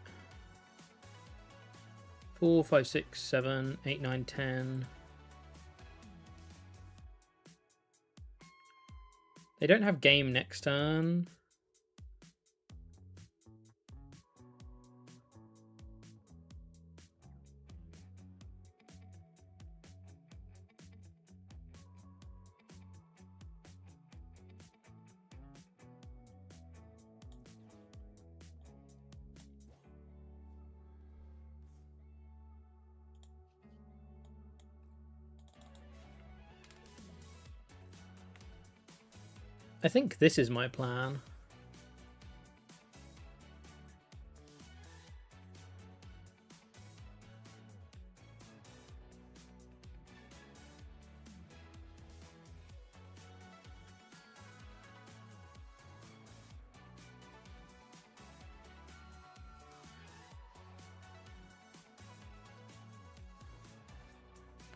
S1: 4, 5, 6, 7, 8, 9, 10. They don't have game next turn. I think this is my plan.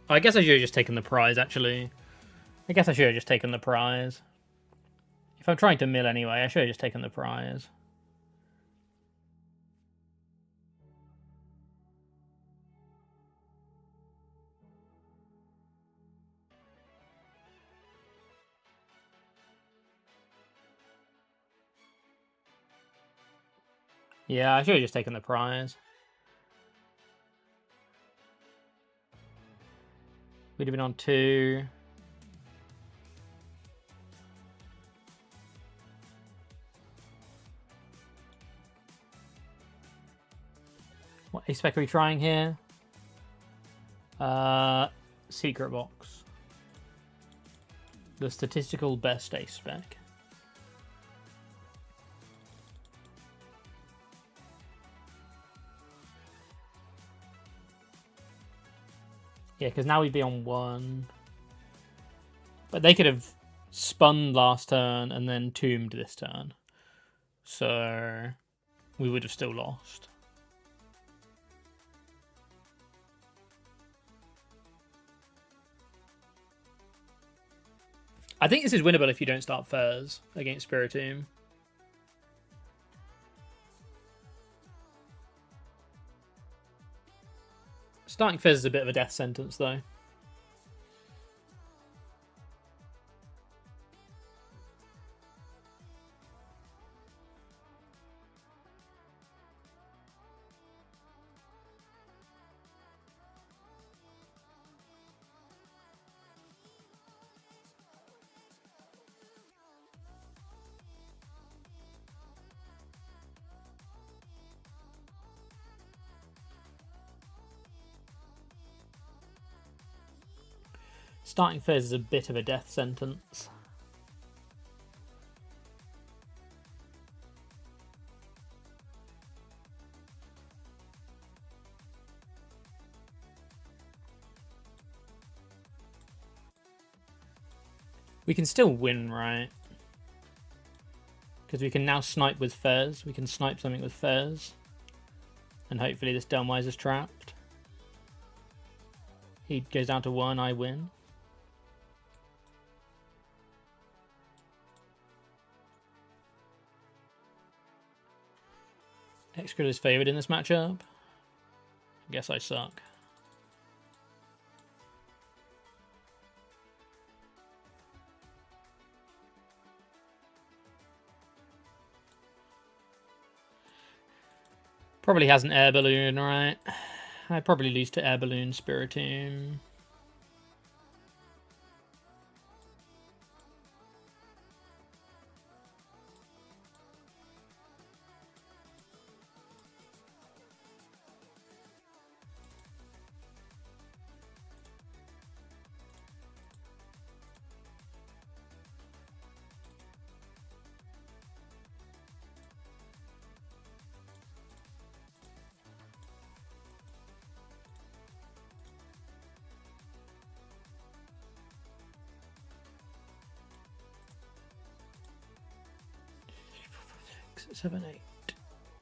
S1: I guess I should have just taken the prize, actually. I guess I should have just taken the prize. If I'm trying to mill anyway, I should have just taken the prize. Yeah, I should have just taken the prize. We'd have been on 2. What SPEC are we trying here? secret box. The statistical best ace spec. Yeah, because now we'd be on 1. But they could have spun last turn and then tombed this turn. So we would have still lost. I think this is winnable if you don't start Fairs against Spiritomb. Starting Fizz is a bit of a death sentence, though. Starting Fizz is a bit of a death sentence. We can still win, right? Because we can now snipe with Fairs. We can snipe something with Fairs. And hopefully this Delmise is trapped. He goes down to 1, I win. Excadrill is favoured in this matchup. I guess I suck. Probably has an air balloon, right? I'd probably lose to air balloon, Spiritomb. Seven, 8,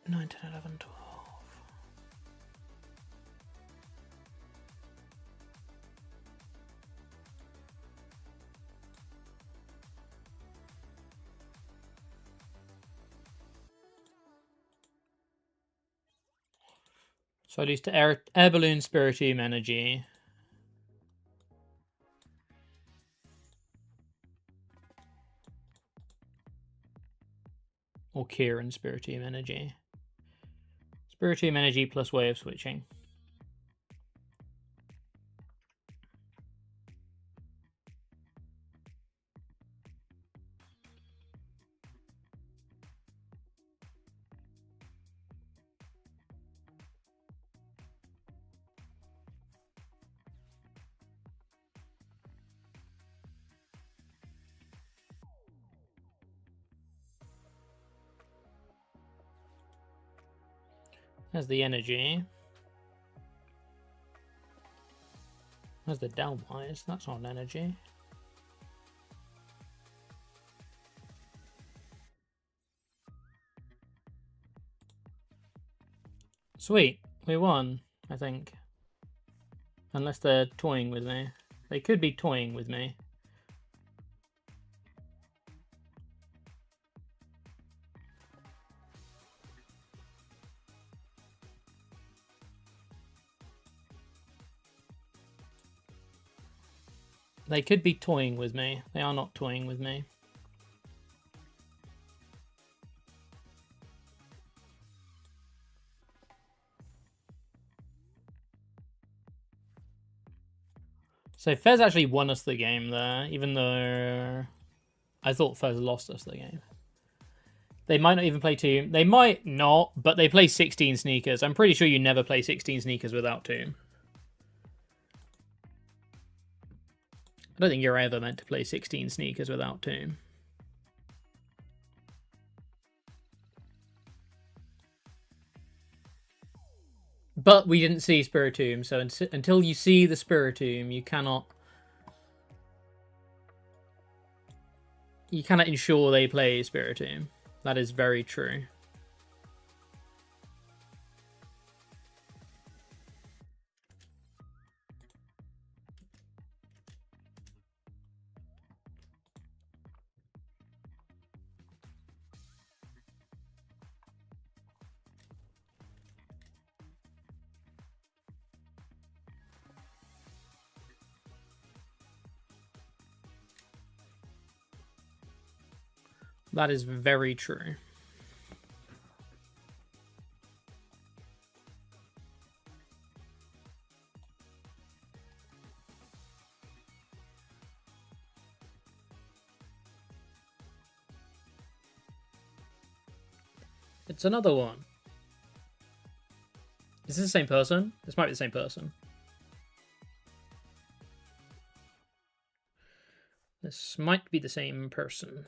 S1: 9, 10, 11, 12. So I lose to air balloon, Spiritomb energy. Or Kieran Spiritomb energy. Spiritomb energy plus way of switching. There's the energy. There's the Delmise. That's not an energy. Sweet. We won, I think. Unless they're toying with me. They could be toying with me. They could be toying with me. They are not toying with me. So Fez actually won us the game there, even though I thought Fez lost us the game. They might not even play Tomb. They might not, but they play 16 sneakers. I'm pretty sure you never play 16 sneakers without Tomb. I don't think you're ever meant to play 16 sneakers without Tomb. But we didn't see Spiritomb, so until you see the Spiritomb, you cannot ensure they play Spiritomb. That is very true. That is very true. It's another one. Is this the same person? This might be the same person. This might be the same person.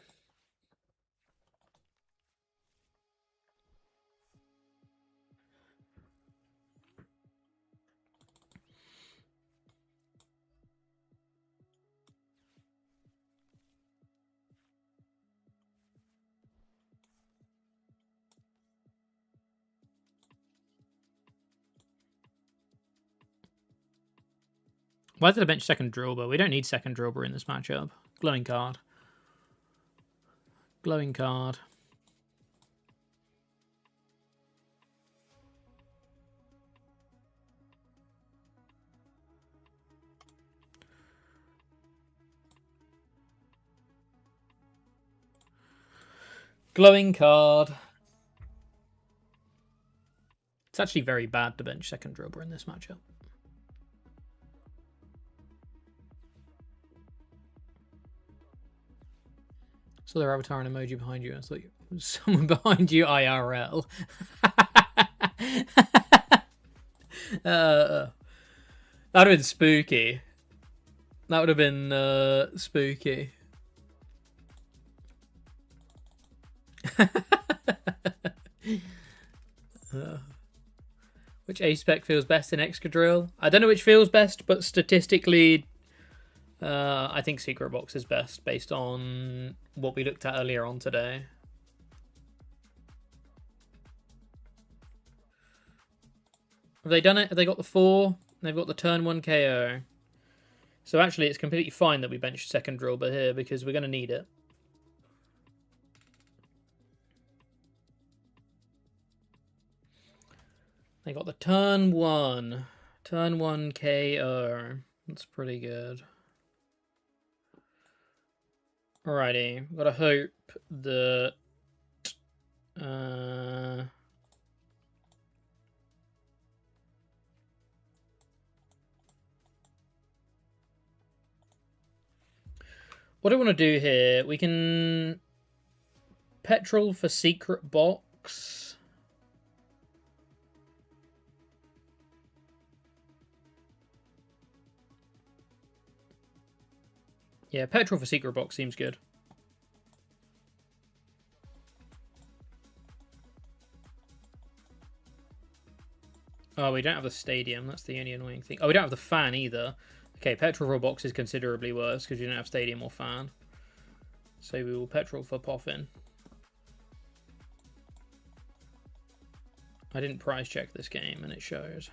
S1: Why did I bench second Drillbur? We don't need second Drillbur in this matchup. Glowing card. Glowing card. Glowing card. It's actually very bad to bench second Drillbur in this matchup. So their avatar and emoji behind you. I thought someone behind you IRL. That would have been spooky. That would have been spooky. Which SPEC feels best in Excadrill? I don't know which feels best, but statistically, I think Secret Box is best based on what we looked at earlier on today. Have they done it? Have they got the 4? They've got the turn 1 KO. So actually, it's completely fine that we benched second Drillbur here because we're going to need it. They got the turn 1. Turn 1 KO. That's pretty good. Alrighty, gotta hope that what do I want to do here? We can petrol for secret box. Yeah, petrol for secret box seems good. Oh, we don't have the stadium. That's the only annoying thing. Oh, we don't have the fan either. Okay, petrol for box is considerably worse because you don't have stadium or fan. So we will petrol for Poffin. I didn't prize check this game and it shows.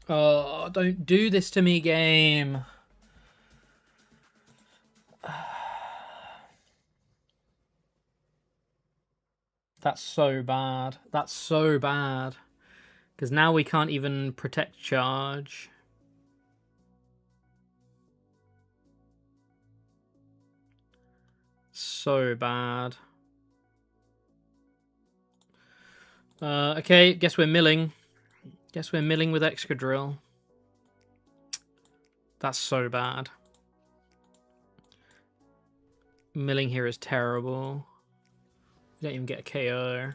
S1: Oh, don't do this to me, game. That's so bad. That's so bad. Because now we can't even protect charge. So bad. Okay, guess we're milling. Guess we're milling with Excadrill. That's so bad. Milling here is terrible. We don't even get a KO.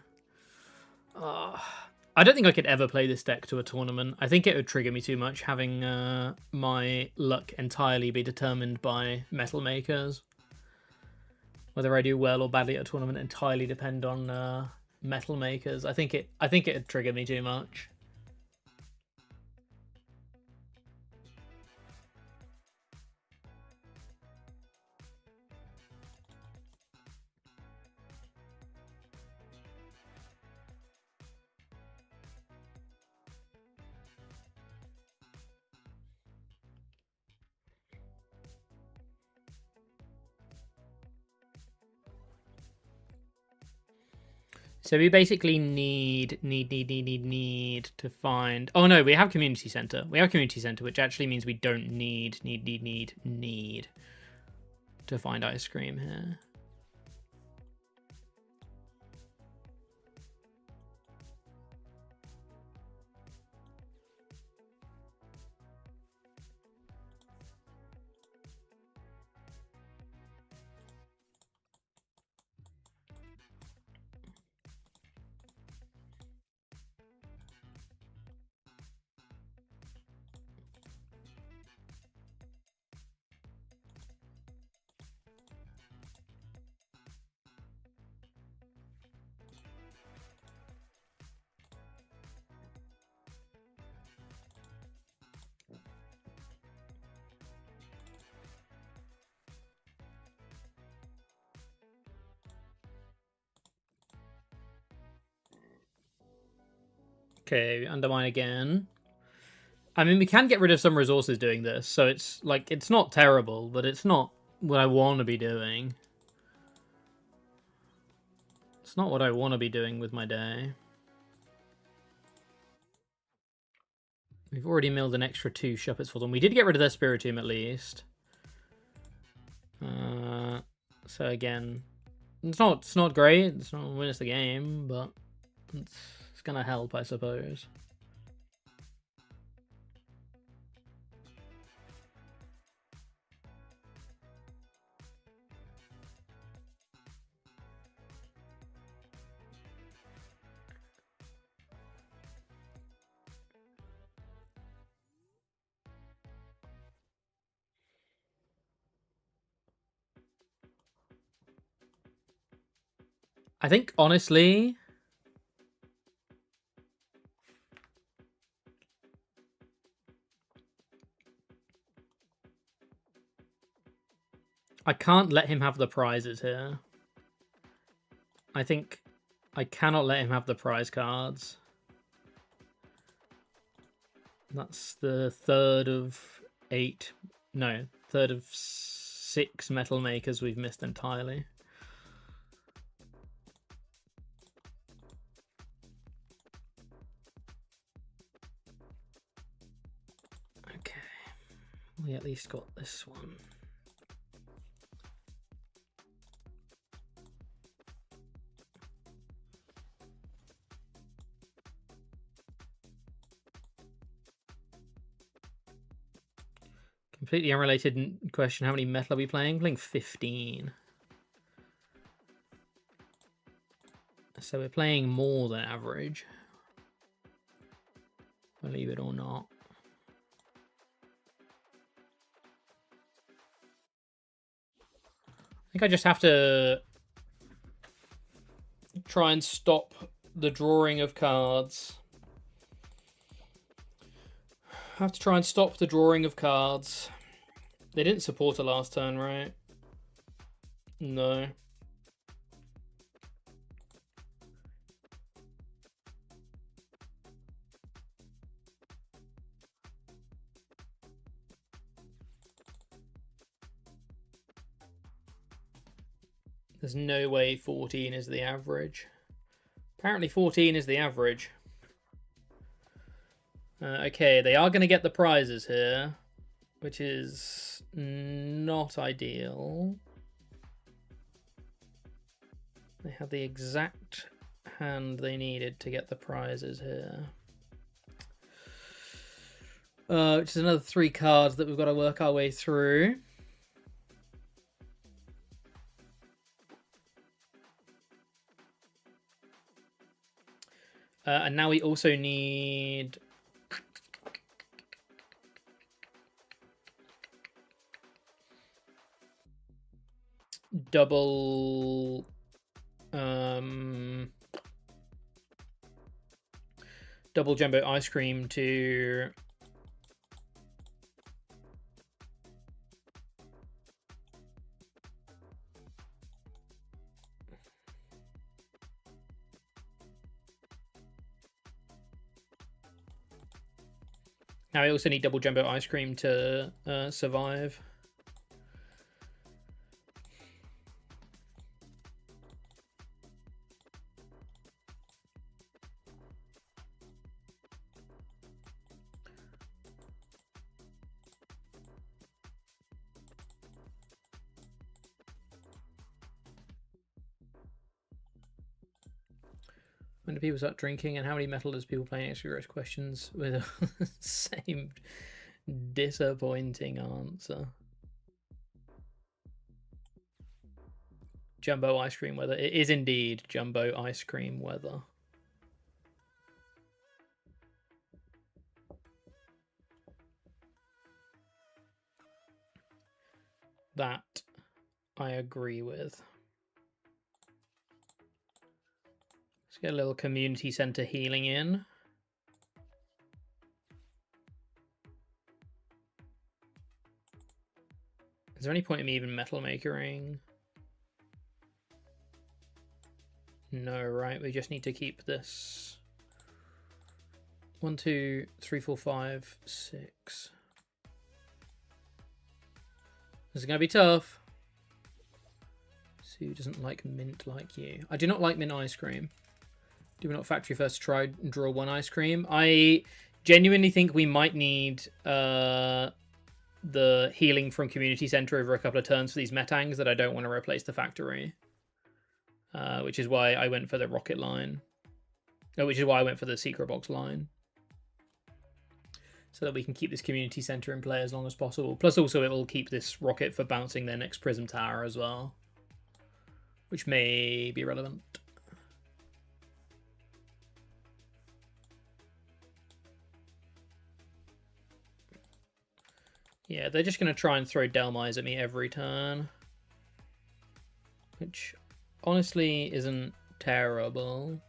S1: I don't think I could ever play this deck to a tournament. I think it would trigger me too much, having my luck entirely be determined by metal makers. Whether I do well or badly at a tournament entirely depend on metal makers. I think it'd trigger me too much. So we basically need to find... Oh no, we have community center. We have community center, which actually means we don't need to find ice cream here. Okay, undermine again. I mean, we can get rid of some resources doing this, so it's like, it's not terrible, but it's not what I want to be doing. It's not what I want to be doing with my day. We've already milled an extra 2 Shuppets for them. We did get rid of their Spiritomb at least. So again, it's not great. It's not win us the game, but it's gonna help, I suppose. I think, honestly, I can't let him have the prizes here. I think I cannot let him have the prize cards. That's the third of 8. No, third of 6 metal makers we've missed entirely. Okay, we at least got this one. Completely unrelated question. How many metal are we playing? Playing 15. So we're playing more than average. Believe it or not. I think I just have to try and stop the drawing of cards. I have to try and stop the drawing of cards. They didn't support it last turn, right? No. There's no way 14 is the average. Apparently 14 is the average. Okay, they are going to get the prizes here, which is not ideal. They had the exact hand they needed to get the prizes here. which is another 3 cards that we've got to work our way through. And now we also need double double jumbo ice cream to now I also need double jumbo ice cream to survive. When do people start drinking, and how many metal does people playing extra gross questions with the same disappointing answer? Jumbo ice cream weather. It is indeed jumbo ice cream weather. That I agree with. Let's get a little community center healing in. Is there any point in me even metal makering? No, right? We just need to keep this. 1, 2, 3, 4, 5, 6. This is going to be tough. Sue doesn't like mint like you. I do not like mint ice cream. Do we not factory first try and draw 1 ice cream? I genuinely think we might need the healing from community center over a couple of turns for these metangs that I don't want to replace the factory. Which is why I went for the rocket line. Which is why I went for the secret box line. So that we can keep this community center in play as long as possible. Plus also it will keep this rocket for bouncing their next prism tower as well. Which may be relevant. Yeah, they're just going to try and throw Delmise at me every turn. Which honestly isn't terrible.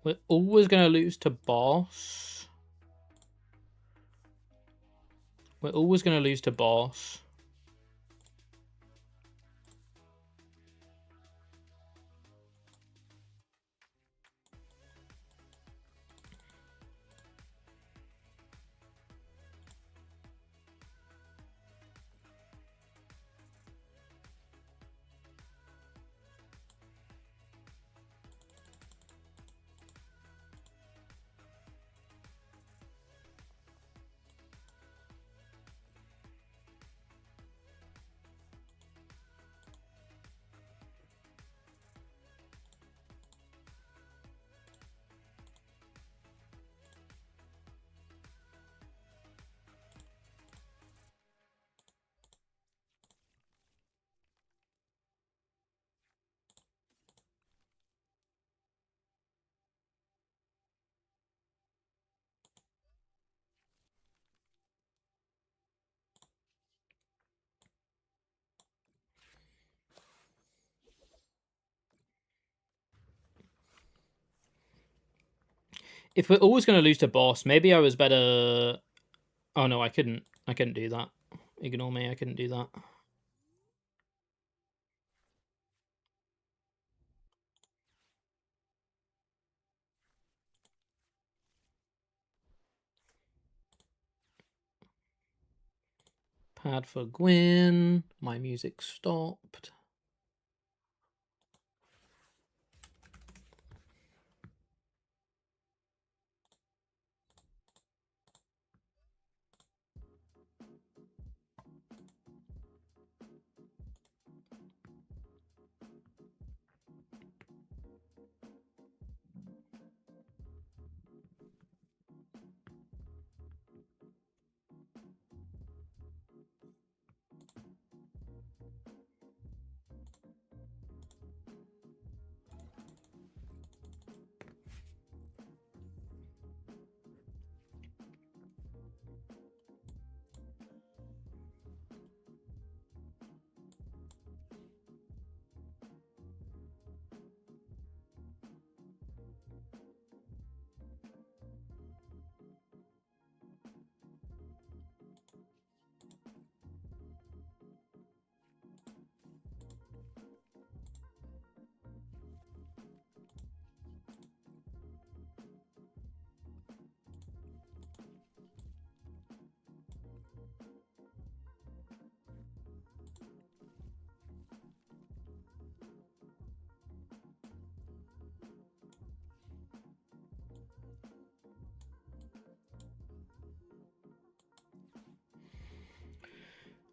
S1: We're always going to lose to boss. We're always going to lose to boss. If we're always going to lose to boss, maybe I was better... Oh no, I couldn't. I couldn't do that. Ignore me, I couldn't do that. Pad for Gwyn. My music stopped.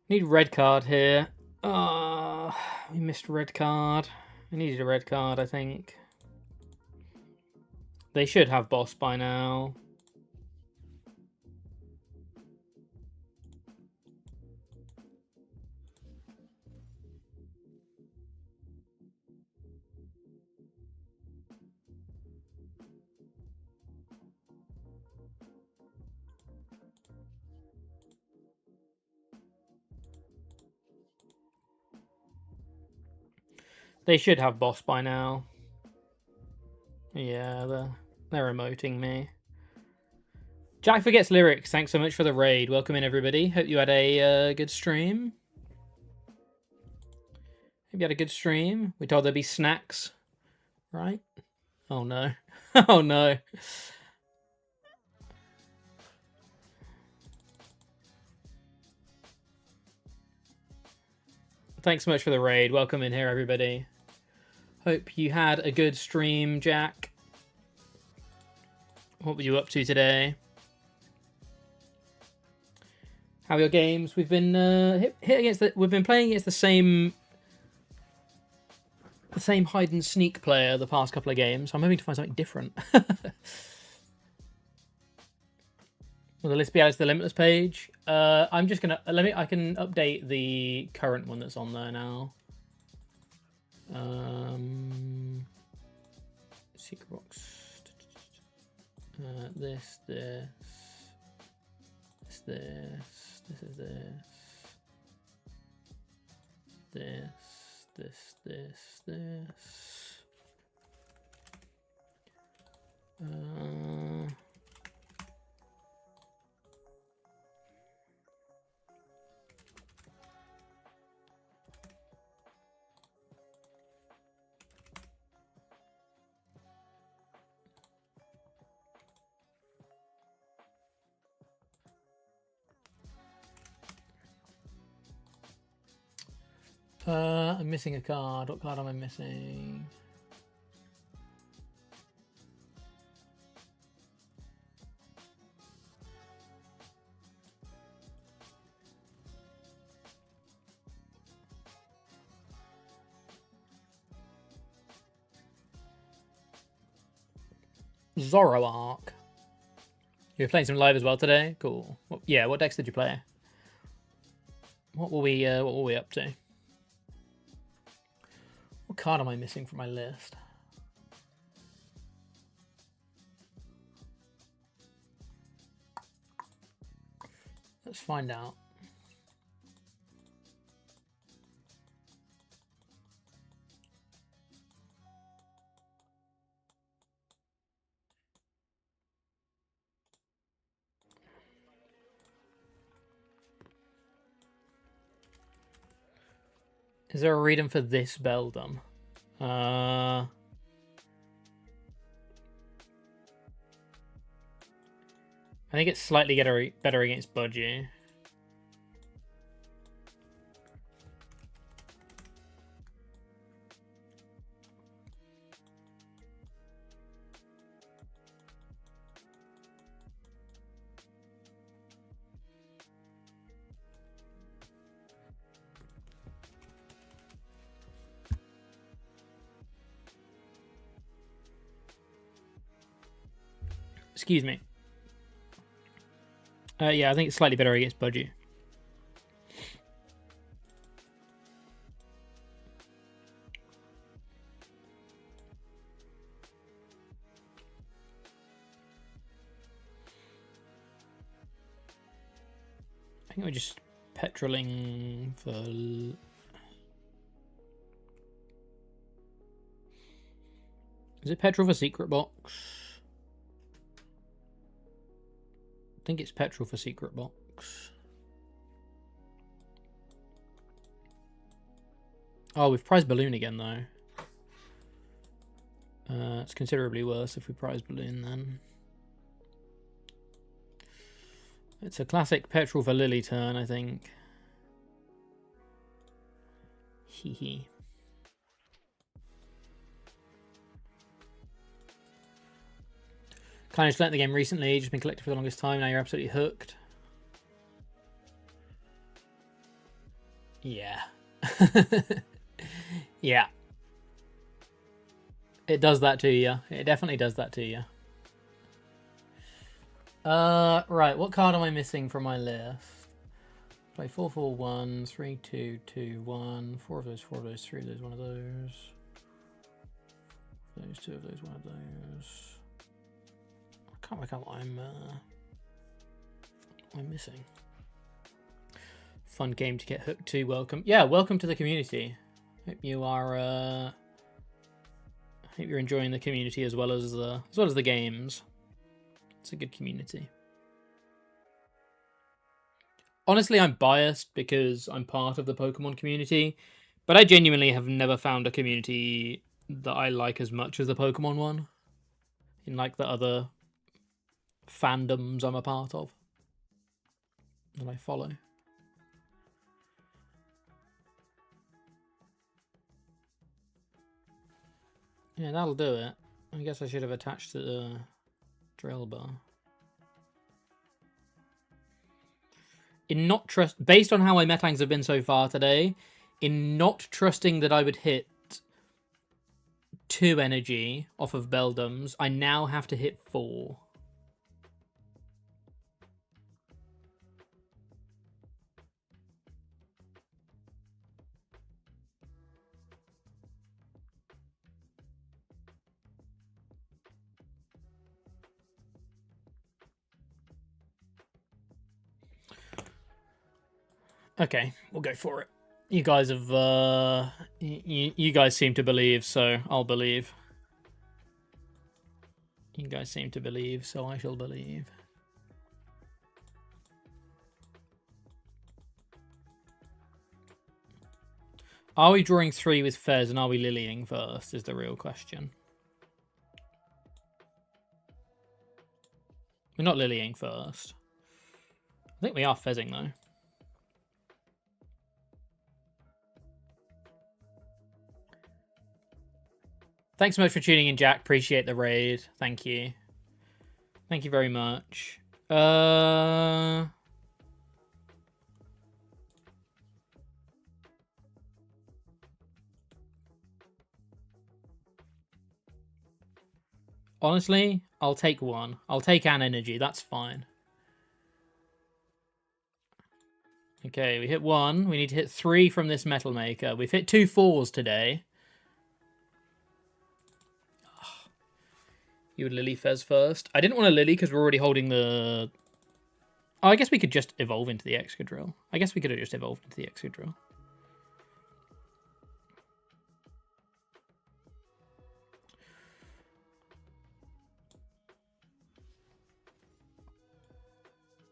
S1: Need red card here. We missed red card. I needed a red card, I think. They should have boss by now. They should have boss by now. Yeah, they're emoting me. Jack Forgets Lyrics, thanks so much for the raid. Welcome in, everybody. Hope you had a good stream. Hope you had a good stream. We told there'd be snacks, right? Oh, no. Oh, no. Thanks so much for the raid. Welcome in here, everybody. Hope you had a good stream, Jack. What were you up to today? How are your games? We've been we've been playing against the same hide and sneak player the past couple of games. I'm hoping to find something different. Will the list be added to the Limitless page? I'm just gonna I can update the current one that's on there now. Secret box. This is this. I'm missing a card. What card am I missing? Zoroark. You're playing some live as well today? Cool. Yeah, what decks did you play? What were we up to? What card am I missing from my list? Let's find out. Is there a reading for this Beldum? I think it's slightly better against Budgie. Excuse me. Yeah, I think it's slightly better against Budgie. I think we're just petroling for... Is it petrol for secret box? I think it's petrol for secret box. Oh, we've prized balloon again though. It's considerably worse if we prize balloon then. It's a classic petrol for Lily turn, I think. Hee hee. Kind of just learnt the game recently, just been collecting for the longest time, now you're absolutely hooked. Yeah. Yeah. It does that to you. It definitely does that to you. Right, what card am I missing from my list? Play 4-4-1, 3-2-2-1, 4 of those, 4 of those, 3 of those, 1 of those. Those, 2 of those, 1 of those. I can't work out what I'm missing. Fun game to get hooked to. Welcome. Yeah, welcome to the community. Hope you are hope you're enjoying the community as well as the games. It's a good community. Honestly, I'm biased because I'm part of the Pokemon community, but I genuinely have never found a community that I like as much as the Pokemon one. In like the other fandoms I'm a part of that I follow. Yeah, that'll do it. I guess I should have attached the drill bar. In not trust, based on how my metangs have been so far today, in not trusting that I would hit 2 energy off of Beldums, I now have to hit 4. Okay, we'll go for it. You guys have, you guys seem to believe, so I'll believe. You guys seem to believe, so I shall believe. Are we drawing 3 with Fez and are we lilying first is the real question. We're not lilying first. I think we are fezzing though. Thanks so much for tuning in, Jack. Appreciate the raid. Thank you. Thank you very much. Honestly, I'll take 1. I'll take an energy. That's fine. Okay, we hit 1. We need to hit 3 from this Metal Maker. We've hit 2 4s today. You would Lily Fez first. I didn't want to Lily because we're already holding the... Oh, I guess we could just evolve into the Excadrill. I guess we could have just evolved into the Excadrill.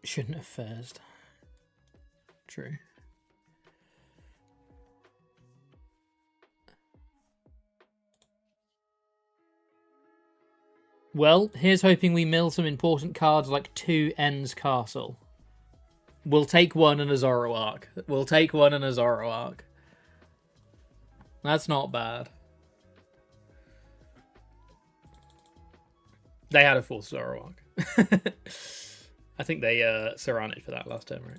S1: Shouldn't have Fezzed. True. Well, here's hoping we mill some important cards like 2 Ends Castle. We'll take 1 and a Zoroark. We'll take 1 and a Zoroark. That's not bad. They had a 4th Zoroark. I think they surrounded for that last turn, right?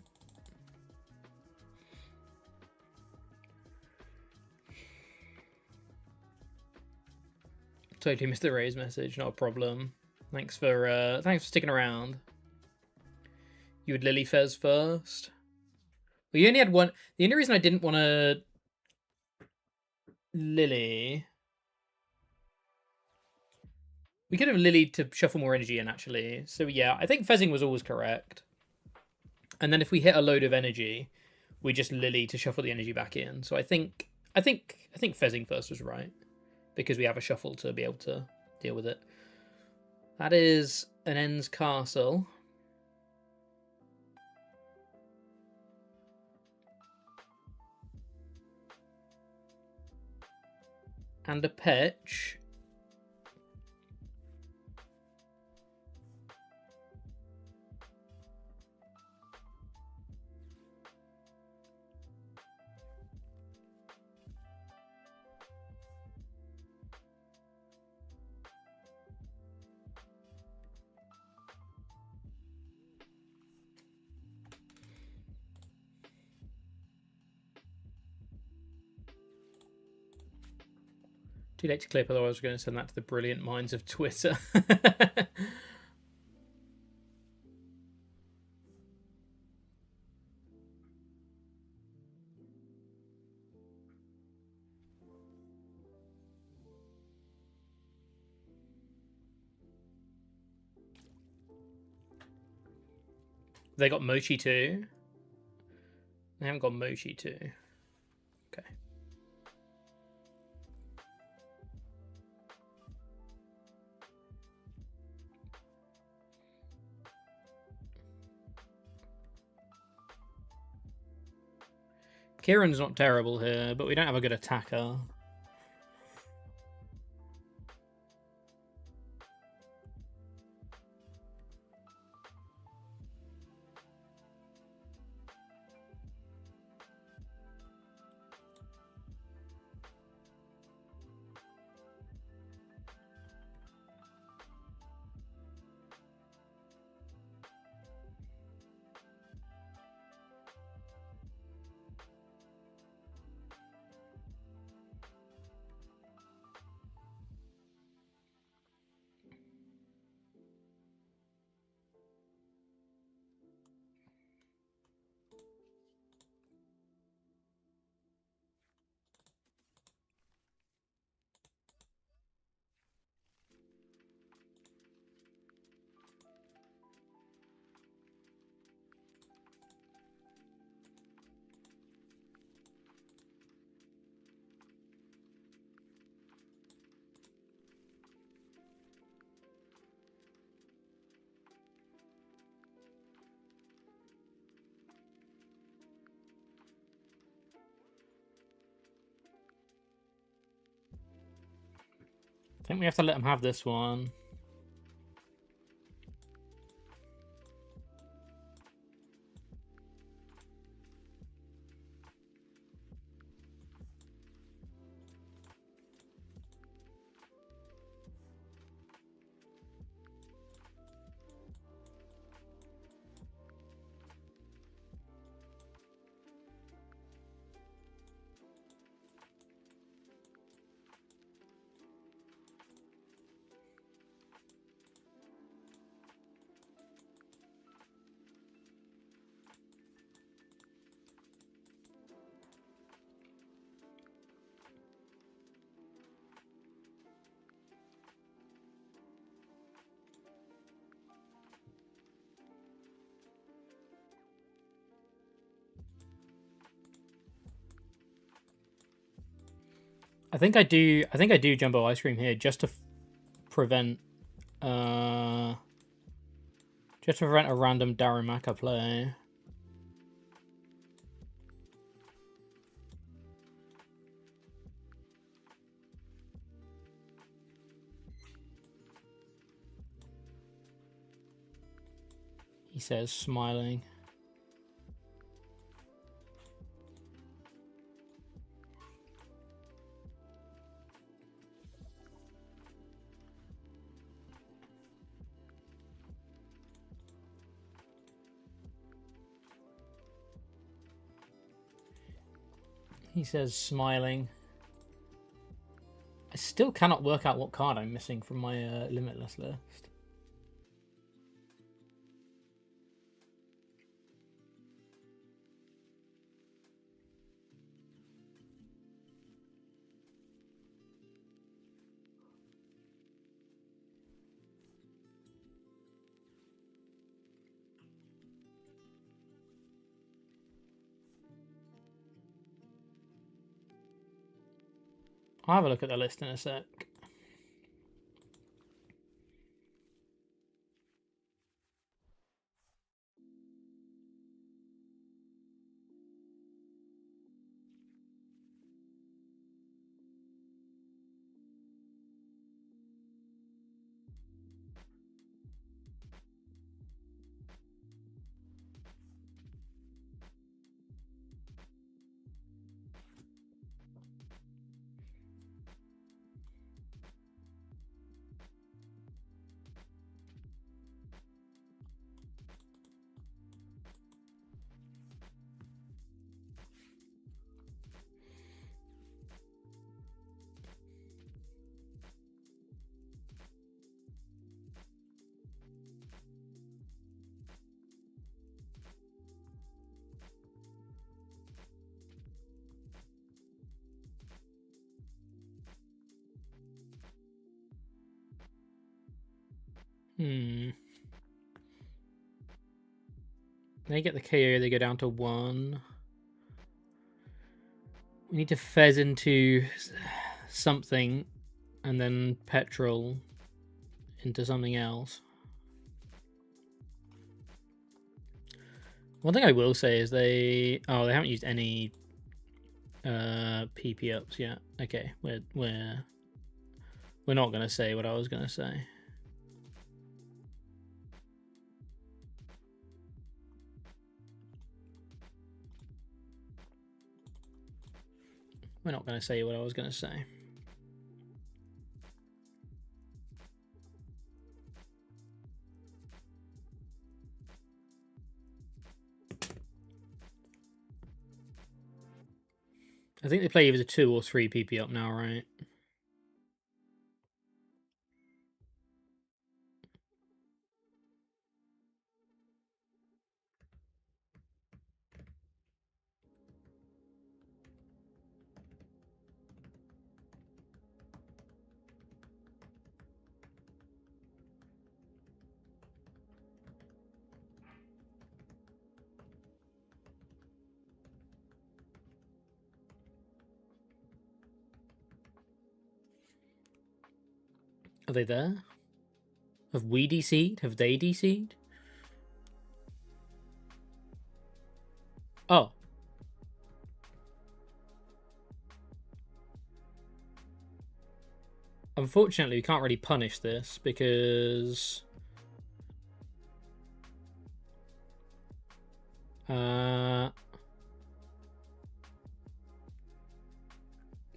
S1: Totally missed the raise message, not a problem. Thanks for sticking around. You would Lily Fez first. Well, you only had one. The only reason I didn't want to Lily, we could have Lily to shuffle more energy in actually. So yeah, I think Fezzing was always correct. And then if we hit a load of energy, we just Lily to shuffle the energy back in. So I think Fezzing first was right because we have a shuffle to be able to deal with it. That is an Ends Castle. And a Petch. Too late to clip, otherwise I was going to send that to the brilliant minds of Twitter. They got Mochi too. They haven't got Mochi too. Okay. Kieran's not terrible here, but we don't have a good attacker. I think we have to let him have this one. I think I do Jumbo Ice Cream here just to prevent a random Darumaka play. He says, smiling. He says, smiling. I still cannot work out what card I'm missing from my Limitless list. I'll have a look at the list in a sec. They get the KO, they go down to 1. We need to fez into something and then petrol into something else. One thing I will say is they haven't used any PP ups yet. Okay, we're not gonna say what I was gonna say. We're not gonna say what I was gonna say. I think they play either 2 or 3 PP up now, right? Are they there? Have we DC'd? Have they DC'd? Oh. Unfortunately, we can't really punish this because...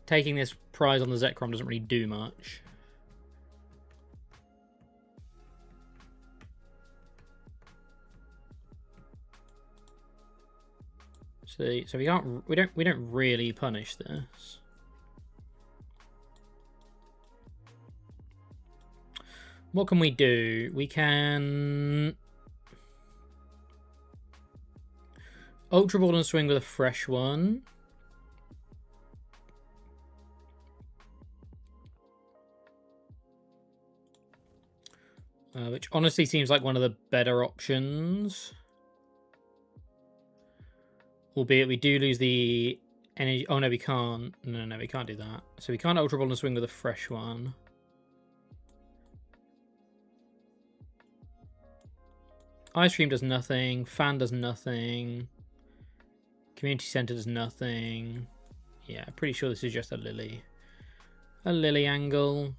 S1: taking this prize on the Zekrom doesn't really do much. So we don't really punish this. What can we do? We can Ultra Ball and swing with a fresh one. Which honestly seems like one of the better options. Albeit we do lose the energy. Oh no, we can't. No, we can't do that. So we can't Ultra Ball and swing with a fresh one. Ice Stream does nothing. Fan does nothing. Community Center does nothing. Yeah, pretty sure this is just a Lily. A Lily angle.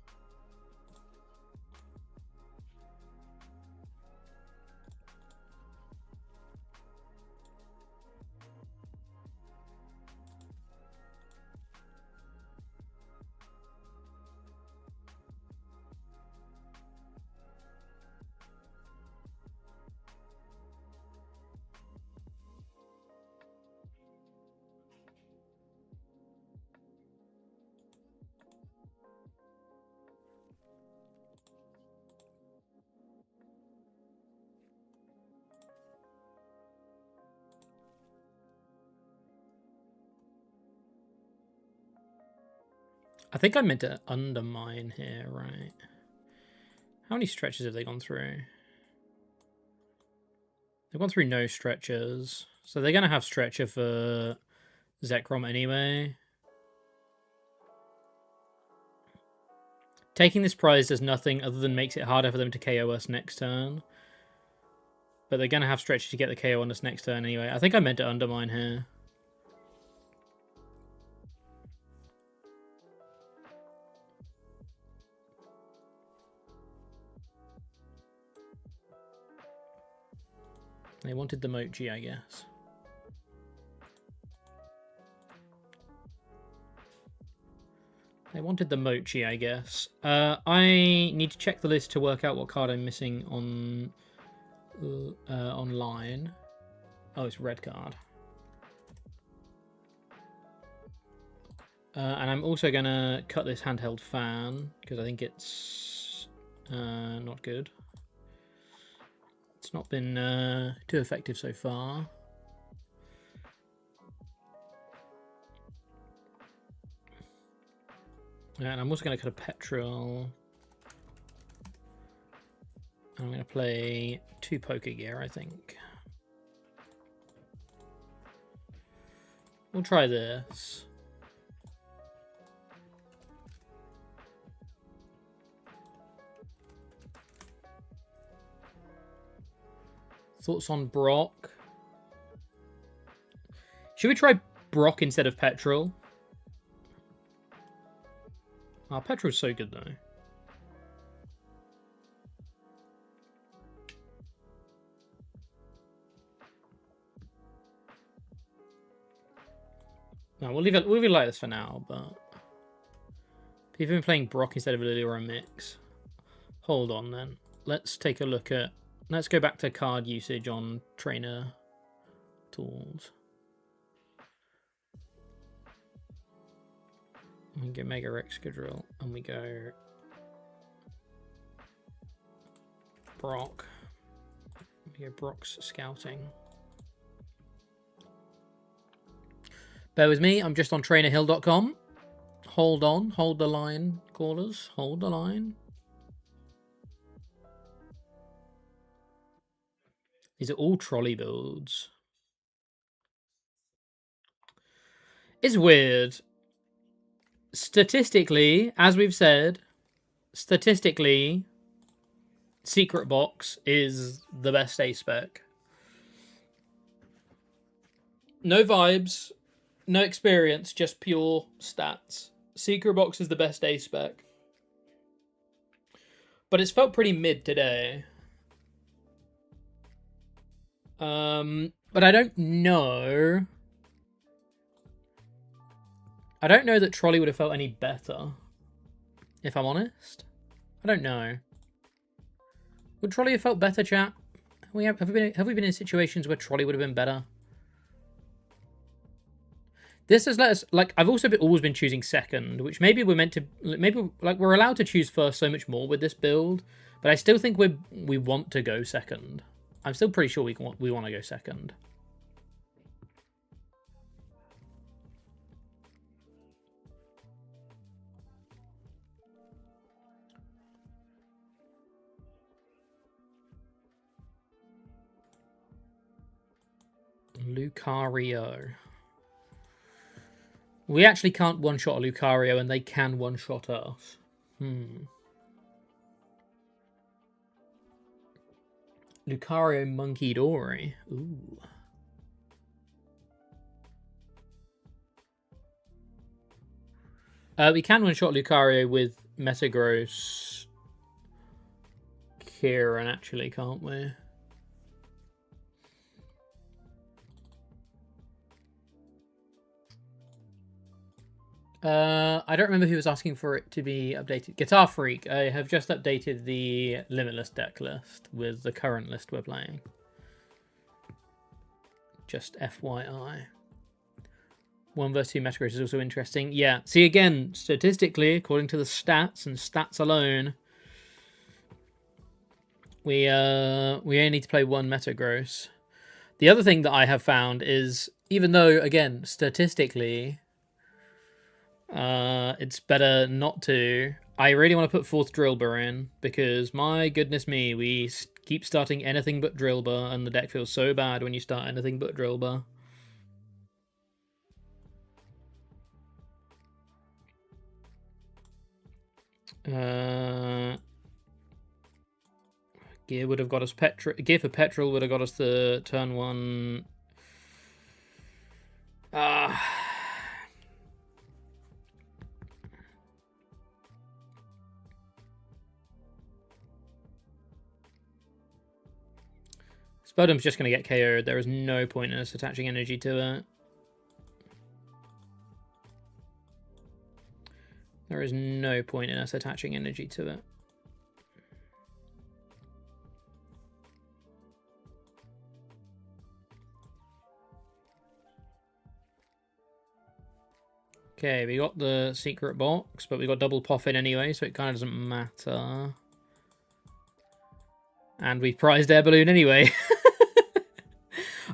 S1: I think I meant to undermine here, right? How many stretches have they gone through? They've gone through no stretches. So they're going to have stretcher for Zekrom anyway. Taking this prize does nothing other than makes it harder for them to KO us next turn. But they're going to have stretches to get the KO on us next turn anyway. I think I meant to undermine here. They wanted the Mochi, I guess. They wanted the Mochi, I guess. I need to check the list to work out what card I'm missing on online. Oh, it's red card. And I'm also going to cut this handheld fan because I think it's not good. It's not been too effective so far. And I'm also going to cut a petrol. And I'm going to play 2 poker gear, I think. We'll try this. Thoughts on Brock? Should we try Brock instead of Petrol? Oh, Petrol's so good though. No, we'll leave it like this for now, but people have been playing Brock instead of Lily or a mix. Hold on then. Let's take a look at. Let's go back to card usage on trainer tools. We go Mega Excadrill and we go Brock. We go Brock's scouting. Bear with me, I'm just on trainerhill.com. Hold on, hold the line, callers, hold the line. These are all trolley builds. It's weird. Statistically, as we've said, statistically, Secret Box is the best A-Spec. No vibes, no experience, just pure stats. Secret Box is the best A-Spec. But it's felt pretty mid today. But I don't know. I don't know that Trolley would have felt any better, if I'm honest. I don't know. Would Trolley have felt better, chat? Have we been in situations where Trolley would have been better? This has let us, like, I've also always been choosing second, which maybe we're meant to, maybe like we're allowed to choose first so much more with this build, but I still think we want to go second. I'm still pretty sure we want to go second. Lucario. We actually can't one-shot a Lucario, and they can one-shot us. Lucario Monkey Dory. Ooh. We can one-shot Lucario with Metagross Kieran, actually, can't we? I don't remember who was asking for it to be updated. Guitar Freak, I have just updated the Limitless deck list with the current list we're playing. Just FYI. 1 versus 2 Metagross is also interesting. Yeah, see again, statistically, according to the stats and stats alone, we only need to play 1 Metagross. The other thing that I have found is, even though, again, statistically, it's better not to. I really want to put 4th Drillbur in, because my goodness me, we keep starting anything but Drillbur, and the deck feels so bad when you start anything but Drillbur. Gear would have got us petrol. Gear for petrol would have got us the turn 1. Spodum's just going to get KO'd. There is no point in us attaching energy to it. There is no point in us attaching energy to it. Okay, we got the secret box, but we got double Poffin anyway, so it kind of doesn't matter. And we prized Air Balloon anyway.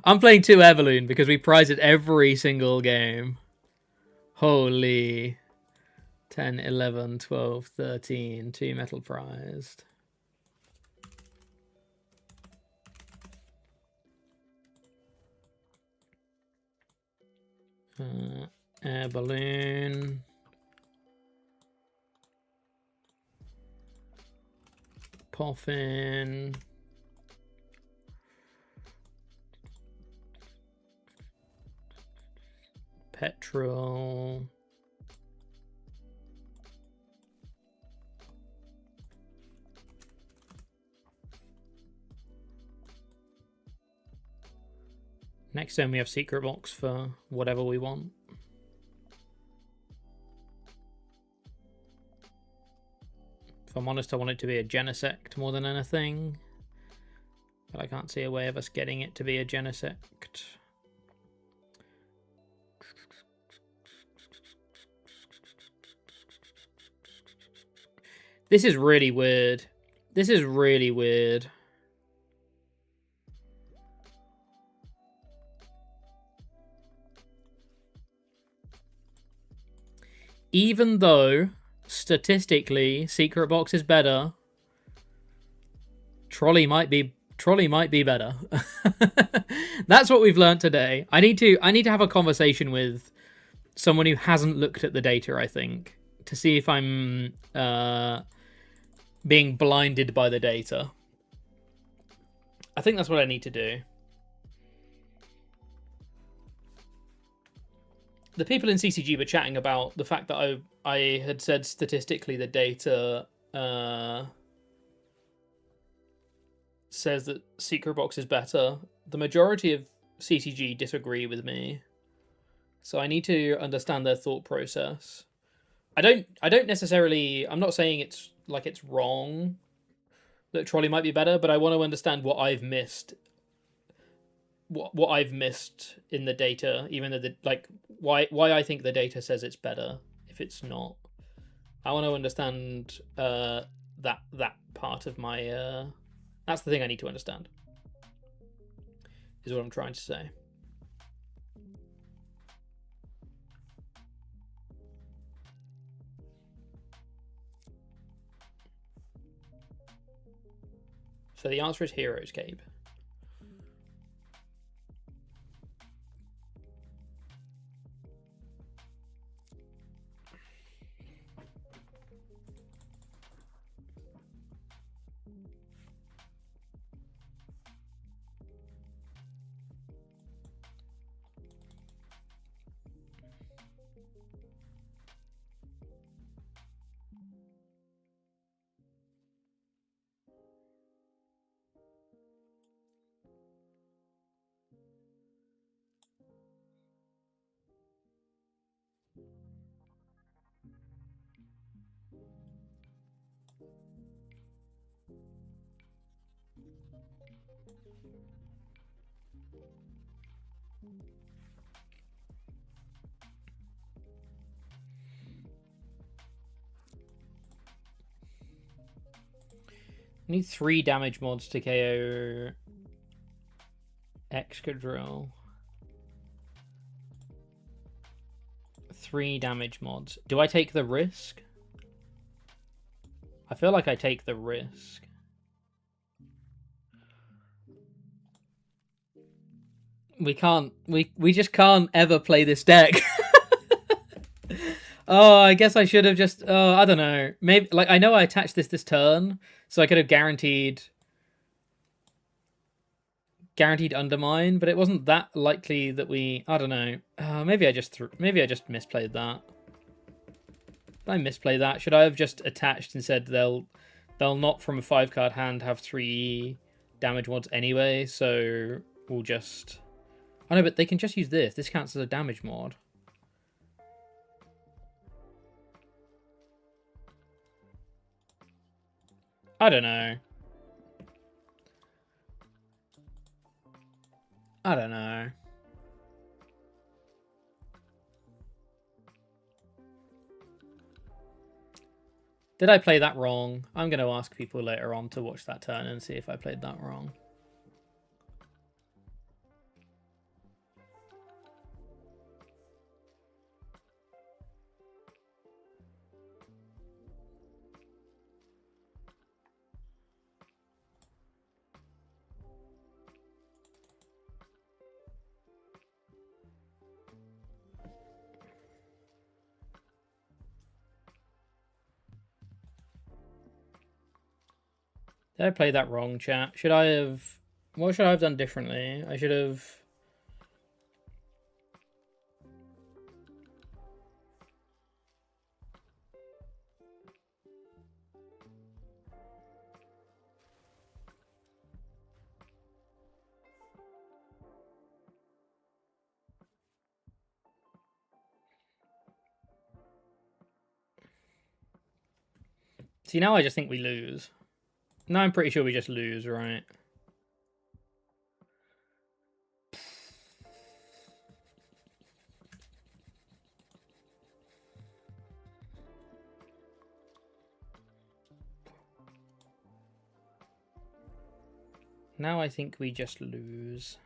S1: I'm playing 2 Air Balloon because we prize it every single game. Holy. 10, 11, 12, 13. 2 metal prized. Air Balloon. Poffin. Petrol. Next turn we have secret box for whatever we want. If I'm honest, I want it to be a Genesect more than anything. But I can't see a way of us getting it to be a Genesect. This is really weird. This is really weird. Even though statistically Secret Box is better, Trolley might be better. That's what we've learned today. I need to have a conversation with someone who hasn't looked at the data, I think, to see if I'm being blinded by the data. I think that's what I need to do. The people in CCG were chatting about the fact that I had said statistically the data says that Secret Box is better. The majority of CCG disagree with me, so I need to understand their thought process. I don't necessarily. I'm not saying it's like it's wrong that Trolley might be better, but I want to understand what I've missed. What I've missed in the data, even though why I think the data says it's better if it's not. I want to understand that part of my. That's the thing I need to understand. Is what I'm trying to say. So the answer is Heroes, Gabe. I need 3 damage mods to KO Excadrill. 3 damage mods. Do I take the risk? I feel like I take the risk. We just can't ever play this deck. Oh, I guess I should have just. Oh, I don't know. Maybe like I know I attached this turn, so I could have guaranteed undermine, but it wasn't that likely that we. I don't know. Maybe I just maybe I just misplayed that. Did I misplay that? Should I have just attached and said they'll not from a 5-card hand have 3 damage mods anyway, so we'll just. Oh no, but they can just use this. This counts as a damage mod. I don't know. I don't know. Did I play that wrong? I'm going to ask people later on to watch that turn and see if I played that wrong. Did I play that wrong, chat? Should I have... What should I have done differently? I should have... See, now I just think we lose. Now I'm pretty sure we just lose, right? Now I think we just lose.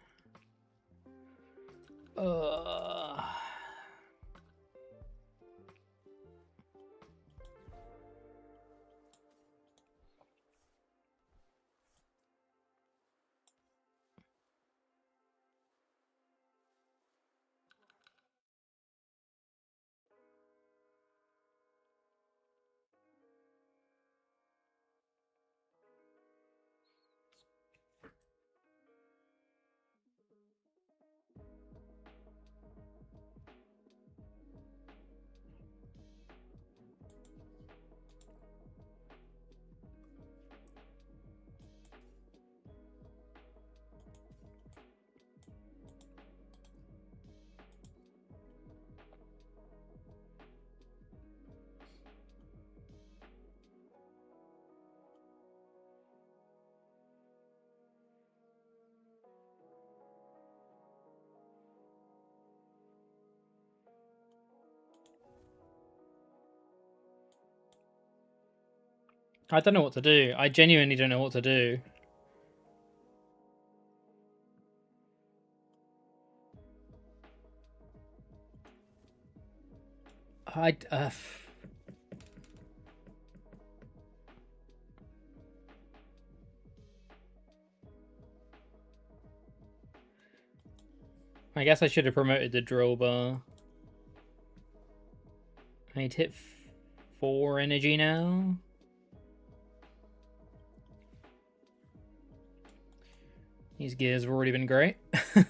S1: I don't know what to do. I genuinely don't know what to do. I guess I should have promoted the drill bar. I need to hit 4 energy now. These gears have already been great. I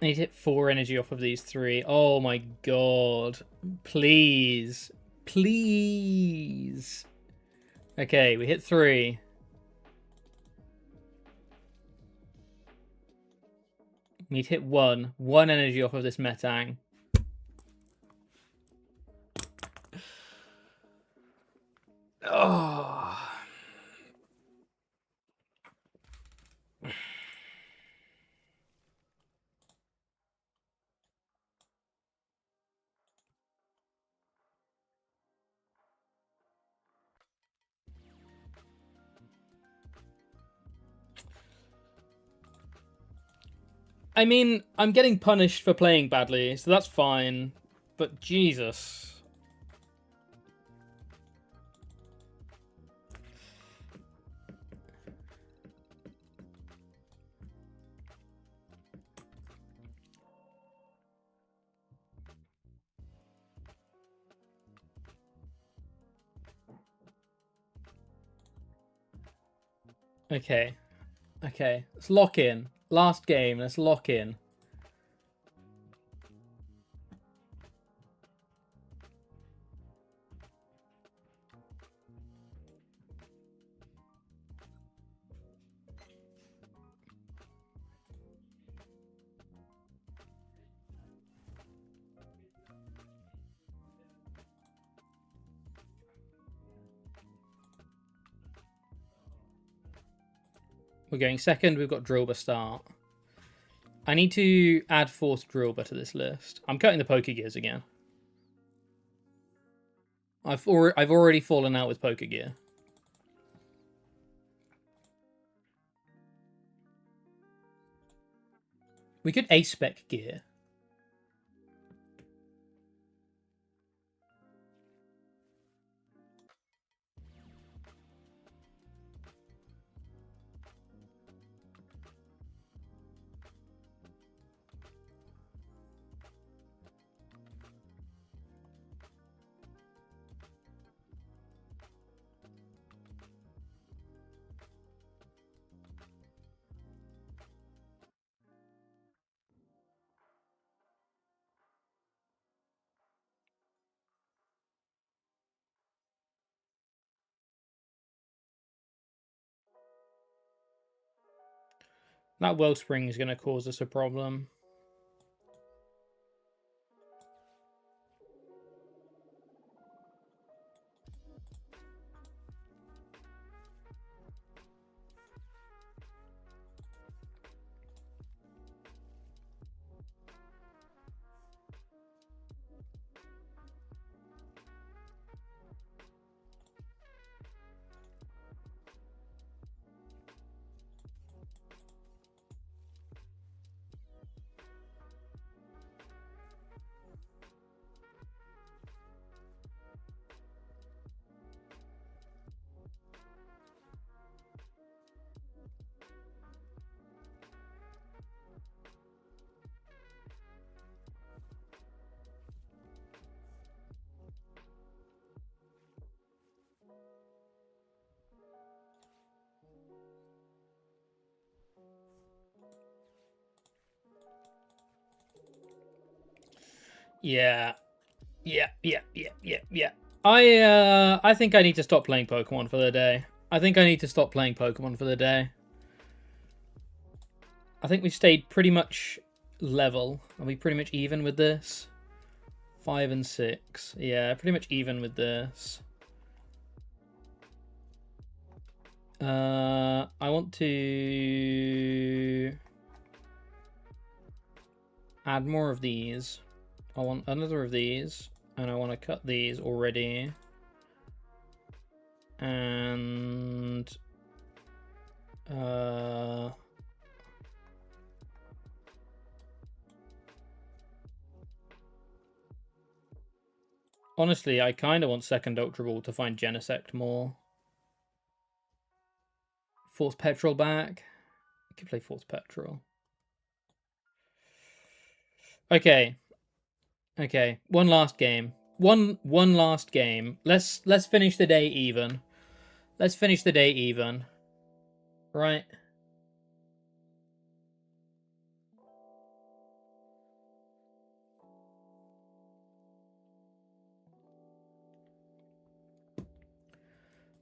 S1: need to hit 4 energy off of these 3. Oh my god. Please. Please. Okay, we hit 3. We need to hit 1. 1 energy off of this Metang. Oh. I mean, I'm getting punished for playing badly, so that's fine. But Jesus. Okay. Okay. Let's lock in. Last game. Let's lock in. We're going second. We've got Drillbur start. I need to add Force Drillbur to this list. I'm cutting the Pokegears again. I've already fallen out with Pokegear. We could SPEC gear. That Wellspring is going to cause us a problem. Yeah. I think I need to stop playing Pokemon for the day. I think we've stayed pretty much level. Are we pretty much even with this? 5 and 6. Yeah, pretty much even with this. I want to add more of these. I want another of these, and I want to cut these already. And honestly, I kind of want second Ultra Ball to find Genesect more. Force Petrol back. I could play Force Petrol. Okay. Okay. One last game. One last game. Let's finish the day even. Let's finish the day even. Right.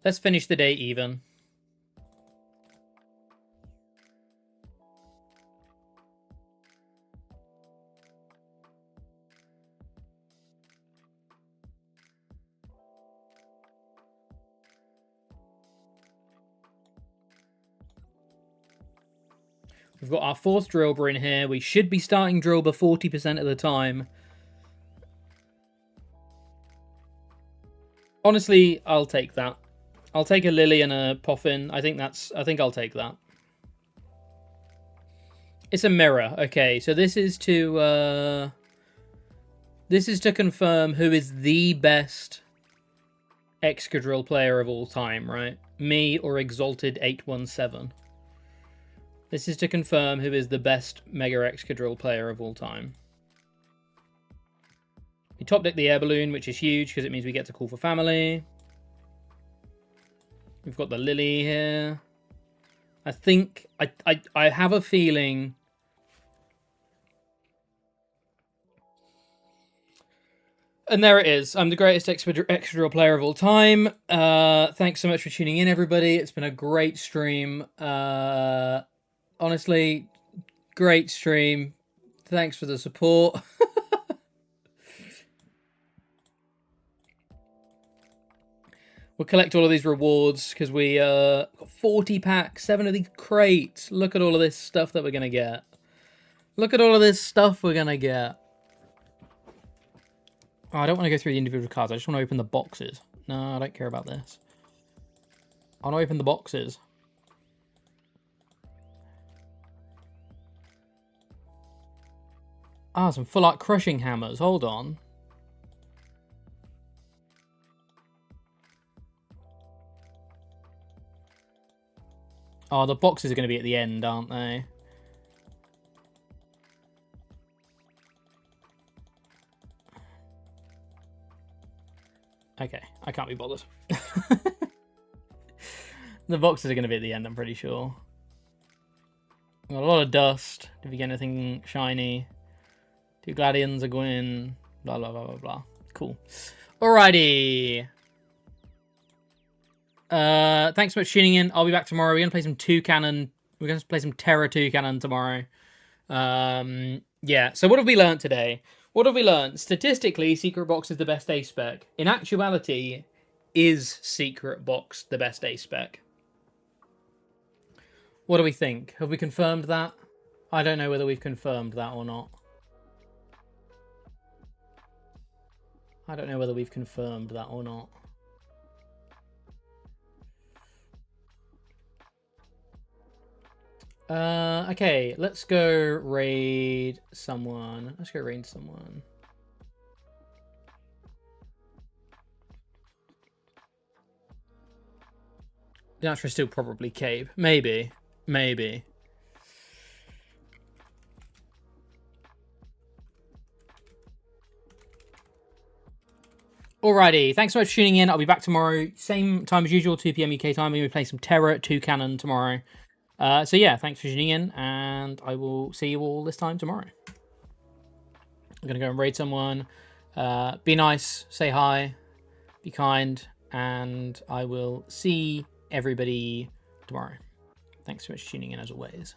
S1: Let's finish the day even. We've got our fourth Drillbur in here. We should be starting Drillbur 40% of the time. Honestly, I'll take that. I'll take a Lily and a Poffin. I think I'll take that. It's a mirror. Okay, so this is to confirm who is the best Excadrill player of all time, right? Me or Exalted 817. This is to confirm who is the best Mega Excadrill player of all time. We top deck the air balloon, which is huge because it means we get to call for family. We've got the Lily here. I think I have a feeling. And there it is. I'm the greatest Excadrill player of all time. Thanks so much for tuning in, everybody. It's been a great stream. Honestly, great stream. Thanks for the support. We'll collect all of these rewards because we got 40 packs, 7 of these crates. Look at all of this stuff that we're going to get. Look at all of this stuff we're going to get. Oh, I don't want to go through the individual cards. I just want to open the boxes. No, I don't care about this. I want to open the boxes. Ah, some full art crushing hammers. Hold on. Oh, the boxes are going to be at the end, aren't they? Okay, I can't be bothered. The boxes are going to be at the end, I'm pretty sure. Got a lot of dust. If you get anything shiny. 2 Gladians, a Gwyn. Blah, blah, blah, blah, blah. Cool. Alrighty. Thanks so much for tuning in. I'll be back tomorrow. We're going to play some 2 Cannon. We're going to play some Terra 2 Cannon tomorrow. Yeah, so what have we learned today? What have we learned? Statistically, Secret Box is the best ace spec. In actuality, is Secret Box the best ace spec? What do we think? Have we confirmed that? I don't know whether we've confirmed that or not. I don't know whether we've confirmed that or not. Okay, let's go raid someone. Let's go raid someone. The answer is still probably Cabe. Maybe. Maybe. Alrighty, thanks so much for tuning in. I'll be back tomorrow, same time as usual, 2 PM UK time. We're going to play some Terra 2 Cannon tomorrow. So yeah, thanks for tuning in, and I will see you all this time tomorrow. I'm going to go and raid someone. Be nice, say hi, be kind, and I will see everybody tomorrow. Thanks so much for tuning in as always.